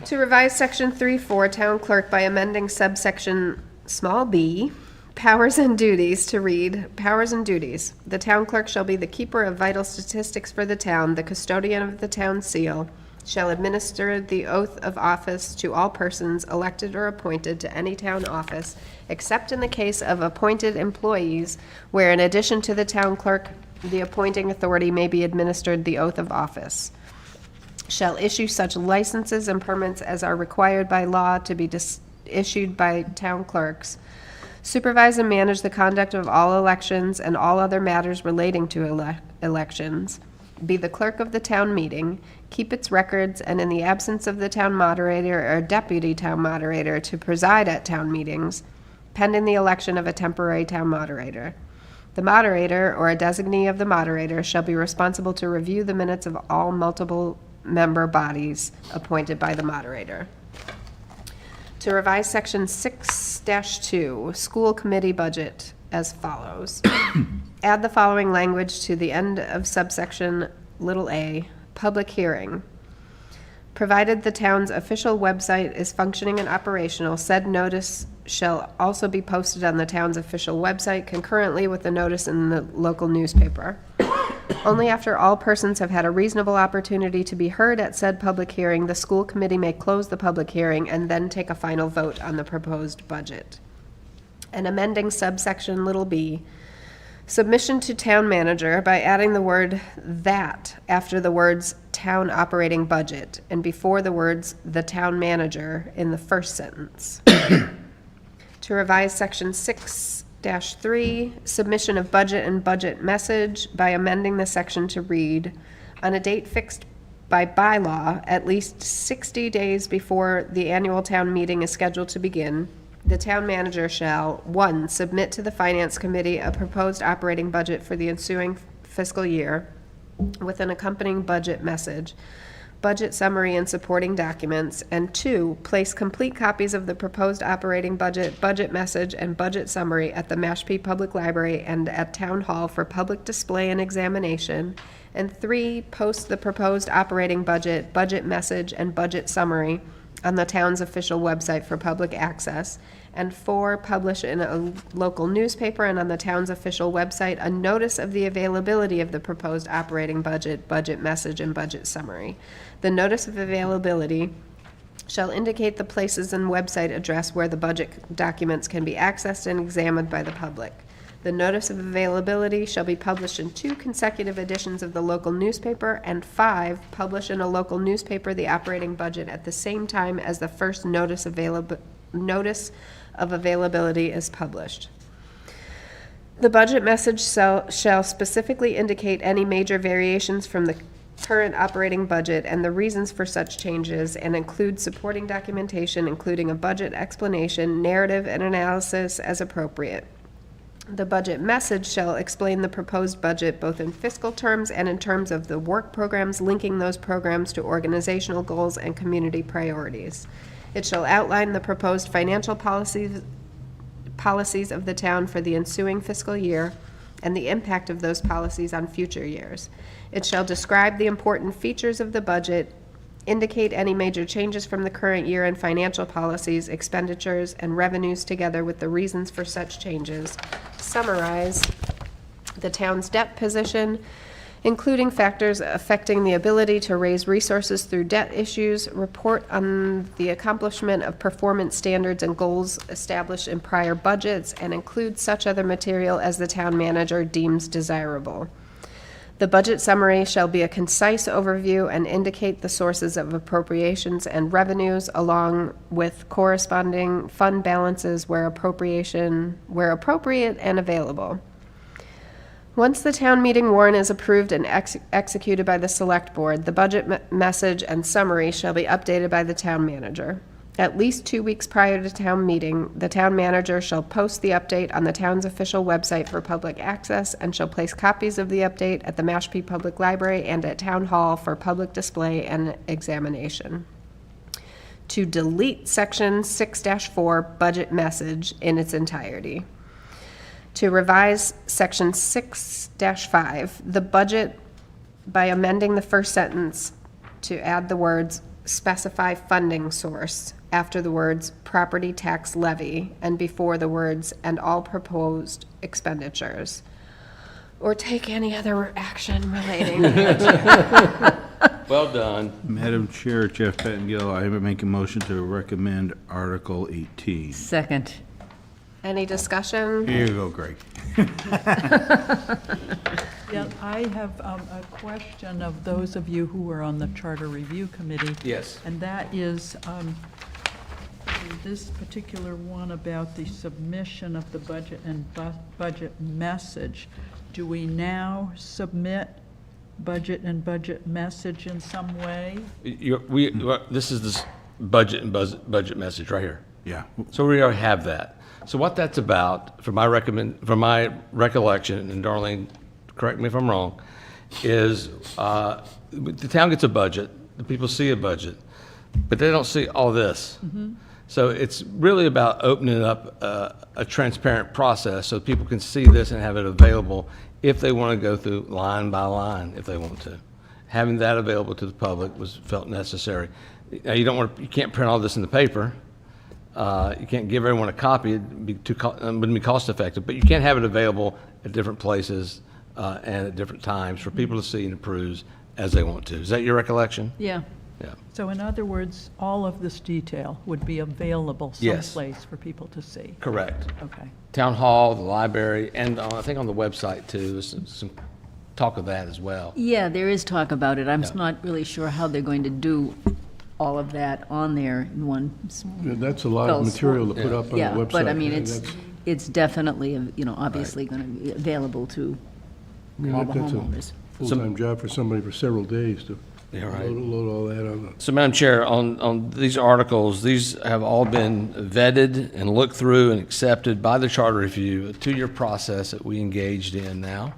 Speaker 1: To revise section 3-4, town clerk, by amending subsection small b, powers and duties, to read, powers and duties. The town clerk shall be the keeper of vital statistics for the town, the custodian of the town seal, shall administer the oath of office to all persons elected or appointed to any town office, except in the case of appointed employees, where in addition to the town clerk, the appointing authority may be administered the oath of office. Shall issue such licenses and permits as are required by law to be issued by town clerks. Supervise and manage the conduct of all elections and all other matters relating to elections. Be the clerk of the town meeting, keep its records, and in the absence of the town moderator or deputy town moderator, to preside at town meetings, pending the election of a temporary town moderator. The moderator or a designee of the moderator shall be responsible to review the minutes of all multiple member bodies appointed by the moderator. To revise section 6-2, school committee budget, as follows. Add the following language to the end of subsection little a, public hearing. Provided the town's official website is functioning and operational, said notice shall also be posted on the town's official website concurrently with the notice in the local newspaper. Only after all persons have had a reasonable opportunity to be heard at said public hearing, the school committee may close the public hearing and then take a final vote on the proposed budget. And amending subsection little b, submission to town manager by adding the word "that" after the words "town operating budget" and before the words "the town manager" in the first sentence. To revise section 6-3, submission of budget and budget message, by amending the section to read, on a date fixed by bylaw, at least 60 days before the annual town meeting is scheduled to begin, the town manager shall, 1, submit to the finance committee a proposed operating budget for the ensuing fiscal year with an accompanying budget message, budget summary and supporting documents, and 2, place complete copies of the proposed operating budget, budget message, and budget summary at the Mashpee Public Library and at Town Hall for public display and examination, and 3, post the proposed operating budget, budget message, and budget summary on the town's official website for public access, and 4, publish in a local newspaper and on the town's official website a notice of the availability of the proposed operating budget, budget message, and budget summary. The notice of availability shall indicate the places and website address where the budget documents can be accessed and examined by the public. The notice of availability shall be published in 2 consecutive editions of the local newspaper, and 5, publish in a local newspaper the operating budget at the same time as the first notice of availability is published. The budget message shall specifically indicate any major variations from the current operating budget and the reasons for such changes, and include supporting documentation, including a budget explanation, narrative, and analysis as appropriate. The budget message shall explain the proposed budget both in fiscal terms and in terms of the work programs linking those programs to organizational goals and community priorities. It shall outline the proposed financial policies of the town for the ensuing fiscal year and the impact of those policies on future years. It shall describe the important features of the budget, indicate any major changes from the current year in financial policies, expenditures, and revenues together with the reasons for such changes, summarize the town's debt position, including factors affecting the ability to raise resources through debt issues, report on the accomplishment of performance standards and goals established in prior budgets, and include such other material as the town manager deems desirable. The budget summary shall be a concise overview and indicate the sources of appropriations and revenues, along with corresponding fund balances where appropriate and available. Once the town meeting warrant is approved and executed by the select board, the budget message and summary shall be updated by the town manager. At least 2 weeks prior to town meeting, the town manager shall post the update on the town's official website for public access and shall place copies of the update at the Mashpee Public Library and at Town Hall for public display and examination. To delete section 6-4 budget message in its entirety. To revise section 6-5, the budget by amending the first sentence to add the words specify funding source after the words property tax levy and before the words and all proposed expenditures, or take any other action relating.
Speaker 3: Well done.
Speaker 4: Madam Chair, Jeff Pettingill, I make a motion to recommend Article 18.
Speaker 11: Second.
Speaker 1: Any discussion?
Speaker 4: Here you go, Greg.
Speaker 2: Yeah, I have a question of those of you who were on the Charter Review Committee.
Speaker 3: Yes.
Speaker 2: And that is, this particular one about the submission of the budget and budget message. Do we now submit budget and budget message in some way?
Speaker 3: This is this budget and budget message right here.
Speaker 4: Yeah.
Speaker 3: So we already have that. So what that's about, from my recollection, and Darlene, correct me if I'm wrong, is the town gets a budget, the people see a budget, but they don't see all this.
Speaker 2: Mm-hmm.
Speaker 3: So it's really about opening up a transparent process so people can see this and have it available if they want to go through line by line, if they want to. Having that available to the public was felt necessary. Now, you can't print all this in the paper. You can't give everyone a copy, it'd be wouldn't be cost effective, but you can have it available at different places and at different times for people to see and peruse as they want to. Is that your recollection?
Speaker 11: Yeah.
Speaker 3: Yeah.
Speaker 2: So in other words, all of this detail would be available
Speaker 3: Yes.
Speaker 2: someplace for people to see?
Speaker 3: Correct.
Speaker 2: Okay.
Speaker 3: Town hall, the library, and I think on the website too, there's some talk of that as well.
Speaker 11: Yeah, there is talk about it. I'm
Speaker 3: Yeah.
Speaker 11: not really sure how they're going to do all of that on there in one.
Speaker 7: Yeah, that's a lot of material to put up on the
Speaker 11: Yeah,
Speaker 7: website.
Speaker 11: but I mean,
Speaker 7: and
Speaker 11: it's definitely, obviously going to be available to all the
Speaker 7: that's a
Speaker 11: homeowners.
Speaker 7: full-time job for somebody for several days to
Speaker 3: Yeah, right.
Speaker 7: load all that on.
Speaker 3: So, Madam Chair, on these articles, these have all been vetted and looked through and accepted by the Charter Review, a 2-year process that we engaged in now.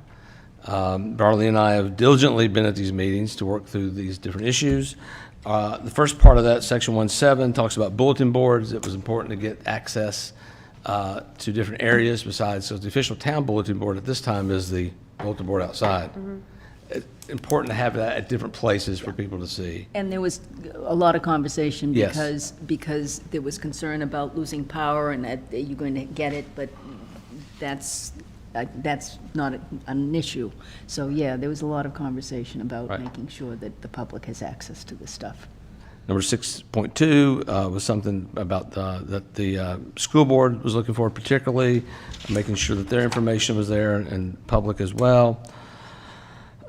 Speaker 3: Darlene and I have diligently been at these meetings to work through these different issues. The first part of that, section 1.7, talks about bulletin boards. It was important to get access to different areas besides, so the official town bulletin board at this time is the bulletin board outside. It's important to have that at different places for people to see.
Speaker 11: And there was a lot of conversation
Speaker 3: Yes.
Speaker 11: because there was concern about losing power and that you're going to get it, but that's not an issue. So, yeah, there was a lot of conversation about
Speaker 3: Right.
Speaker 11: making sure that the public has access to this stuff.
Speaker 3: Number 6.2 was something about that the school board was looking for particularly, making sure that their information was there and public as well.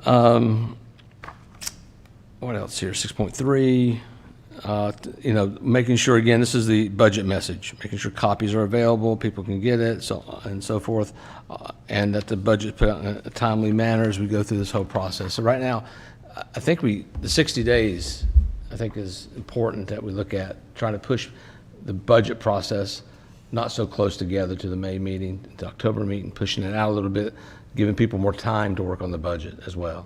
Speaker 3: What else here? 6.3, making sure, again, this is the budget message, making sure copies are available, people can get it, so and so forth, and that the budget put out in a timely manner as we go through this whole process. So right now, I think the 60 days, I think, is important that we look at, trying to push the budget process not so close together to the May meeting, the October meeting, pushing it out a little bit, giving people more time to work on the budget as well.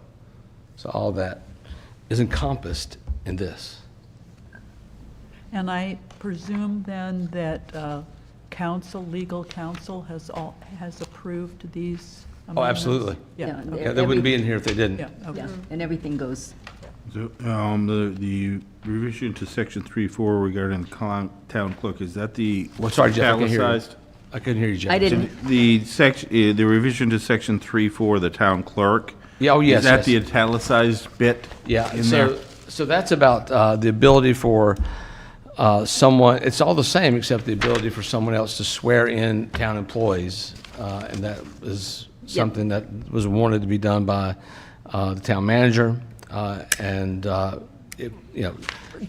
Speaker 3: So all that is encompassed in this.
Speaker 2: And I presume then that legal counsel has approved these
Speaker 3: Oh,
Speaker 2: amendments?
Speaker 3: absolutely.
Speaker 2: Yeah,
Speaker 11: Yeah,
Speaker 2: okay.
Speaker 3: Yeah, they wouldn't be in here if they didn't.
Speaker 2: Yeah, okay.
Speaker 11: Yeah, and everything goes,
Speaker 4: So, the revision to section 3.4 regarding the town clerk, is that the
Speaker 3: Well, sorry, Jeff, I couldn't hear you.
Speaker 4: italicized?
Speaker 3: I couldn't hear you, Jeff.
Speaker 11: I didn't,
Speaker 4: The revision to section 3.4, the town clerk?
Speaker 3: Yeah, oh, yes,
Speaker 4: Is that
Speaker 3: yes.
Speaker 4: the italicized bit
Speaker 3: Yeah,
Speaker 4: in there?
Speaker 3: so that's about the ability for someone, it's all the same except the ability for someone else to swear in town employees. And that is something that was wanted to be done by the town manager.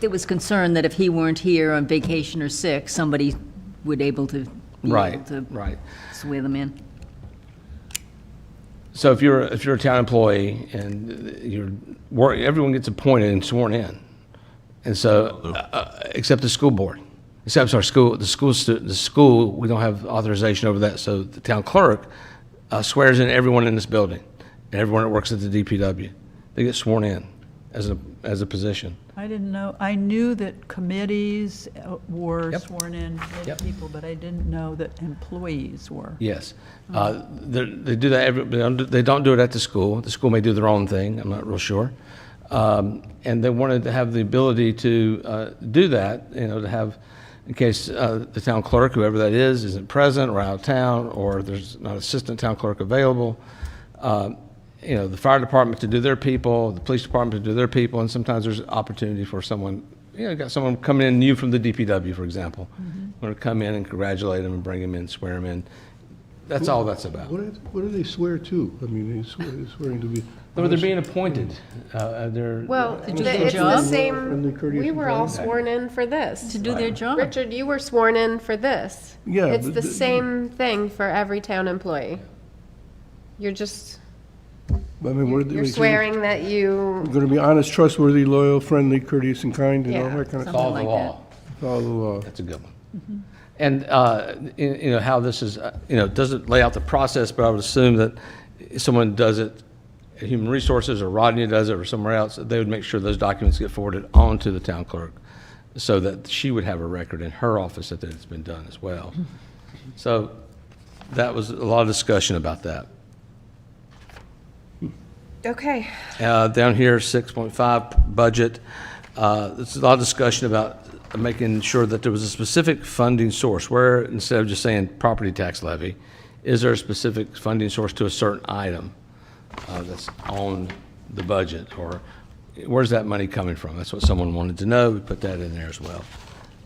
Speaker 11: there was concern that if he weren't here on vacation or sick, somebody would be able to
Speaker 3: Right, right.
Speaker 11: swear them in.
Speaker 3: So if you're a town employee and everyone gets appointed and sworn in, and so except the school board, the school we don't have authorization over that. So the town clerk swears in everyone in this building and everyone that works at the DPW. They get sworn in as a position.
Speaker 2: I didn't know, I knew that committees were
Speaker 3: Yep.
Speaker 2: sworn in
Speaker 3: Yep.
Speaker 2: people, but I didn't know that employees were.
Speaker 3: Yes. They do that, they don't do it at the school. The school may do their own thing, I'm not real sure. And they wanted to have the ability to do that, to have, in case the town clerk, whoever that is, isn't present or out of town, or there's not an assistant town clerk available. The fire department to do their people, the police department to do their people, and sometimes there's opportunity for someone, got someone coming in new from the DPW, for example. Want to come in and congratulate them and bring them in, swear them in. That's all that's about.
Speaker 7: What do they swear to? I mean, they're swearing to be.
Speaker 3: Or they're being appointed. They're.
Speaker 1: Well,
Speaker 11: do their
Speaker 1: it's the
Speaker 11: job?
Speaker 1: same,
Speaker 7: Friendly, courteous,
Speaker 1: we
Speaker 7: and
Speaker 1: were all
Speaker 7: kind.
Speaker 1: sworn in for this.
Speaker 11: To do their job.
Speaker 1: Richard, you were sworn in for this.
Speaker 7: Yeah,
Speaker 1: It's
Speaker 7: but
Speaker 1: the
Speaker 7: the-
Speaker 1: same thing for every town employee. You're just,
Speaker 7: I mean, what do
Speaker 1: you're
Speaker 7: they say?
Speaker 1: swearing that you,
Speaker 7: Going to be honest, trustworthy, loyal, friendly, courteous, and kind, and all
Speaker 1: Yeah,
Speaker 7: that kind of
Speaker 3: Follow
Speaker 7: stuff.
Speaker 3: the
Speaker 11: like that.
Speaker 3: law.
Speaker 7: Follow the law.
Speaker 3: That's a good one. And, how this is, it doesn't lay out the process, but I would assume that if someone does it at Human Resources, or Rodney does it, or somewhere else, they would make sure those documents get forwarded on to the town clerk, so that she would have a record in her office that it's been done as well. So that was a lot of discussion about that.
Speaker 1: okay.
Speaker 3: Down here, 6.5, budget. There's a lot of discussion about making sure that there was a specific funding source, where instead of just saying property tax levy, is there a specific funding source to a certain item that's on the budget, or where's that money coming from? That's what someone wanted to know. We put that in there as well.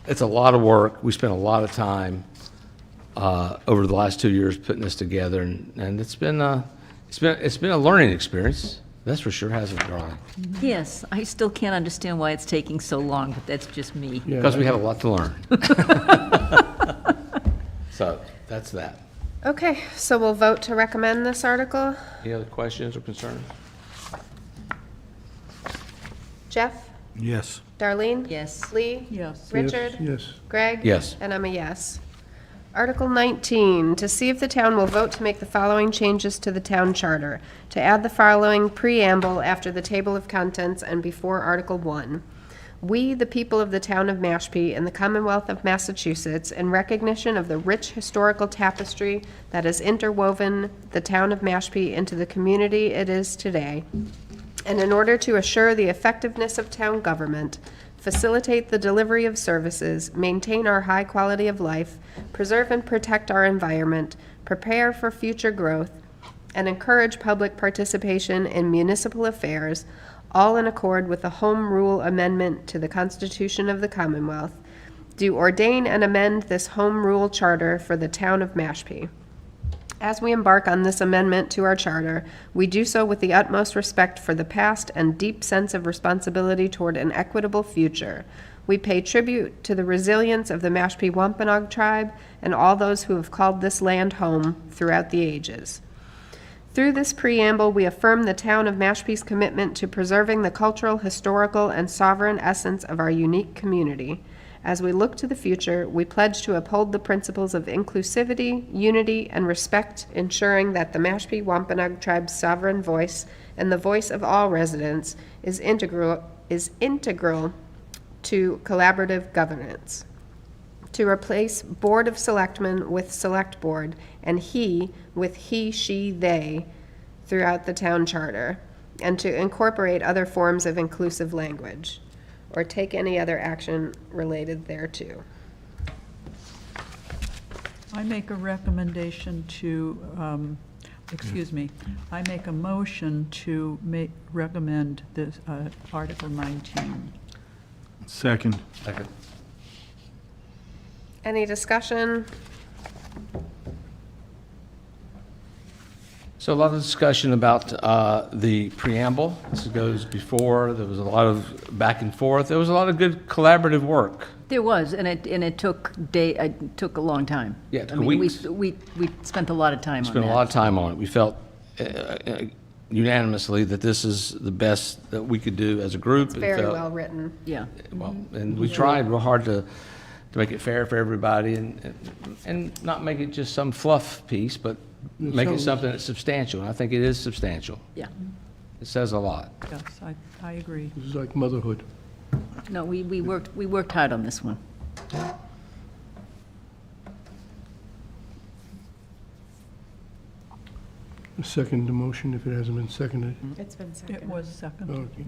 Speaker 3: It's a lot of work. We spent a lot of time over the last 2 years putting this together, and it's been a learning experience. That's for sure, hasn't it, darling?
Speaker 11: Yes, I still can't understand why it's taking so long, but that's just me.
Speaker 7: Yeah,
Speaker 3: Because we have a lot to learn. So that's that.
Speaker 1: Okay, so we'll vote to recommend this article.
Speaker 3: Any other questions or concerns?
Speaker 1: Jeff?
Speaker 4: Yes.
Speaker 1: Darlene?
Speaker 11: Yes.
Speaker 1: Lee?
Speaker 2: Yes.
Speaker 1: Richard?
Speaker 7: Yes.
Speaker 1: Greg?
Speaker 3: Yes.
Speaker 1: And I'm a yes. Article 19, to see if the town will vote to make the following changes to the town charter. To add the following preamble after the table of contents and before Article 1. We, the people of the town of Mashpee in the Commonwealth of Massachusetts, in recognition of the rich historical tapestry that has interwoven the town of Mashpee into the community it is today, and in order to assure the effectiveness of town government, facilitate the delivery of services, maintain our high quality of life, preserve and protect our environment, prepare for future growth, and encourage public participation in municipal affairs, all in accord with the Home Rule Amendment to the Constitution of the Commonwealth, do ordain and amend this Home Rule Charter for the town of Mashpee. As we embark on this amendment to our charter, we do so with the utmost respect for the past and deep sense of responsibility toward an equitable future. We pay tribute to the resilience of the Mashpee Wampanoag tribe and all those who have called this land home throughout the ages. Through this preamble, we affirm the town of Mashpee's commitment to preserving the cultural, historical, and sovereign essence of our unique community. As we look to the future, we pledge to uphold the principles of inclusivity, unity, and respect, ensuring that the Mashpee Wampanoag tribe's sovereign voice and the voice of all residents is integral to collaborative governance. To replace Board of Selectmen with Select Board, and he with he, she, they throughout the town charter, and to incorporate other forms of inclusive language, or take any other action related thereto.
Speaker 2: I make a recommendation to, I make a motion to recommend this, Article 19.
Speaker 4: Second.
Speaker 3: Second.
Speaker 1: Any discussion?
Speaker 3: So a lot of discussion about the preamble. This goes before, there was a lot of back and forth. There was a lot of good collaborative work.
Speaker 11: There was, and it took took a long time.
Speaker 3: Yeah, it took
Speaker 11: I mean,
Speaker 3: weeks.
Speaker 11: We spent a lot of time on that.
Speaker 3: Spent a lot of time on it. We felt unanimously that this is the best that we could do as a group.
Speaker 1: It's very well written.
Speaker 11: Yeah.
Speaker 3: Well, and we tried real hard to make it fair for everybody and not make it just some fluff piece, but make it something that's substantial. And I think it is substantial.
Speaker 11: Yeah.
Speaker 3: It says a lot.
Speaker 2: Yes, I agree.
Speaker 7: This is like motherhood.
Speaker 11: No, we worked hard on this one.
Speaker 7: Second the motion if it hasn't been seconded.
Speaker 1: It's been
Speaker 2: It
Speaker 1: seconded.
Speaker 2: was second.
Speaker 7: Okay.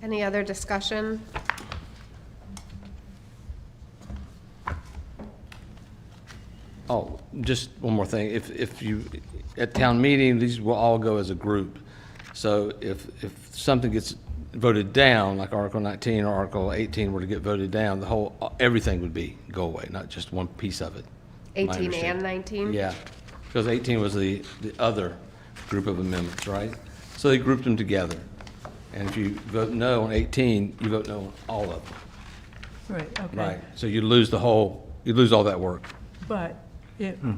Speaker 1: Any other discussion?
Speaker 3: Oh, just one more thing. If you, at town meeting, these will all go as a group. So if something gets voted down, like Article 19 or Article 18 were to get voted down, everything would go away, not just one piece of it. my
Speaker 1: 18 and
Speaker 3: understanding.
Speaker 1: 19?
Speaker 3: Yeah, because 18 was the other group of amendments, right? So they grouped them together. And if you vote no on 18, you vote no on all of them.
Speaker 2: Right, okay.
Speaker 3: Right, so you lose all that work.
Speaker 2: But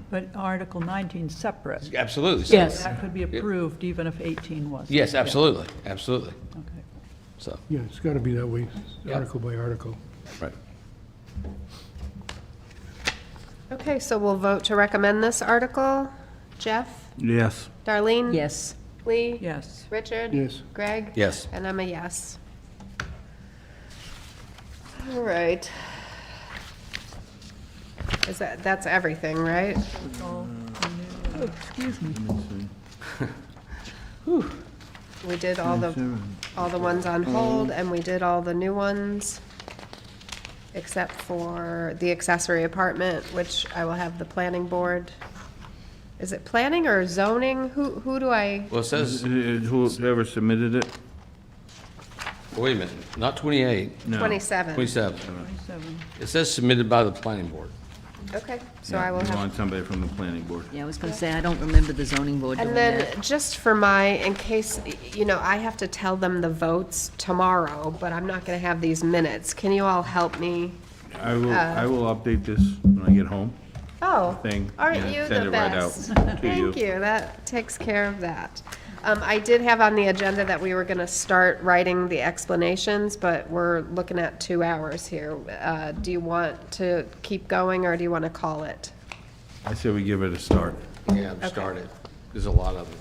Speaker 2: but Article 19 's separate.
Speaker 3: Absolutely.
Speaker 11: Yes.
Speaker 2: That could be approved even if 18 wasn't.
Speaker 3: Yes, absolutely, absolutely.
Speaker 2: Okay.
Speaker 3: So,
Speaker 7: Yeah, it's got to be that way,
Speaker 3: Yeah.
Speaker 7: article by article.
Speaker 3: right.
Speaker 1: Okay, so we'll vote to recommend this article. Jeff?
Speaker 4: Yes.
Speaker 1: Darlene?
Speaker 11: Yes.
Speaker 1: Lee?
Speaker 2: Yes.
Speaker 1: Richard?
Speaker 7: Yes.
Speaker 1: Greg?
Speaker 3: Yes.
Speaker 1: And I'm a yes. All right. That's everything, right?
Speaker 2: Oh, excuse me.
Speaker 1: We did all the ones on hold, and we did all the new ones, except for the accessory apartment, which I will have the planning board. Is it planning or zoning? Who do I,
Speaker 3: Well, it says,
Speaker 4: Whoever submitted it?
Speaker 3: wait a minute, not 28,
Speaker 4: No.
Speaker 1: 27?
Speaker 3: 27.
Speaker 2: 27.
Speaker 3: It says submitted by the planning board.
Speaker 1: Okay, so I will
Speaker 4: You
Speaker 1: have.
Speaker 4: want somebody from the planning board.
Speaker 11: Yeah, I was going to say, I don't remember the zoning board doing
Speaker 1: And
Speaker 11: that.
Speaker 1: then, just for in case, I have to tell them the votes tomorrow, but I'm not gonna have these minutes. Can you all help me?
Speaker 4: I will update this when I get home.
Speaker 1: Oh,
Speaker 4: thing.
Speaker 1: aren't
Speaker 4: and
Speaker 1: you
Speaker 4: send
Speaker 1: the
Speaker 4: it right out
Speaker 1: best?
Speaker 4: to
Speaker 1: Thank you, that takes care of that. I did have on the agenda that we were gonna start writing the explanations, but we're looking at 2 hours here. Do you want to keep going, or do you want to call it?
Speaker 4: I say we give it a start.
Speaker 3: Yeah, start it. There's a lot of them.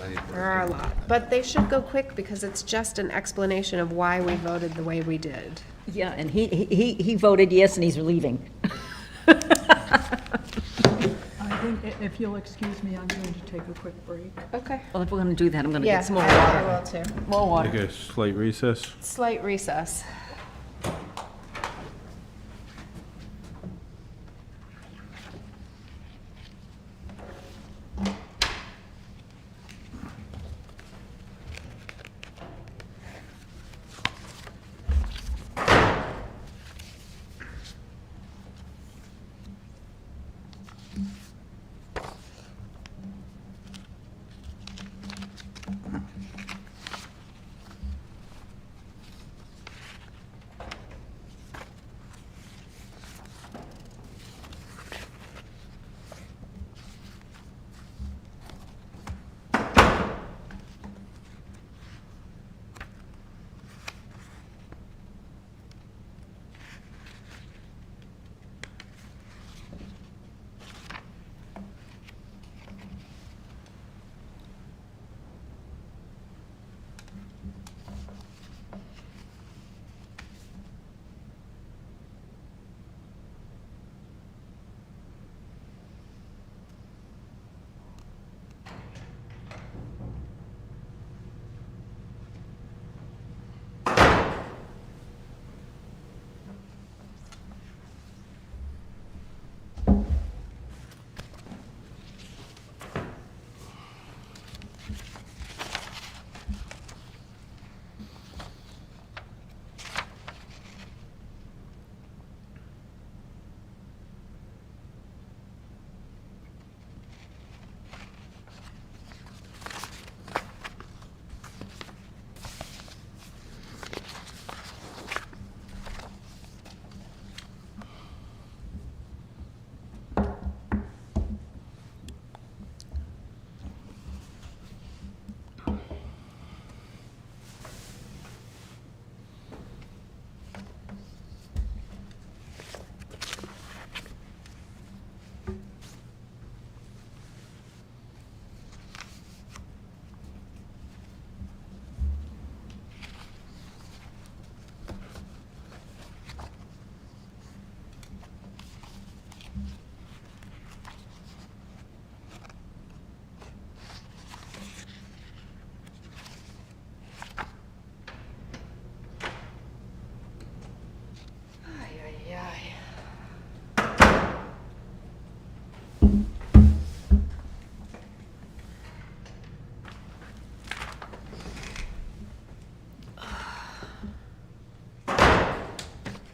Speaker 3: I need to break
Speaker 1: There are a
Speaker 3: them.
Speaker 1: lot, but they should go quick because it's just an explanation of why we voted the way we did.
Speaker 11: Yeah, and he voted yes, and he's leaving.
Speaker 2: I think if you'll excuse me, I'm going to take a quick break.
Speaker 1: Okay.
Speaker 11: Well, if we're going to do that, I'm going to
Speaker 1: Yeah,
Speaker 11: get some more
Speaker 1: I
Speaker 11: water.
Speaker 1: will too.
Speaker 11: More water.
Speaker 4: Take a slight recess.
Speaker 1: Slight recess.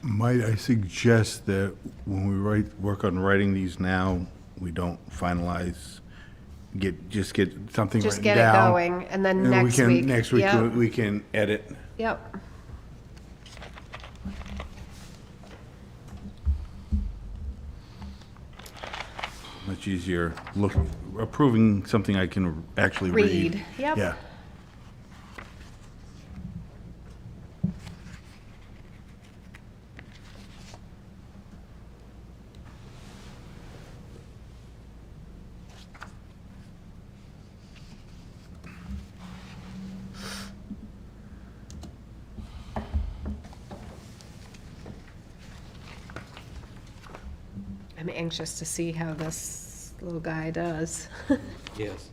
Speaker 4: Might I suggest that when we work on writing these now, we don't finalize, just get something
Speaker 1: Just
Speaker 4: written
Speaker 1: get it
Speaker 4: down?
Speaker 1: going, and then
Speaker 4: we
Speaker 1: next
Speaker 4: can-
Speaker 1: week.
Speaker 4: Next week,
Speaker 1: Yep.
Speaker 4: we can edit.
Speaker 1: Yep.
Speaker 4: Much easier approving something I can actually read.
Speaker 1: Read, yep.
Speaker 4: Yeah.
Speaker 1: I'm anxious to see how this little guy does.
Speaker 3: Yes.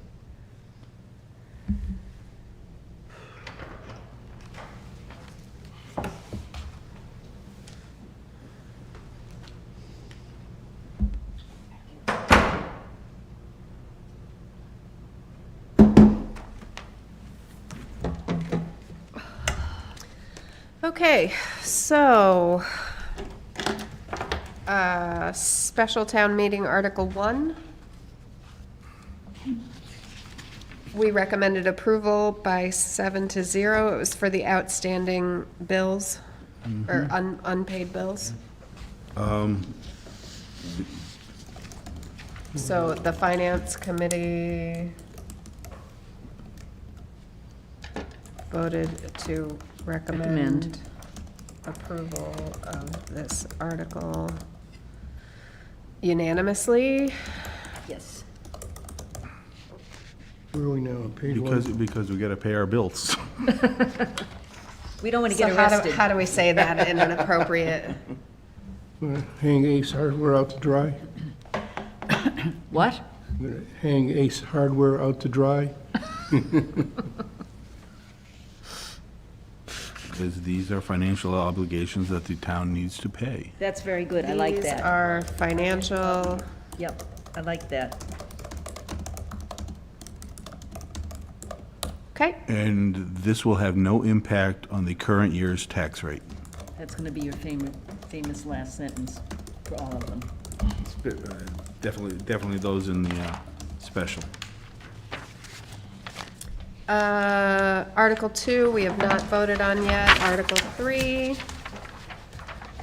Speaker 1: Okay, so, special town meeting, Article 1. We recommended approval by 7-0. It was for the outstanding bills, or unpaid bills. So the Finance Committee voted to recommend approval of this article unanimously.
Speaker 11: Yes.
Speaker 7: Where are we now, on page one?
Speaker 4: Because we gotta pay our bills.
Speaker 11: We don't want to
Speaker 1: So
Speaker 11: get
Speaker 1: how
Speaker 11: arrested.
Speaker 1: do we say that in an appropriate?
Speaker 7: Hang Ace Hardware out to dry?
Speaker 11: What?
Speaker 7: Gonna hang Ace Hardware out to dry?
Speaker 4: Because these are financial obligations that the town needs to pay.
Speaker 11: That's very good. I like
Speaker 1: These
Speaker 11: that.
Speaker 1: are financial,
Speaker 11: Yep, I like that.
Speaker 1: okay,
Speaker 4: And this will have no impact on the current year's tax rate.
Speaker 11: That's going to be your famous last sentence for all of them.
Speaker 4: Definitely those in the special.
Speaker 1: Article 2, we have not voted on yet. Article 3,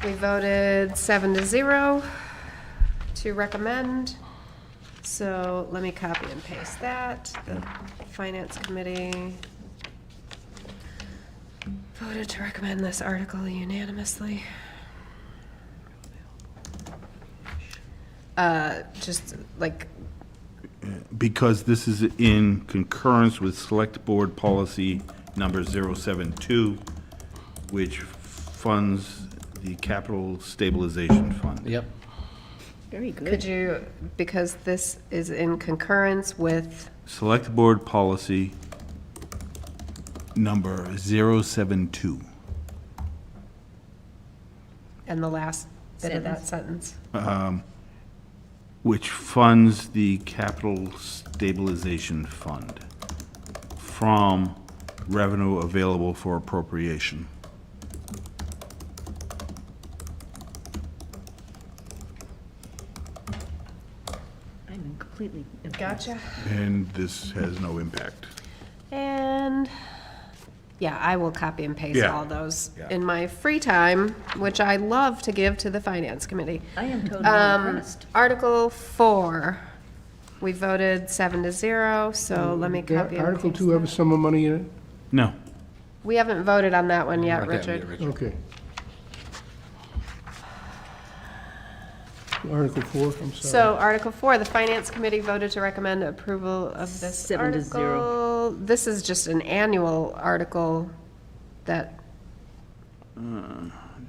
Speaker 1: we voted 7-0 to recommend. So let me copy and paste that. The Finance Committee voted to recommend this article unanimously. Just like,
Speaker 4: Because this is in concurrence with Select Board Policy Number 072, which funds the Capital Stabilization Fund.
Speaker 3: Yep.
Speaker 11: Very good.
Speaker 1: could you, because this is in concurrence with,
Speaker 4: Select Board Policy Number 072.
Speaker 1: and the last bit of that sentence.
Speaker 4: Which funds the Capital Stabilization Fund from revenue available for appropriation.
Speaker 11: I'm completely.
Speaker 1: Gotcha.
Speaker 4: And this has no impact.
Speaker 1: And, yeah, I will copy and paste
Speaker 4: Yeah.
Speaker 1: all those
Speaker 4: Yeah.
Speaker 1: in my free time, which I love to give to the Finance Committee.
Speaker 11: I am totally impressed.
Speaker 1: Article 4, we voted 7-0, so let me copy and
Speaker 7: Article
Speaker 1: paste
Speaker 7: 2 have a
Speaker 1: that.
Speaker 7: sum of money in it?
Speaker 4: No.
Speaker 1: We haven't voted on that one yet,
Speaker 3: Not that
Speaker 1: Richard.
Speaker 3: yet, Richard.
Speaker 7: Okay. Article 4, I'm sorry.
Speaker 1: So Article 4, the Finance Committee voted to recommend approval of this
Speaker 11: 7-0.
Speaker 1: article. This is just an annual article that,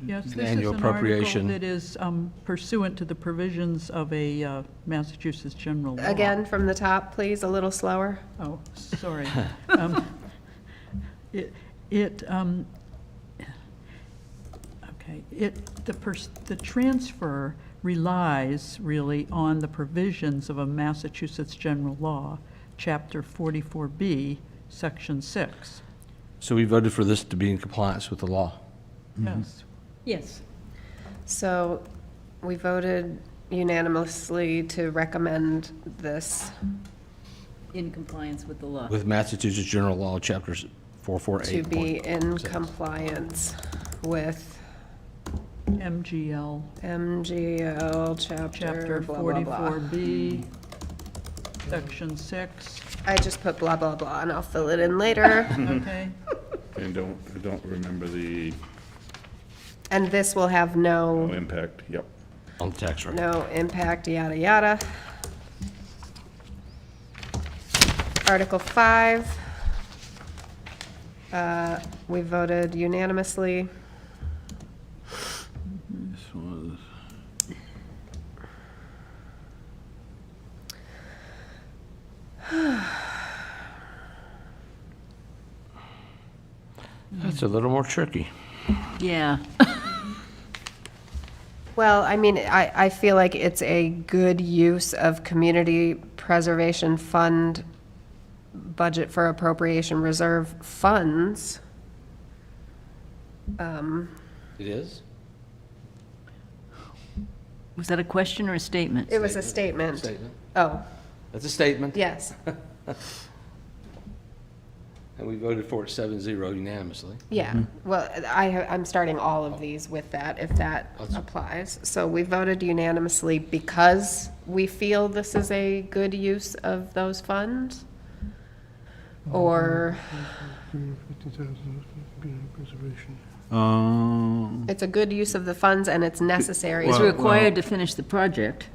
Speaker 2: Yes, this is
Speaker 3: annual
Speaker 2: an article
Speaker 3: appropriation.
Speaker 2: that is pursuant to the provisions of a Massachusetts general law.
Speaker 1: again, from the top, please, a little slower.
Speaker 2: Oh, sorry. The transfer relies really on the provisions of a Massachusetts general law, Chapter 44B, Section 6.
Speaker 3: So we voted for this to be in compliance with the law.
Speaker 2: Yes.
Speaker 11: Yes.
Speaker 1: So we voted unanimously to recommend this
Speaker 11: In compliance with the law.
Speaker 3: With Massachusetts General Law, Chapters
Speaker 1: to
Speaker 3: 448.
Speaker 1: be in compliance with
Speaker 2: MGL,
Speaker 1: MGL chapter
Speaker 2: Chapter
Speaker 1: blah, blah, blah.
Speaker 2: 44B, Section 6.
Speaker 1: I just put blah, blah, blah, and I'll fill it in later.
Speaker 2: Okay.
Speaker 4: And don't remember the
Speaker 1: And this will have no
Speaker 4: impact, yep.
Speaker 3: On the tax rate.
Speaker 1: no impact, yada, yada. Article 5, we voted unanimously.
Speaker 4: This was,
Speaker 3: That's a little more tricky.
Speaker 11: Yeah.
Speaker 1: Well, I mean, I feel like it's a good use of Community Preservation Fund budget for appropriation reserve funds.
Speaker 3: It is?
Speaker 11: Was that a question or a statement?
Speaker 1: It was a statement.
Speaker 3: Statement.
Speaker 1: Oh,
Speaker 3: That's a statement.
Speaker 1: yes,
Speaker 3: And we voted for it 7-0 unanimously.
Speaker 1: yeah. Well, I'm starting all of these with that, if that
Speaker 3: That's-
Speaker 1: applies. So we voted unanimously because we feel this is a good use of those funds? Or it's a good use of the funds and it's necessary?
Speaker 11: It's
Speaker 4: Well-
Speaker 11: required to finish the project.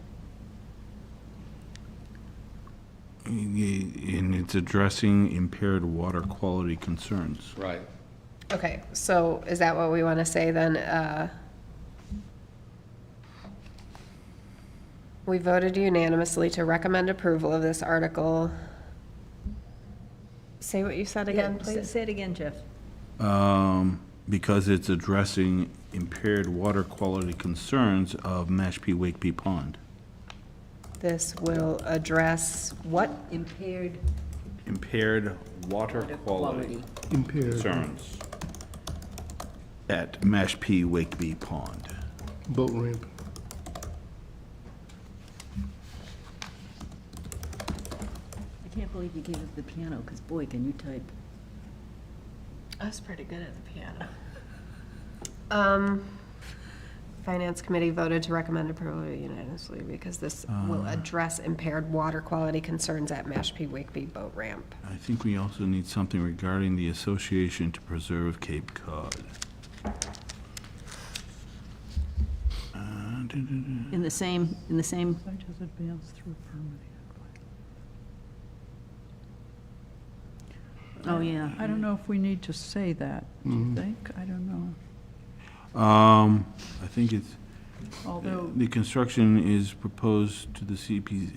Speaker 4: And it's addressing impaired water quality concerns.
Speaker 3: Right.
Speaker 1: Okay, so is that what we want to say then? We voted unanimously to recommend approval of this article. Say what you said again, please.
Speaker 11: Say it again, Jeff.
Speaker 4: Because it's addressing impaired water quality concerns of Mashpee Wakeby Pond.
Speaker 1: This will address what?
Speaker 11: Impaired
Speaker 4: Impaired water quality concerns at Mashpee Wakeby Pond.
Speaker 7: Boat ramp.
Speaker 11: I can't believe you gave us the piano, because boy, can you type.
Speaker 1: I was pretty good at the piano. Finance Committee voted to recommend approval unanimously because this will address impaired water quality concerns at Mashpee Wakeby Boat Ramp.
Speaker 4: I think we also need something regarding the Association to Preserve Cape Cod.
Speaker 11: In the same,
Speaker 2: Site has advanced through permitting.
Speaker 11: oh, yeah.
Speaker 2: I don't know if we need to say that, do you think? I don't know.
Speaker 4: I think it's,
Speaker 2: Although,
Speaker 4: the construction is proposed to the CPC,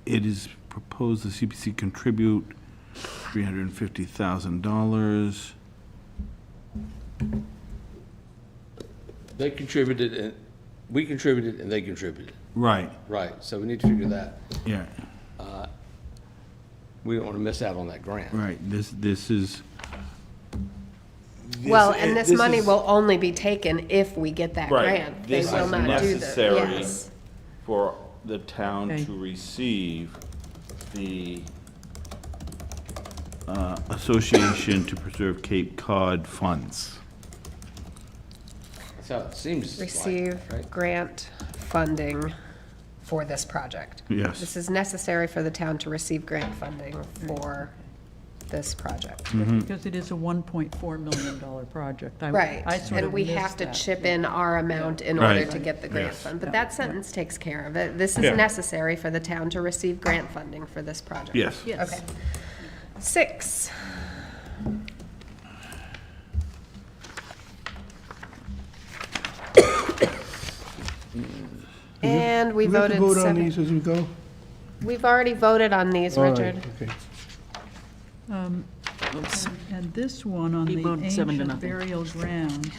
Speaker 4: it is proposed the CPC contribute $350,000.
Speaker 3: They contributed, and we contributed, and they contributed.
Speaker 4: Right,
Speaker 3: Right, so we need to figure that.
Speaker 4: yeah,
Speaker 3: We don't want to miss out on that grant.
Speaker 4: right. This is.
Speaker 1: Well, and this money will only be taken if we get that
Speaker 4: Right.
Speaker 1: grant. They
Speaker 4: This
Speaker 1: will
Speaker 4: is
Speaker 1: not do the,
Speaker 4: necessary.
Speaker 1: yes.
Speaker 4: For the town
Speaker 2: Okay.
Speaker 4: to receive the Association to Preserve Cape Cod funds.
Speaker 3: That's how it seems like,
Speaker 1: Receive
Speaker 3: right?
Speaker 1: grant funding for this project.
Speaker 4: Yes.
Speaker 1: This is necessary for the town to receive grant funding for this project.
Speaker 2: because it is a $1.4 million project.
Speaker 1: Right,
Speaker 2: I sort
Speaker 1: and
Speaker 2: of
Speaker 1: we
Speaker 2: missed
Speaker 1: have to
Speaker 2: that.
Speaker 1: chip in our amount in order
Speaker 4: Right.
Speaker 1: to get the grant
Speaker 4: Yes.
Speaker 1: fund. But that sentence takes care of it. This is
Speaker 4: Yeah.
Speaker 1: necessary for the town to receive grant funding for this project.
Speaker 4: Yes.
Speaker 11: Yes.
Speaker 1: Okay. 6. And we
Speaker 7: Do we have to
Speaker 1: voted
Speaker 7: vote on these
Speaker 1: 7.
Speaker 7: as we go?
Speaker 1: We've already voted on these,
Speaker 7: All right,
Speaker 1: Richard.
Speaker 7: okay.
Speaker 2: And this one on
Speaker 11: He
Speaker 2: the
Speaker 11: voted 7 to
Speaker 2: ancient
Speaker 11: nothing.
Speaker 2: burial grounds,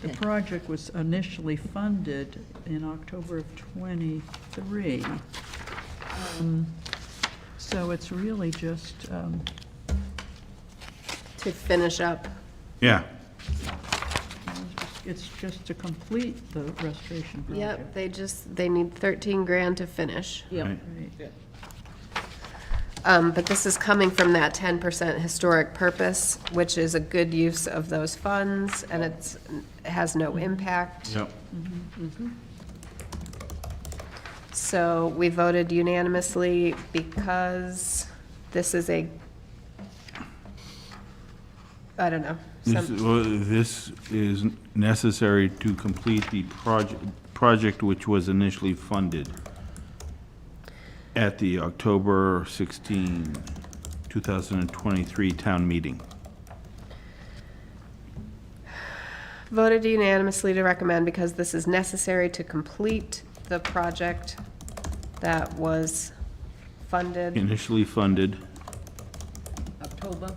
Speaker 2: the project was initially funded in October of '23. So it's really just,
Speaker 1: To finish up.
Speaker 4: Yeah,
Speaker 2: it's just to complete the restoration project.
Speaker 1: Yep, they need 13 grand to finish.
Speaker 11: Yep.
Speaker 4: right.
Speaker 2: Right.
Speaker 1: But this is coming from that 10% historic purpose, which is a good use of those funds, and it has no impact.
Speaker 4: Yep.
Speaker 1: So we voted unanimously because this is a, I don't know.
Speaker 4: This is necessary to complete the project which was initially funded at the October 16, 2023 town meeting.
Speaker 1: Voted unanimously to recommend because this is necessary to complete the project that was funded.
Speaker 4: Initially funded
Speaker 11: October.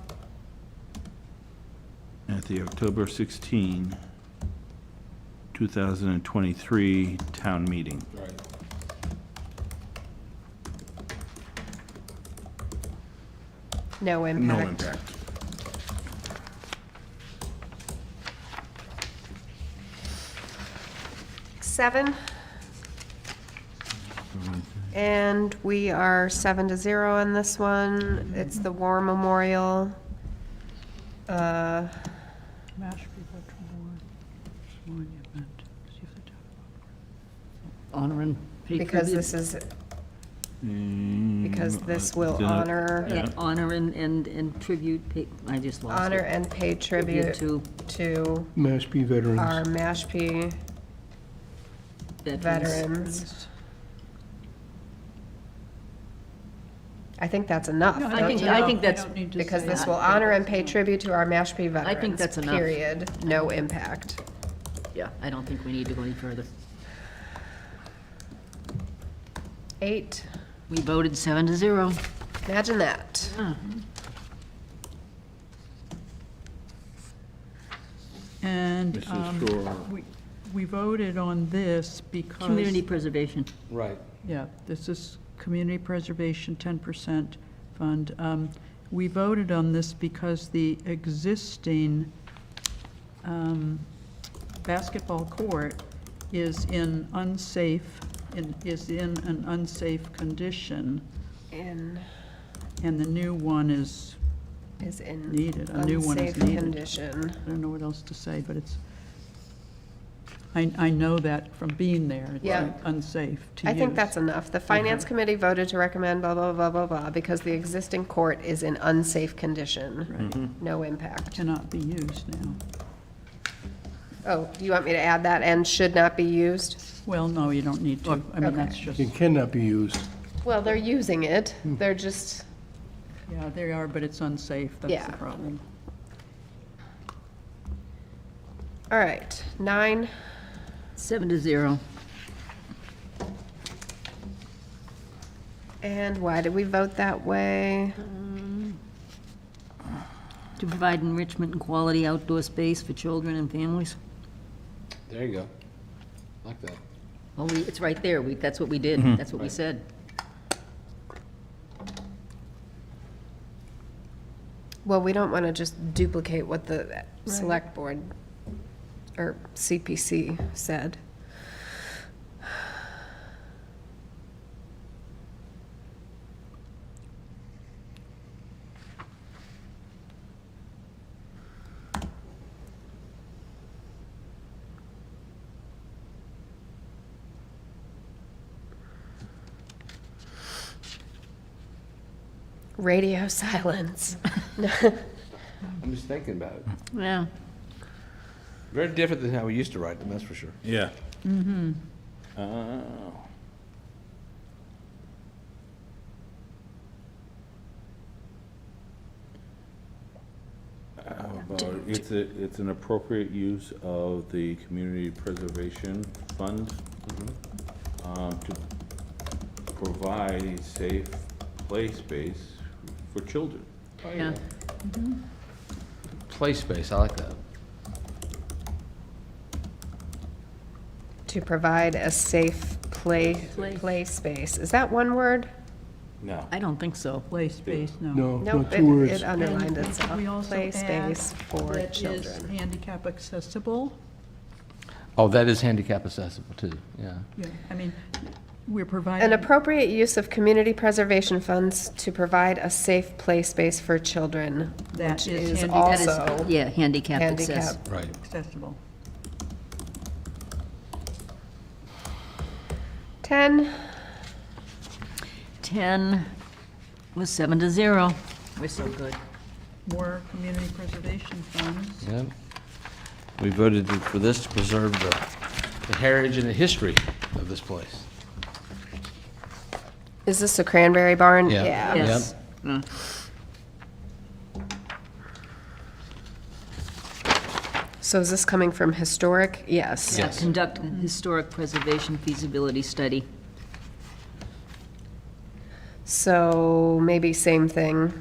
Speaker 4: at the October 16, 2023 town meeting.
Speaker 3: Right.
Speaker 1: No impact.
Speaker 4: No impact.
Speaker 1: Seven. And we are 7-0 on this one. It's the War Memorial.
Speaker 2: Mashpee Veteran Monument. See if the town-
Speaker 11: Honoring
Speaker 1: Because this is, because this will honor,
Speaker 11: Yeah, honor and tribute, I just lost it.
Speaker 1: honor and pay tribute
Speaker 11: to
Speaker 1: to
Speaker 7: Mashpee veterans.
Speaker 1: our Mashpee veterans. I think that's enough,
Speaker 2: Yeah,
Speaker 1: don't you?
Speaker 11: I think that's,
Speaker 2: don't need to
Speaker 1: Because
Speaker 2: say
Speaker 1: this
Speaker 2: that.
Speaker 1: will honor and pay tribute to our Mashpee veterans.
Speaker 11: think that's enough.
Speaker 1: Period. No impact.
Speaker 11: yeah, I don't think we need to go any further.
Speaker 1: 8,
Speaker 11: We voted 7-0.
Speaker 1: imagine that.
Speaker 2: And
Speaker 4: This is for,
Speaker 2: we voted on this because.
Speaker 11: Community preservation.
Speaker 3: Right.
Speaker 2: Yeah, this is Community Preservation 10% fund. We voted on this because the existing basketball court is in is in an unsafe condition,
Speaker 1: In,
Speaker 2: and the new one is
Speaker 1: is in
Speaker 2: needed. A new one is
Speaker 1: unsafe
Speaker 2: needed.
Speaker 1: condition.
Speaker 2: I don't know what else to say, but it's, I know that from being there.
Speaker 1: Yeah.
Speaker 2: It's unsafe to
Speaker 1: I
Speaker 2: use.
Speaker 1: think that's enough. The Finance Committee voted to recommend blah, blah, blah, blah, blah, because the existing court is in unsafe condition.
Speaker 2: Right.
Speaker 1: No impact.
Speaker 2: Cannot be used now.
Speaker 1: Oh, you want me to add that, and should not be used?
Speaker 2: Well, no, you don't need to. I mean, that's just,
Speaker 7: It cannot be used.
Speaker 1: Well, they're using it. They're just,
Speaker 2: yeah, they are, but it's unsafe. That's
Speaker 1: Yeah.
Speaker 2: the problem.
Speaker 1: all right, 9,
Speaker 11: 7-0.
Speaker 1: and why did we vote that way?
Speaker 11: To provide enrichment and quality outdoor space for children and families.
Speaker 3: There you go. Like that.
Speaker 11: Well, it's right there. That's what we did. That's what we said.
Speaker 1: Well, we don't want to just duplicate what the select board or CPC said. Radio silence.
Speaker 3: I'm just thinking about it.
Speaker 11: Yeah.
Speaker 3: Very different than how we used to write them, that's for sure.
Speaker 4: yeah. How about, it's an appropriate use of the Community Preservation Fund to provide a safe play space for children.
Speaker 11: Yeah.
Speaker 3: Play space, I like that.
Speaker 1: To provide a safe play space. Is that one word?
Speaker 4: No.
Speaker 11: I don't think so.
Speaker 2: Play space, no.
Speaker 7: No, no,
Speaker 1: Nope,
Speaker 7: 2 words.
Speaker 1: it underlined
Speaker 2: And
Speaker 1: itself.
Speaker 2: we also
Speaker 1: Play
Speaker 2: add
Speaker 1: space for
Speaker 2: that is
Speaker 1: children.
Speaker 2: handicap accessible.
Speaker 3: Oh, that is handicap accessible too, yeah.
Speaker 2: Yeah, I mean, we're
Speaker 1: An
Speaker 2: providing,
Speaker 1: appropriate use of community preservation funds to provide a safe play space for children,
Speaker 2: That
Speaker 1: which
Speaker 2: is
Speaker 1: is
Speaker 2: handicap-
Speaker 11: That is,
Speaker 1: also
Speaker 11: yeah, handicap access.
Speaker 1: handicap.
Speaker 3: Right.
Speaker 2: accessible.
Speaker 1: 10,
Speaker 11: 10 was 7-0. We're so good.
Speaker 2: More community preservation funds.
Speaker 3: Yeah. We voted for this to preserve the heritage and the history of this place.
Speaker 1: is this a cranberry barn?
Speaker 3: Yeah.
Speaker 1: Yeah.
Speaker 11: Yes.
Speaker 1: So is this coming from historic? Yes.
Speaker 3: Yes.
Speaker 11: Conduct a historic preservation feasibility study.
Speaker 1: So maybe same thing,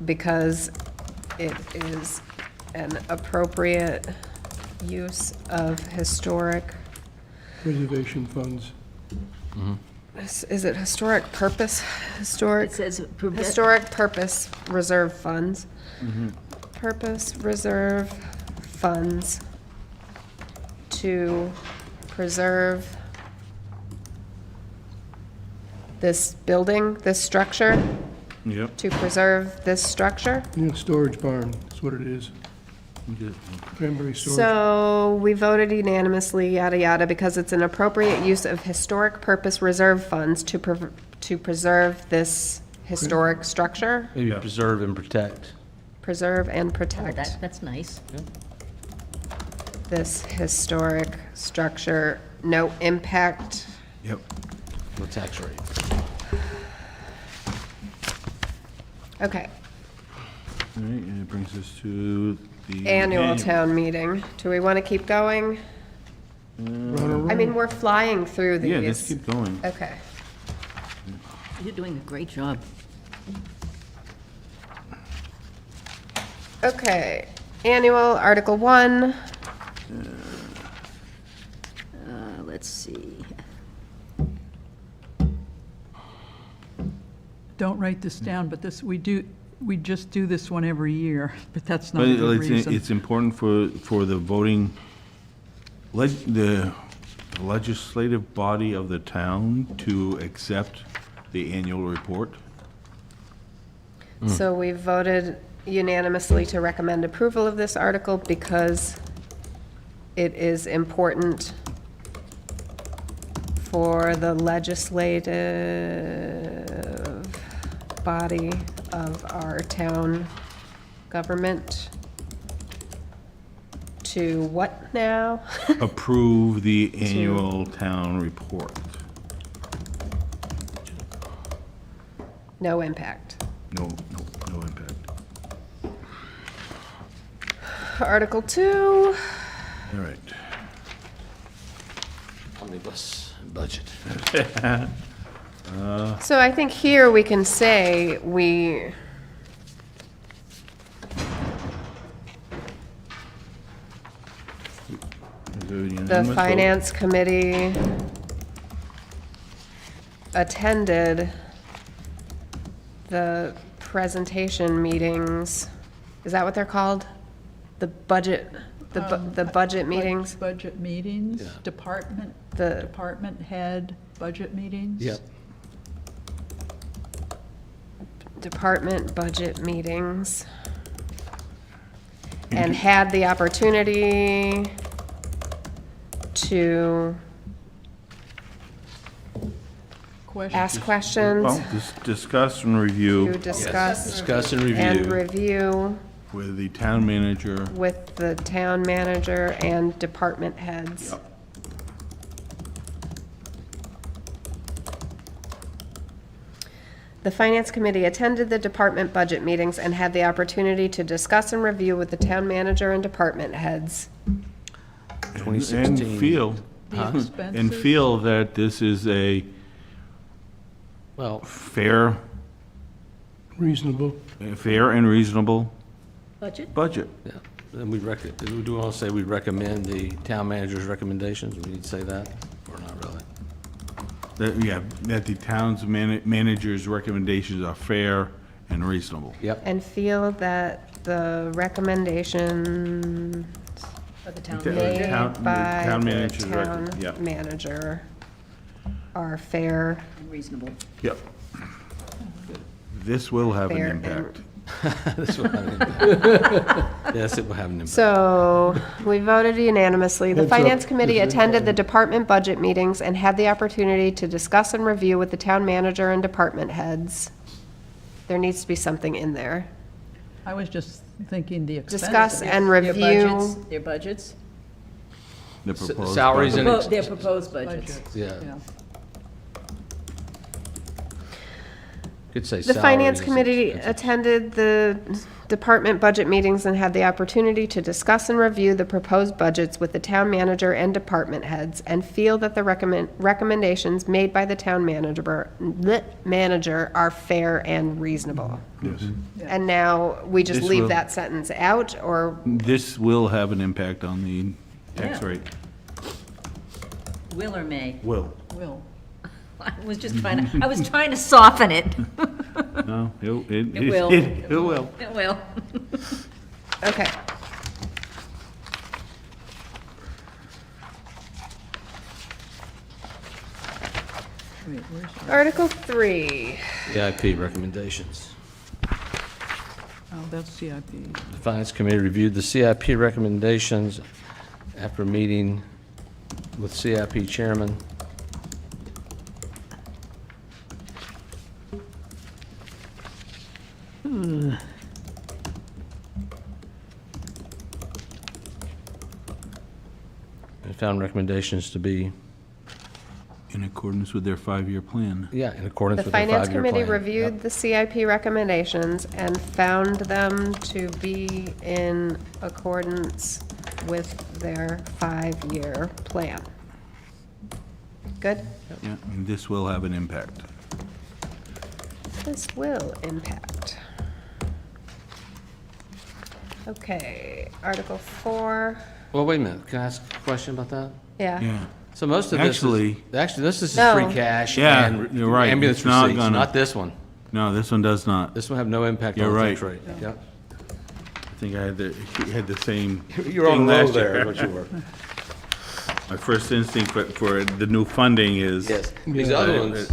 Speaker 1: because it is an appropriate use of historic,
Speaker 7: Preservation funds.
Speaker 1: is it historic purpose? Historic?
Speaker 11: It says prevent-
Speaker 1: Historic purpose reserve funds. Purpose reserve funds to preserve this building, this structure,
Speaker 4: Yep.
Speaker 1: to preserve this structure.
Speaker 7: Yeah, storage barn, that's what it is. Cranberry storage.
Speaker 1: So we voted unanimously, yada, yada, because it's an appropriate use of historic purpose reserve funds to preserve this historic structure,
Speaker 3: Maybe preserve and protect.
Speaker 1: preserve and
Speaker 11: Oh,
Speaker 1: protect
Speaker 11: that's nice.
Speaker 1: this historic structure, no impact.
Speaker 4: Yep.
Speaker 3: The tax rate.
Speaker 1: Okay,
Speaker 4: All right, and it brings us to the.
Speaker 1: annual town meeting. Do we want to keep going? I mean, we're flying through these.
Speaker 4: Yeah, let's keep going.
Speaker 1: Okay.
Speaker 11: You're doing a great job.
Speaker 1: Okay, annual, Article 1.
Speaker 11: Let's see.
Speaker 2: Don't write this down, but this, we just do this one every year, but that's not
Speaker 4: But
Speaker 2: a good
Speaker 4: it's
Speaker 2: reason.
Speaker 4: important for the voting, the legislative body of the town to accept the annual report.
Speaker 1: So we voted unanimously to recommend approval of this article because it is important for the legislative body of our town government to what now?
Speaker 4: Approve the annual town report.
Speaker 1: No impact.
Speaker 4: No impact.
Speaker 1: Article 2,
Speaker 4: All right.
Speaker 3: Omnibus budget.
Speaker 1: so I think here we can say we, the finance committee attended the presentation meetings. Is that what they're called? The budget, the budget meetings?
Speaker 2: Budget meetings,
Speaker 3: Yeah.
Speaker 1: The-
Speaker 2: department head budget meetings.
Speaker 3: Yep.
Speaker 1: Department budget meetings. And had the opportunity to ask questions,
Speaker 4: Well, discuss and
Speaker 1: to
Speaker 4: review
Speaker 1: discuss
Speaker 3: Discuss and
Speaker 1: and
Speaker 3: review.
Speaker 1: review
Speaker 4: with the town manager.
Speaker 1: with the town manager and department heads.
Speaker 4: Yep.
Speaker 1: The Finance Committee attended the department budget meetings and had the opportunity to discuss and review with the town manager and department heads.
Speaker 3: 2016.
Speaker 4: And feel,
Speaker 2: The
Speaker 4: and
Speaker 2: expenses.
Speaker 4: feel that this is a
Speaker 3: Well,
Speaker 4: fair
Speaker 7: Reasonable.
Speaker 4: and reasonable
Speaker 11: Budget?
Speaker 4: budget.
Speaker 3: yeah, then we do want to say we recommend the town manager's recommendations. We need to say that, or not really?
Speaker 4: That the town's manager's recommendations are fair and reasonable.
Speaker 3: Yep.
Speaker 1: And feel that the recommendation
Speaker 11: For the town
Speaker 4: The
Speaker 11: manager?
Speaker 4: town-
Speaker 1: made by
Speaker 4: town
Speaker 1: the
Speaker 4: manager's
Speaker 1: town
Speaker 4: yep.
Speaker 1: manager are fair,
Speaker 11: And reasonable.
Speaker 4: Yep. This will have an
Speaker 1: fair, and
Speaker 4: impact.
Speaker 3: This will have an impact. Yes, it will have an impact.
Speaker 1: So, we voted unanimously. The
Speaker 7: Heads up,
Speaker 1: Finance Committee
Speaker 7: this is
Speaker 1: attended the
Speaker 7: important.
Speaker 1: department budget meetings and had the opportunity to discuss and review with the town manager and department heads. There needs to be something in there.
Speaker 2: I was just thinking the expenses.
Speaker 1: Discuss and
Speaker 11: Their
Speaker 1: review
Speaker 11: budgets, their budgets?
Speaker 4: The proposed
Speaker 3: Salaries
Speaker 4: budget.
Speaker 3: and,
Speaker 11: Their proposed budgets.
Speaker 2: Budgets,
Speaker 3: yeah, could say
Speaker 1: The
Speaker 3: salaries
Speaker 1: Finance
Speaker 3: and
Speaker 1: Committee
Speaker 3: expenses.
Speaker 1: attended the department budget meetings and had the opportunity to discuss and review the proposed budgets with the town manager and department heads, and feel that the recommendations made by the town manager are fair and reasonable.
Speaker 4: Yes.
Speaker 1: And now, we just
Speaker 4: This
Speaker 1: leave
Speaker 4: will-
Speaker 1: that sentence out, or,
Speaker 4: This will have an impact on the tax
Speaker 11: Yeah.
Speaker 4: rate.
Speaker 11: Will or may?
Speaker 4: Will.
Speaker 2: Will.
Speaker 11: I was just trying to, I was trying to soften it.
Speaker 4: No, it
Speaker 11: will.
Speaker 4: It will.
Speaker 11: It will.
Speaker 1: okay.
Speaker 2: Wait, where's our-
Speaker 1: Article 3.
Speaker 3: EIP recommendations.
Speaker 2: Oh, that's CIP.
Speaker 3: The Finance Committee reviewed the CIP recommendations after meeting with CIP Chairman. And found recommendations to be,
Speaker 4: In accordance with their 5-year plan.
Speaker 3: yeah, in accordance
Speaker 1: The
Speaker 3: with their
Speaker 1: Finance
Speaker 3: five-year
Speaker 1: Committee
Speaker 3: plan.
Speaker 1: reviewed
Speaker 3: Yep.
Speaker 1: the CIP recommendations and found them to be in accordance with their 5-year plan. Good?
Speaker 4: Yeah, and this will have an impact.
Speaker 1: This will impact. Okay, Article 4,
Speaker 3: Well, wait a minute, can I ask a question about that?
Speaker 1: yeah.
Speaker 4: Yeah.
Speaker 3: So most of this
Speaker 4: Actually-
Speaker 3: this is
Speaker 1: No.
Speaker 3: free cash
Speaker 4: Yeah,
Speaker 3: and
Speaker 4: you're right.
Speaker 3: ambulance
Speaker 4: It's not
Speaker 3: receipts,
Speaker 4: gonna-
Speaker 3: not this one.
Speaker 4: No, this one does not.
Speaker 3: This one have no impact
Speaker 4: You're
Speaker 3: on the
Speaker 4: right.
Speaker 3: tax rate. Yep.
Speaker 4: I think I had the same
Speaker 3: You're on
Speaker 4: thing
Speaker 3: the roll
Speaker 4: last
Speaker 3: there,
Speaker 4: year.
Speaker 3: is what you were.
Speaker 4: My first instinct for the new funding is.
Speaker 3: Yes, these other ones,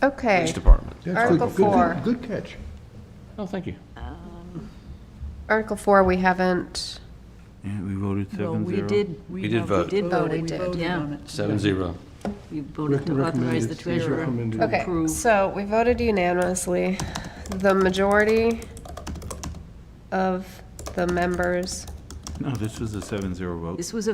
Speaker 1: Okay,
Speaker 3: police department.
Speaker 7: That's
Speaker 1: Article
Speaker 7: good- good-
Speaker 1: 4.
Speaker 7: Good catch.
Speaker 3: Oh, thank you.
Speaker 1: Article 4, we haven't,
Speaker 4: Yeah, we voted
Speaker 2: Well,
Speaker 4: 7-0.
Speaker 2: we did.
Speaker 3: We did vote.
Speaker 11: did vote
Speaker 2: We
Speaker 11: it,
Speaker 2: voted
Speaker 11: yeah.
Speaker 2: on it.
Speaker 3: 7-0.
Speaker 11: You voted to authorize the
Speaker 7: Recommended,
Speaker 11: treasurer.
Speaker 7: recommended.
Speaker 1: okay,
Speaker 11: Approve.
Speaker 1: so we voted unanimously. The majority of the members,
Speaker 4: No, this was a 7-0 vote.
Speaker 11: This was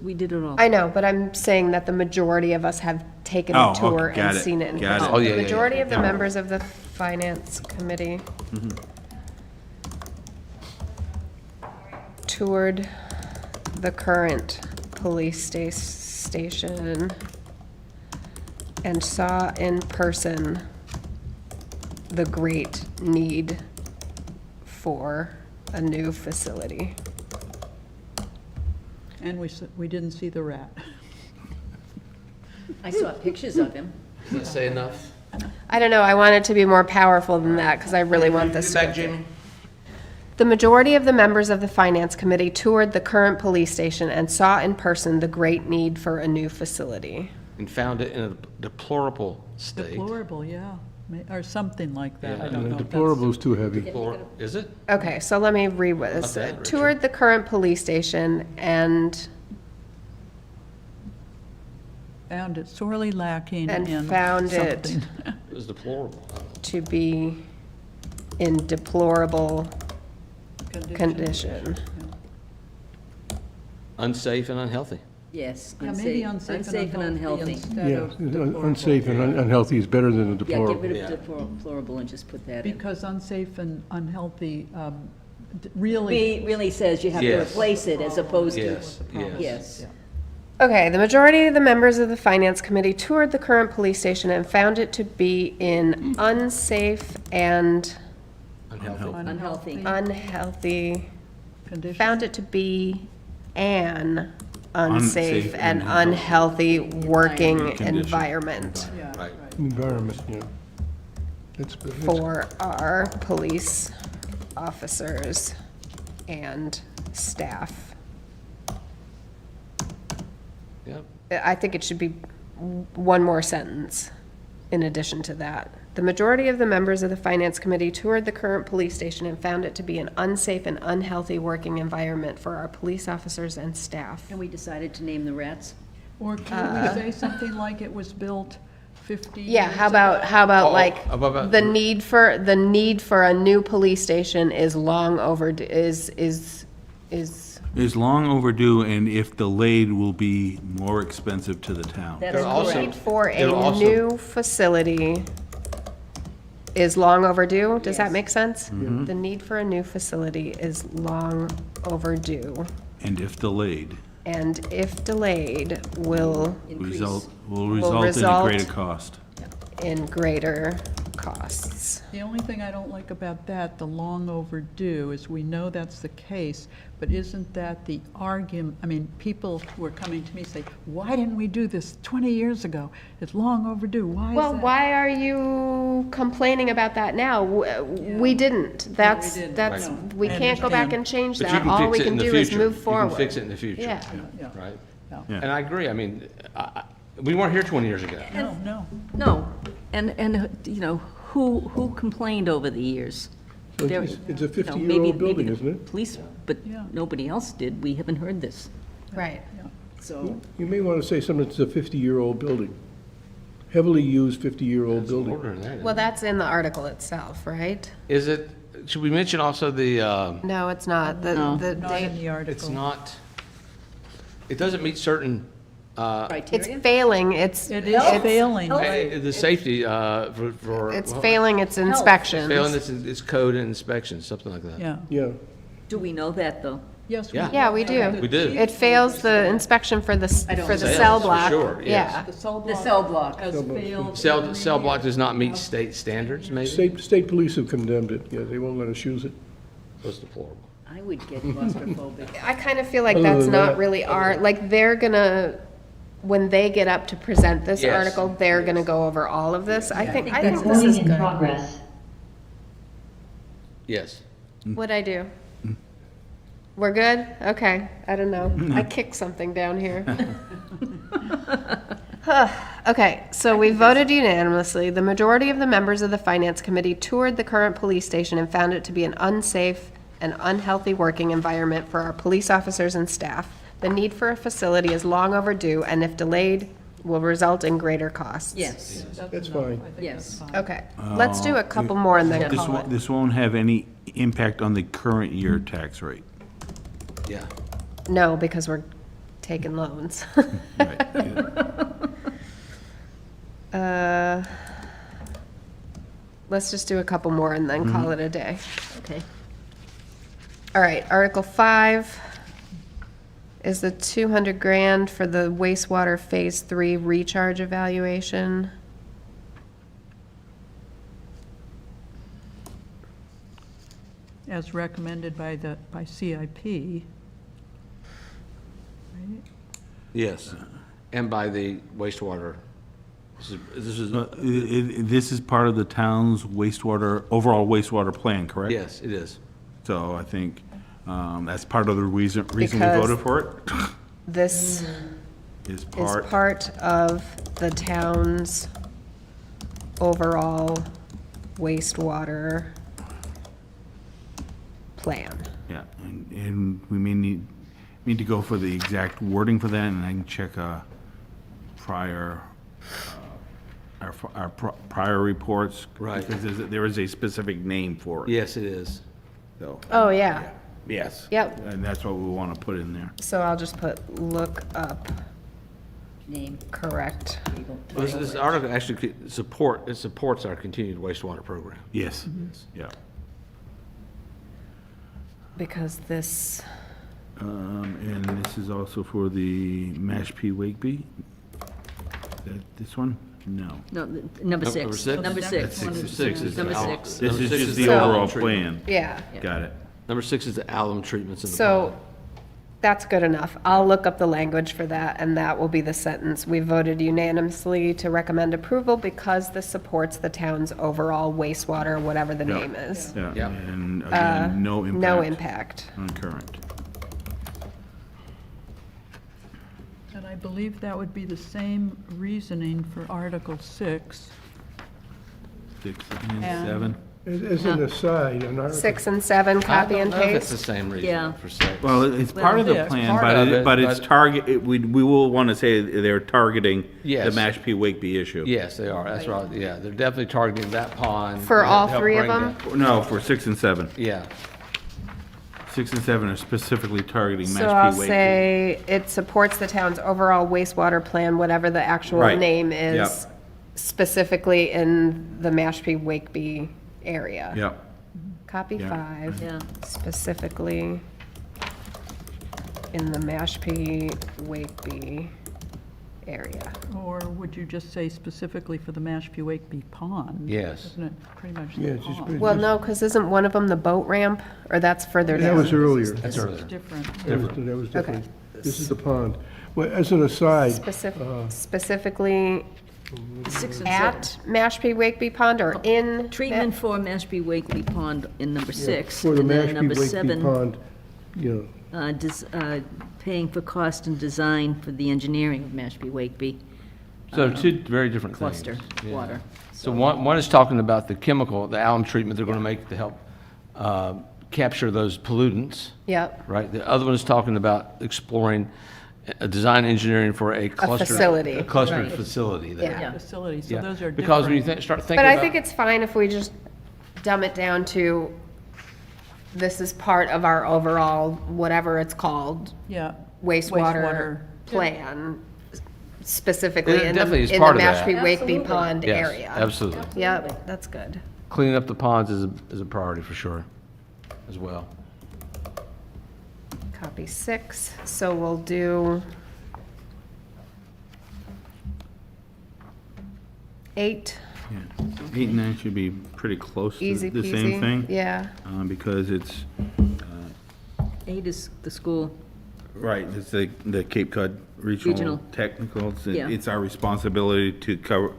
Speaker 11: we did it all.
Speaker 1: I know, but I'm saying that the majority of us have taken
Speaker 4: Oh,
Speaker 1: a tour
Speaker 4: okay, got
Speaker 1: and
Speaker 4: it,
Speaker 1: seen it in
Speaker 4: got it.
Speaker 1: person.
Speaker 3: Oh, yeah,
Speaker 1: The
Speaker 3: yeah,
Speaker 1: majority
Speaker 3: yeah.
Speaker 1: of the members of the Finance Committee toured the current police station and saw in person the great need for a new facility.
Speaker 2: And we didn't see the rat.
Speaker 11: I saw pictures of him.
Speaker 3: Does that say enough?
Speaker 1: I don't know, I want it to be more powerful than that, because I really want this to go through. The majority of the members of the Finance Committee toured the current police station and saw in person the great need for a new facility.
Speaker 3: And found it in a deplorable state.
Speaker 2: Deplorable, yeah, or something like that.
Speaker 3: Yeah,
Speaker 2: I don't know. if that's-
Speaker 7: Deplorable is too heavy.
Speaker 3: Is it?
Speaker 1: Okay, so let me read what this
Speaker 3: Not bad,
Speaker 1: said.
Speaker 3: Richard.
Speaker 1: Toured the current police station and
Speaker 2: Found it sorely lacking in
Speaker 1: And found it-
Speaker 2: something.
Speaker 3: It was deplorable.
Speaker 1: to be in deplorable condition.
Speaker 3: Unsafe and unhealthy.
Speaker 11: Yes,
Speaker 2: Yeah, maybe
Speaker 11: unsafe and unhealthy.
Speaker 2: instead
Speaker 7: Yeah,
Speaker 2: of deplorable.
Speaker 7: unsafe and unhealthy is better than a
Speaker 11: Yeah, get
Speaker 7: deplorable.
Speaker 11: rid
Speaker 3: Yeah.
Speaker 11: of deplorable and just put that in.
Speaker 2: Because unsafe and unhealthy really.
Speaker 11: Really says you have to
Speaker 3: Yes.
Speaker 11: replace it as opposed to.
Speaker 3: Yes, yes.
Speaker 11: Yes.
Speaker 1: Okay, the majority of the members of the Finance Committee toured the current police station and found it to be in unsafe and
Speaker 11: Unhealthy.
Speaker 1: unhealthy,
Speaker 2: Condition.
Speaker 1: found it to be an unsafe
Speaker 4: Unsafe
Speaker 1: and
Speaker 4: and
Speaker 1: unhealthy working
Speaker 4: Condition.
Speaker 1: environment
Speaker 2: Yeah,
Speaker 3: Right.
Speaker 7: Environment, yeah. That's
Speaker 1: for our police officers and staff.
Speaker 3: Yep.
Speaker 1: I think it should be one more sentence in addition to that. The majority of the members of the Finance Committee toured the current police station and found it to be an unsafe and unhealthy working environment for our police officers and staff.
Speaker 11: And we decided to name the rats.
Speaker 2: Or can we say something like it was built 50 years
Speaker 1: Yeah, how about
Speaker 3: Oh,
Speaker 1: like,
Speaker 3: how about-
Speaker 1: the need for a new police station is long overdue, is
Speaker 4: Is long overdue, and if delayed, will be more expensive to the town.
Speaker 11: That's
Speaker 3: They're also-
Speaker 11: correct.
Speaker 1: need for
Speaker 3: It'll
Speaker 1: a
Speaker 3: also-
Speaker 1: new facility is long overdue. Does that
Speaker 11: Yes.
Speaker 1: make sense? The need for a new facility is long overdue,
Speaker 4: And if delayed,
Speaker 1: and if delayed, will
Speaker 11: Increase.
Speaker 4: will result in a
Speaker 1: result-
Speaker 4: greater cost.
Speaker 1: in greater costs.
Speaker 2: The only thing I don't like about that, the long overdue, is we know that's the case, but isn't that the argument, I mean, people who are coming to me say, why didn't we do this 20 years ago? It's long overdue, why is
Speaker 1: Well,
Speaker 2: that?
Speaker 1: why are you complaining about that now? We didn't. That's,
Speaker 2: didn't.
Speaker 1: that's,
Speaker 2: No,
Speaker 1: we
Speaker 2: I
Speaker 1: can't go back
Speaker 2: understand.
Speaker 1: and change
Speaker 3: But you
Speaker 1: that.
Speaker 3: can
Speaker 1: All
Speaker 3: fix
Speaker 1: we
Speaker 3: it
Speaker 1: can
Speaker 3: in the
Speaker 1: do is
Speaker 3: future.
Speaker 1: move forward.
Speaker 3: You can fix it in the future.
Speaker 1: Yeah.
Speaker 2: Yeah.
Speaker 3: Right?
Speaker 2: Yeah.
Speaker 4: Yeah.
Speaker 3: And I agree, I mean, we weren't here 20 years ago.
Speaker 2: No, no.
Speaker 11: No, and, you know, who complained over the years?
Speaker 7: So
Speaker 11: There-
Speaker 7: it's a
Speaker 11: you know,
Speaker 7: 50-year-old
Speaker 11: maybe
Speaker 7: building,
Speaker 11: the
Speaker 7: isn't it?
Speaker 11: Police, but
Speaker 2: Yeah.
Speaker 11: nobody else did. We haven't heard this,
Speaker 1: Right.
Speaker 11: so.
Speaker 7: You may want to say something that's a 50-year-old building. Heavily used 50-year-old building.
Speaker 3: Older than that, isn't
Speaker 1: Well,
Speaker 3: it?
Speaker 1: that's in the article itself, right?
Speaker 3: Is it, should we mention also the,
Speaker 1: No, it's not.
Speaker 11: No.
Speaker 1: The
Speaker 2: Not in
Speaker 1: date,
Speaker 2: the article.
Speaker 3: it's not, it doesn't meet certain,
Speaker 1: it's failing, it's.
Speaker 2: It is failing.
Speaker 3: the safety, for.
Speaker 1: It's
Speaker 3: well,
Speaker 1: failing its inspections.
Speaker 3: Failing its code and inspection, something like that.
Speaker 2: Yeah.
Speaker 7: Yeah.
Speaker 11: Do we know that, though?
Speaker 2: Yes, we
Speaker 3: Yeah.
Speaker 1: Yeah, we do.
Speaker 3: We do.
Speaker 1: It fails the inspection for the,
Speaker 11: don't
Speaker 1: for the
Speaker 3: Sales,
Speaker 1: cell
Speaker 3: for
Speaker 1: block.
Speaker 3: sure, yes.
Speaker 1: Yeah.
Speaker 2: The cell
Speaker 11: The
Speaker 2: block
Speaker 11: cell block.
Speaker 2: has failed.
Speaker 3: Cell block does not meet state standards, maybe?
Speaker 7: State police have condemned it. Yeah, they won't let us use it.
Speaker 3: That's deplorable.
Speaker 11: I would get claustrophobic.
Speaker 1: I kind of feel like
Speaker 7: Other
Speaker 1: that's
Speaker 7: than
Speaker 1: not
Speaker 7: that-
Speaker 1: really our, like, they're gonna, when they get up to present this
Speaker 3: Yes.
Speaker 1: article, they're gonna go over all of this. I think this
Speaker 13: Recording
Speaker 1: is
Speaker 13: in
Speaker 1: good.
Speaker 13: progress.
Speaker 3: Yes.
Speaker 1: What'd I do? We're good? Okay, I don't know. I kicked something down here. Okay, so we voted unanimously. The majority of the members of the Finance Committee toured the current police station and found it to be an unsafe and unhealthy working environment for our police officers and staff. The need for a facility is long overdue, and if delayed, will result in greater costs.
Speaker 11: Yes,
Speaker 7: That's fine.
Speaker 11: yes.
Speaker 1: Okay, let's do a couple more and then
Speaker 4: This
Speaker 1: call
Speaker 4: won't,
Speaker 1: it.
Speaker 4: this won't have any impact on the current year tax rate.
Speaker 3: Yeah.
Speaker 1: No, because we're taking loans.
Speaker 4: Right, yeah.
Speaker 1: Let's just do a couple more and then call it a day.
Speaker 11: Okay.
Speaker 1: All right, Article 5 is the 200 grand for the wastewater Phase 3 recharge evaluation.
Speaker 2: As recommended by CIP. Right?
Speaker 3: Yes. And by the wastewater. This is,
Speaker 4: This is part of the town's wastewater, overall wastewater plan, correct?
Speaker 3: yes, it is.
Speaker 4: So I think that's part of the reason we
Speaker 1: Because-
Speaker 4: voted for it,
Speaker 1: This
Speaker 4: is
Speaker 1: is
Speaker 4: part.
Speaker 1: part of the town's overall wastewater plan.
Speaker 4: Yeah, and we may need to go for the exact wording for that, and I can check prior, our prior reports.
Speaker 3: Right.
Speaker 4: Because there is a specific name for it.
Speaker 3: Yes, it is.
Speaker 4: So,
Speaker 1: Oh, yeah.
Speaker 4: yes.
Speaker 1: Yep.
Speaker 4: And that's what we want to put in there.
Speaker 1: So I'll just put look up
Speaker 11: Name.
Speaker 1: correct.
Speaker 3: Well, this article actually supports our continued wastewater program.
Speaker 4: Yes, yeah.
Speaker 1: Because this,
Speaker 4: And this is also for the Mashpee Wakeby? This one? No.
Speaker 11: No, number
Speaker 3: Number
Speaker 11: six.
Speaker 3: six?
Speaker 11: Number six.
Speaker 3: Six is
Speaker 11: Number
Speaker 3: the al-
Speaker 11: six.
Speaker 4: This
Speaker 3: number
Speaker 4: is
Speaker 3: six
Speaker 4: just the
Speaker 1: So-
Speaker 4: overall
Speaker 3: treatment.
Speaker 4: plan.
Speaker 1: yeah.
Speaker 4: Got it.
Speaker 3: Number 6 is the alum treatments in the
Speaker 1: So
Speaker 3: pond.
Speaker 1: that's good enough. I'll look up the language for that, and that will be the sentence. We voted unanimously to recommend approval because this supports the town's overall wastewater, whatever the
Speaker 4: Yeah.
Speaker 1: name is.
Speaker 4: Yeah,
Speaker 3: Yep.
Speaker 4: and again, no impact.
Speaker 1: No impact.
Speaker 4: On current.
Speaker 2: And I believe that would be the same reasoning for Article 6.
Speaker 4: 6 and
Speaker 2: And-
Speaker 4: 7.
Speaker 7: As an aside, an article.
Speaker 1: 6 and 7, copy and
Speaker 3: I don't know if it's the
Speaker 1: paste.
Speaker 3: same
Speaker 11: Yeah.
Speaker 3: reason for 6.
Speaker 4: Well, it's part of the
Speaker 2: yeah, it's
Speaker 4: plan,
Speaker 3: part
Speaker 4: but
Speaker 3: of
Speaker 4: it,
Speaker 3: it,
Speaker 4: but it's
Speaker 3: but-
Speaker 4: target, we will want to say they're targeting the
Speaker 3: Yes.
Speaker 4: Mashpee Wakeby issue.
Speaker 3: Yes, they are. That's right. Yeah, they're definitely targeting that pond.
Speaker 1: For
Speaker 3: to
Speaker 1: all
Speaker 3: help
Speaker 1: 3 of
Speaker 3: bring
Speaker 1: them?
Speaker 3: the-
Speaker 4: No, for 6 and 7.
Speaker 3: Yeah.
Speaker 4: 6 and 7 are specifically targeting
Speaker 1: So I'll
Speaker 4: Mashpee Wakeby.
Speaker 1: say it supports the town's overall wastewater plan, whatever the actual
Speaker 4: Right.
Speaker 1: name
Speaker 4: Yep.
Speaker 1: is, specifically in the Mashpee Wakeby area.
Speaker 4: Yep.
Speaker 1: Copy
Speaker 4: Yeah.
Speaker 1: 5.
Speaker 11: Yeah.
Speaker 1: Specifically in the Mashpee Wakeby area.
Speaker 2: Or would you just say specifically for the Mashpee Wakeby Pond?
Speaker 3: Yes.
Speaker 2: Isn't it pretty much
Speaker 7: Yeah,
Speaker 2: the
Speaker 7: it's just
Speaker 2: pond?
Speaker 7: pretty-
Speaker 1: Well, no, because isn't one of them the boat ramp, or that's further
Speaker 7: That was
Speaker 1: down?
Speaker 7: earlier.
Speaker 3: That's
Speaker 2: It's
Speaker 3: earlier.
Speaker 2: different.
Speaker 7: That was different. This is the pond. Well, as an aside,
Speaker 1: Specifically
Speaker 11: 6 and 7.
Speaker 1: at Mashpee Wakeby Pond or in?
Speaker 11: Treatment for Mashpee Wakeby Pond in number 6.
Speaker 7: for the
Speaker 11: and then
Speaker 7: Mashpee
Speaker 11: number
Speaker 7: Wakeby
Speaker 11: 7,
Speaker 7: Pond, you know,
Speaker 11: paying for cost and design for the engineering of Mashpee Wakeby.
Speaker 3: So two very different things.
Speaker 11: cluster
Speaker 3: Yeah.
Speaker 11: water.
Speaker 3: So one is talking about the chemical, the alum treatment they're going to make to help capture those pollutants,
Speaker 1: Yep,
Speaker 3: right? The other one is talking about exploring a design engineering for a clustered.
Speaker 1: facility.
Speaker 3: A clustered
Speaker 1: Right.
Speaker 3: facility there.
Speaker 1: Yeah.
Speaker 2: Facilities, so
Speaker 3: Yeah.
Speaker 2: those are different.
Speaker 3: Because when you start thinking
Speaker 1: but
Speaker 3: about.
Speaker 1: I think it's fine if we just dumb it down to, this is part of our overall, whatever it's called,
Speaker 2: Yeah.
Speaker 1: wastewater plan, specifically
Speaker 3: It
Speaker 1: in
Speaker 3: definitely is
Speaker 1: the
Speaker 3: part of that.
Speaker 1: Mashpee Wakeby
Speaker 11: Absolutely.
Speaker 1: Pond
Speaker 3: Yes,
Speaker 1: area.
Speaker 3: absolutely.
Speaker 1: Yep, that's good.
Speaker 3: Cleaning up the ponds is a priority for sure, as well.
Speaker 1: Copy 6, so we'll do 8,
Speaker 4: 8 and 9 should be pretty close to
Speaker 1: easy
Speaker 4: the
Speaker 1: peasy.
Speaker 4: same thing.
Speaker 1: Yeah,
Speaker 4: Because it's,
Speaker 11: 8 is the school.
Speaker 4: right, it's the Cape Cod Regional
Speaker 11: Regional.
Speaker 4: Technicals.
Speaker 11: Yeah.
Speaker 4: It's our responsibility to cover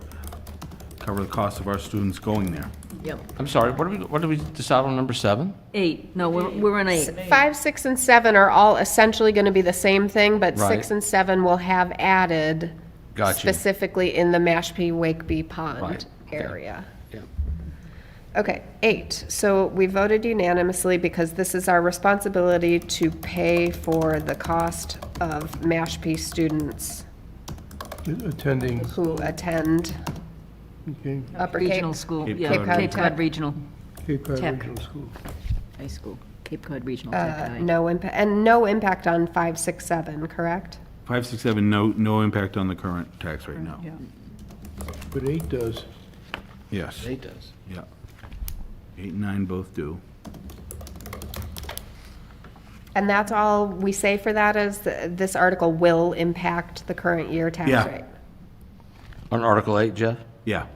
Speaker 4: the cost of our students going there.
Speaker 11: Yep.
Speaker 3: I'm sorry, what did we decide on number 7?
Speaker 11: 8, no, we're on 8.
Speaker 1: 5, 6, and 7 are all essentially going to be the same thing, but
Speaker 3: Right.
Speaker 1: 6 and 7 will have added
Speaker 3: Got you.
Speaker 1: specifically in the Mashpee Wakeby Pond
Speaker 3: Right, okay.
Speaker 1: area.
Speaker 3: Yeah.
Speaker 1: Okay, 8. So we voted unanimously because this is our responsibility to pay for the cost of Mashpee students
Speaker 7: Attending,
Speaker 1: who attend
Speaker 7: okay,
Speaker 1: Upper Cape.
Speaker 11: Regional school,
Speaker 4: Cape
Speaker 11: yeah,
Speaker 4: Cod
Speaker 11: Cape Cod Regional
Speaker 7: Cape Cod
Speaker 11: Tech.
Speaker 7: Regional School.
Speaker 11: High School, Cape Cod Regional Tech High.
Speaker 1: No impact, and no impact on 5, 6, 7, correct?
Speaker 4: 5, 6, 7, no impact on the current tax rate, no.
Speaker 2: Yeah.
Speaker 7: But 8 does.
Speaker 4: Yes,
Speaker 3: 8 does.
Speaker 4: yeah. 8 and 9 both do.
Speaker 1: And that's all we say for that is this article will impact the current year tax
Speaker 4: Yeah.
Speaker 1: rate?
Speaker 3: On Article 8, Jeff?
Speaker 4: Yeah.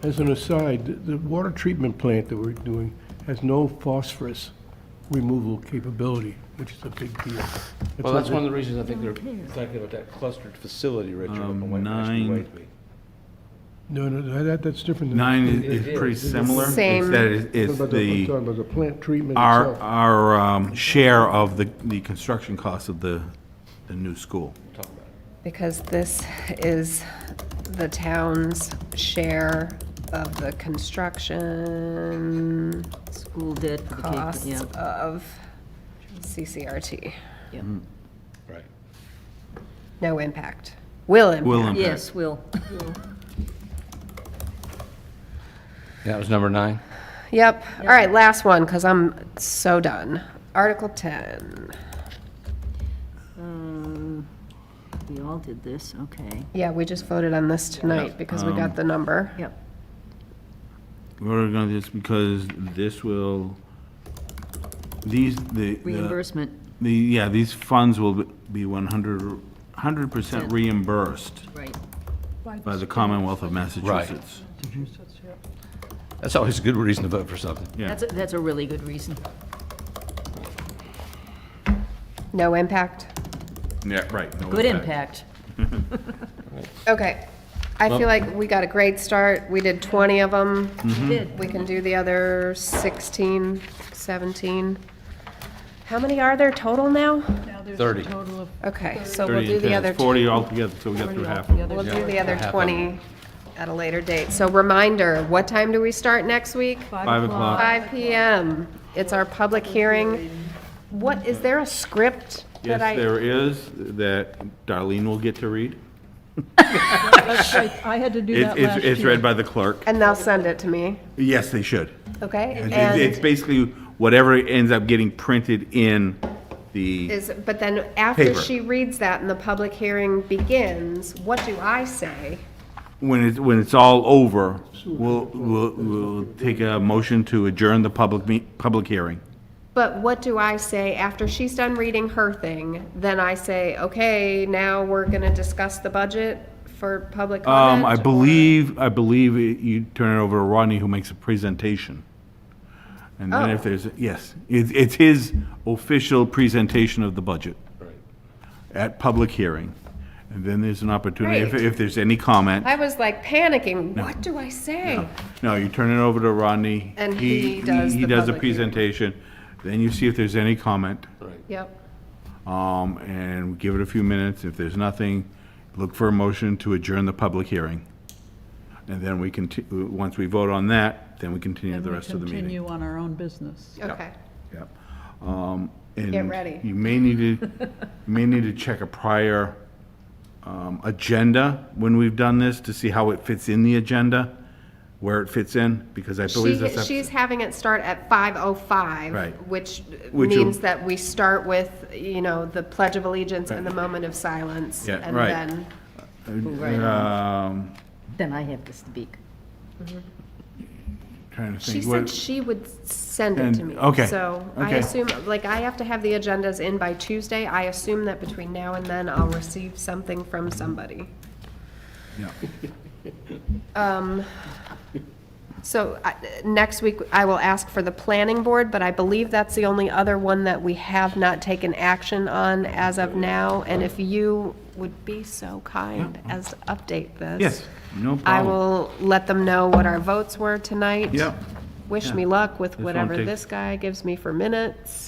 Speaker 7: As an aside, the water treatment plant that we're doing has no phosphorus removal capability, which is a big deal.
Speaker 3: Well, that's one of the reasons I think they're thinking about that clustered facility, Richard, up in Wake-
Speaker 4: 9.
Speaker 3: Wakeby.
Speaker 7: No, that's different. than-
Speaker 4: 9 is pretty similar.
Speaker 1: Same.
Speaker 4: It's that
Speaker 7: I'm
Speaker 4: it's
Speaker 7: talking about the plant treatment
Speaker 4: our,
Speaker 7: itself.
Speaker 4: our share of the construction costs of the new school.
Speaker 1: Because this is the town's share of the construction
Speaker 11: School did for the Cape,
Speaker 1: costs
Speaker 11: yeah.
Speaker 1: of CCRT.
Speaker 11: yeah.
Speaker 3: Right.
Speaker 1: No impact. Will impact.
Speaker 4: Will impact.
Speaker 11: Yes, will.
Speaker 3: Yeah, that was number 9.
Speaker 1: Yep. All right, last one, because I'm so done. Article 10.
Speaker 11: We all did this, okay.
Speaker 1: Yeah, we just voted on this tonight because we got the number.
Speaker 11: Yep.
Speaker 4: We're gonna just, because this will,
Speaker 11: Reimbursement,
Speaker 4: these funds will be 100% reimbursed
Speaker 11: right.
Speaker 4: by the Commonwealth of Massachusetts.
Speaker 3: That's always a good reason to vote for something.
Speaker 4: Yeah.
Speaker 11: That's a really good reason.
Speaker 1: No impact?
Speaker 4: Yeah, right. no
Speaker 11: Good impact.
Speaker 1: Okay. I feel like we got a great start. We did 20 of them.
Speaker 11: Did.
Speaker 1: We can do the other 16, 17. How many are there total now?
Speaker 2: Now there's
Speaker 3: 30.
Speaker 2: a total of
Speaker 1: Okay, so we'll
Speaker 4: 30
Speaker 1: do
Speaker 4: and
Speaker 1: the
Speaker 4: 10,
Speaker 1: other,
Speaker 4: 40 altogether, so we got through half of them.
Speaker 1: we'll do the other 20 at a later date. So reminder, what time do we start next week?
Speaker 4: 5 o'clock.
Speaker 1: 5 PM. It's our public hearing. What, is there a script
Speaker 4: Yes,
Speaker 1: that
Speaker 4: there is, that Darlene will get to read.
Speaker 2: I had to do that last year.
Speaker 4: It's read by the clerk.
Speaker 1: And they'll send it to me,
Speaker 4: Yes, they should.
Speaker 1: okay?
Speaker 4: It's
Speaker 1: And
Speaker 4: basically whatever ends up getting printed in the,
Speaker 1: but then after
Speaker 4: Paper.
Speaker 1: she reads that and the public hearing begins, what do I say?
Speaker 4: when it's all over, we'll take a motion to adjourn the public hearing.
Speaker 1: But what do I say after she's done reading her thing? Then I say, okay, now we're gonna discuss the budget for public comment?
Speaker 4: I believe you turn it over to Rodney, who makes a presentation. And then if
Speaker 1: Oh.
Speaker 4: there's, yes, it's his official presentation of the budget at public hearing. And then there's an opportunity,
Speaker 1: Great.
Speaker 4: if there's any comment.
Speaker 1: I was like panicking, what do I say?
Speaker 4: No, you turn it over to Rodney.
Speaker 1: And he does
Speaker 4: He
Speaker 1: the
Speaker 4: does a
Speaker 1: public hearing.
Speaker 4: presentation, then you see if there's any comment,
Speaker 1: Yep,
Speaker 4: and give it a few minutes. If there's nothing, look for a motion to adjourn the public hearing. And then we once we vote on that, then we continue
Speaker 2: And
Speaker 4: the
Speaker 2: we
Speaker 4: rest of the meeting.
Speaker 2: continue on our own business.
Speaker 1: Okay.
Speaker 4: Yep. And
Speaker 1: Get ready.
Speaker 4: You may need to check a prior agenda when we've done this to see how it fits in the agenda, where it fits in, because I believe that's.
Speaker 1: She's having it start at 5:05.
Speaker 4: Right.
Speaker 1: Which
Speaker 4: Which
Speaker 1: means
Speaker 4: will-
Speaker 1: that we start with, the Pledge of Allegiance and the moment of silence.
Speaker 4: Yeah,
Speaker 1: And
Speaker 4: right.
Speaker 1: then,
Speaker 11: Then I have to speak.
Speaker 4: Trying to
Speaker 1: she
Speaker 4: think.
Speaker 1: said
Speaker 4: what-
Speaker 1: she would send it to me.
Speaker 4: Okay,
Speaker 1: So I
Speaker 4: okay.
Speaker 1: assume, I have to have the agendas in by Tuesday. I assume that between now and then I'll receive something from somebody.
Speaker 4: Yeah.
Speaker 1: So next week, I will ask for the planning board, but I believe that's the only other one that we have not taken action on as of now. And if you would be so kind as to update this.
Speaker 4: Yes, no problem.
Speaker 1: I will let them know what our votes were tonight.
Speaker 4: Yep.
Speaker 1: Wish
Speaker 4: Yeah.
Speaker 1: me luck with
Speaker 4: won't
Speaker 1: whatever
Speaker 4: take-
Speaker 1: this guy gives me for minutes.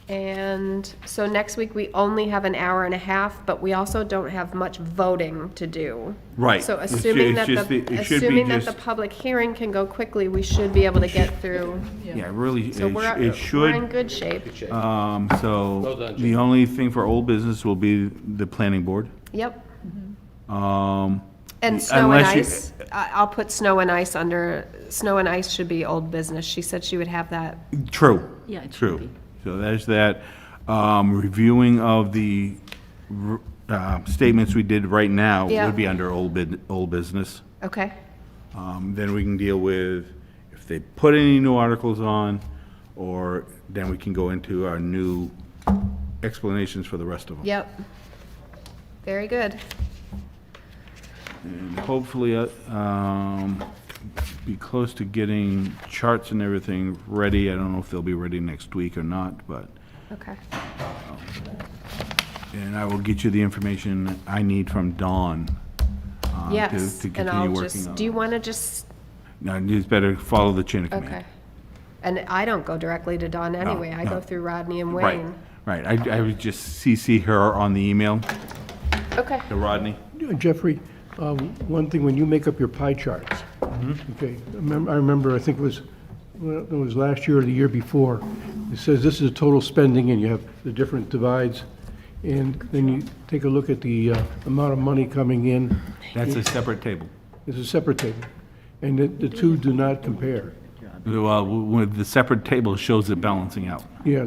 Speaker 1: And so next week, we only have an hour and a half, but we also don't have much voting to do.
Speaker 4: Right.
Speaker 1: So
Speaker 4: It's
Speaker 1: assuming
Speaker 4: it's
Speaker 1: that
Speaker 4: just
Speaker 1: the,
Speaker 4: it should be
Speaker 1: assuming that the
Speaker 4: just-
Speaker 1: public hearing can go quickly, we should be able to get through.
Speaker 4: Yeah, really,
Speaker 1: So
Speaker 4: it
Speaker 1: we're in
Speaker 4: should.
Speaker 1: good shape.
Speaker 4: So the only thing for old business will be the planning board.
Speaker 1: Yep.
Speaker 4: Um,
Speaker 1: And snow and
Speaker 4: Unless you-
Speaker 1: ice, I'll put snow and ice under, snow and ice should be old business. She said she would have that.
Speaker 4: True.
Speaker 11: Yeah, it should
Speaker 4: True.
Speaker 11: be.
Speaker 4: So there's that. Reviewing of the statements we did right now
Speaker 1: Yeah.
Speaker 4: would be under old business.
Speaker 1: Okay.
Speaker 4: Then we can deal with if they put any new articles on, or then we can go into our new explanations for the rest of them.
Speaker 1: Yep. Very good.
Speaker 4: And hopefully, be close to getting charts and everything ready. I don't know if they'll be ready next week or not, but,
Speaker 1: Okay.
Speaker 4: and I will get you the information I need from Dawn.
Speaker 1: Yes.
Speaker 4: To
Speaker 1: And
Speaker 4: continue
Speaker 1: I'll
Speaker 4: working
Speaker 1: just,
Speaker 4: on.
Speaker 1: do you want to just,
Speaker 4: No, you better follow the chain of command.
Speaker 1: okay. And I don't go directly to Dawn anyway. I
Speaker 4: no.
Speaker 1: go through Rodney and
Speaker 4: Right,
Speaker 1: Wayne.
Speaker 4: right. I would just CC her on the email
Speaker 1: Okay.
Speaker 4: to Rodney.
Speaker 7: Jeffrey, one thing, when you make up your pie charts, okay, I remember, I think it was last year or the year before, it says this is total spending, and you have the different divides, and then you take a look at the amount of money coming in.
Speaker 4: That's a separate table.
Speaker 7: It's a separate table, and the two do not compare.
Speaker 4: Well, with the separate table shows it balancing out.
Speaker 7: Yeah,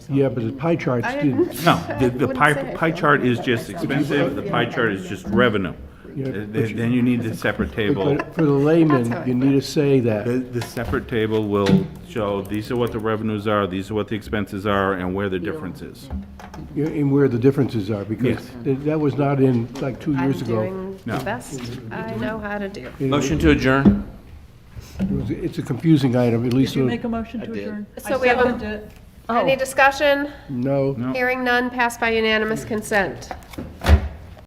Speaker 7: yeah, but the pie charts didn't.
Speaker 4: No, the
Speaker 1: wouldn't
Speaker 4: pie,
Speaker 1: say I
Speaker 4: pie
Speaker 1: feel
Speaker 4: chart
Speaker 1: like
Speaker 4: is
Speaker 1: that
Speaker 4: just
Speaker 1: myself.
Speaker 4: expensive, the pie chart is just revenue.
Speaker 7: Yeah,
Speaker 4: Then you need the separate table.
Speaker 7: But for the layman,
Speaker 1: That's how I
Speaker 7: you need to say that.
Speaker 4: The separate table will show, these are what the revenues are, these are what the expenses are, and where the difference is.
Speaker 7: And where the differences are, because
Speaker 4: Yes.
Speaker 7: that was not in, like, 2
Speaker 1: I'm
Speaker 7: years ago.
Speaker 1: doing the
Speaker 4: No.
Speaker 1: best I know how to do.
Speaker 3: Motion to adjourn?
Speaker 7: It's a confusing item, at least,
Speaker 2: Did you make a motion to adjourn?
Speaker 1: So we have a-
Speaker 2: second it.
Speaker 1: Any discussion?
Speaker 7: no.
Speaker 1: Hearing none, passed by unanimous consent.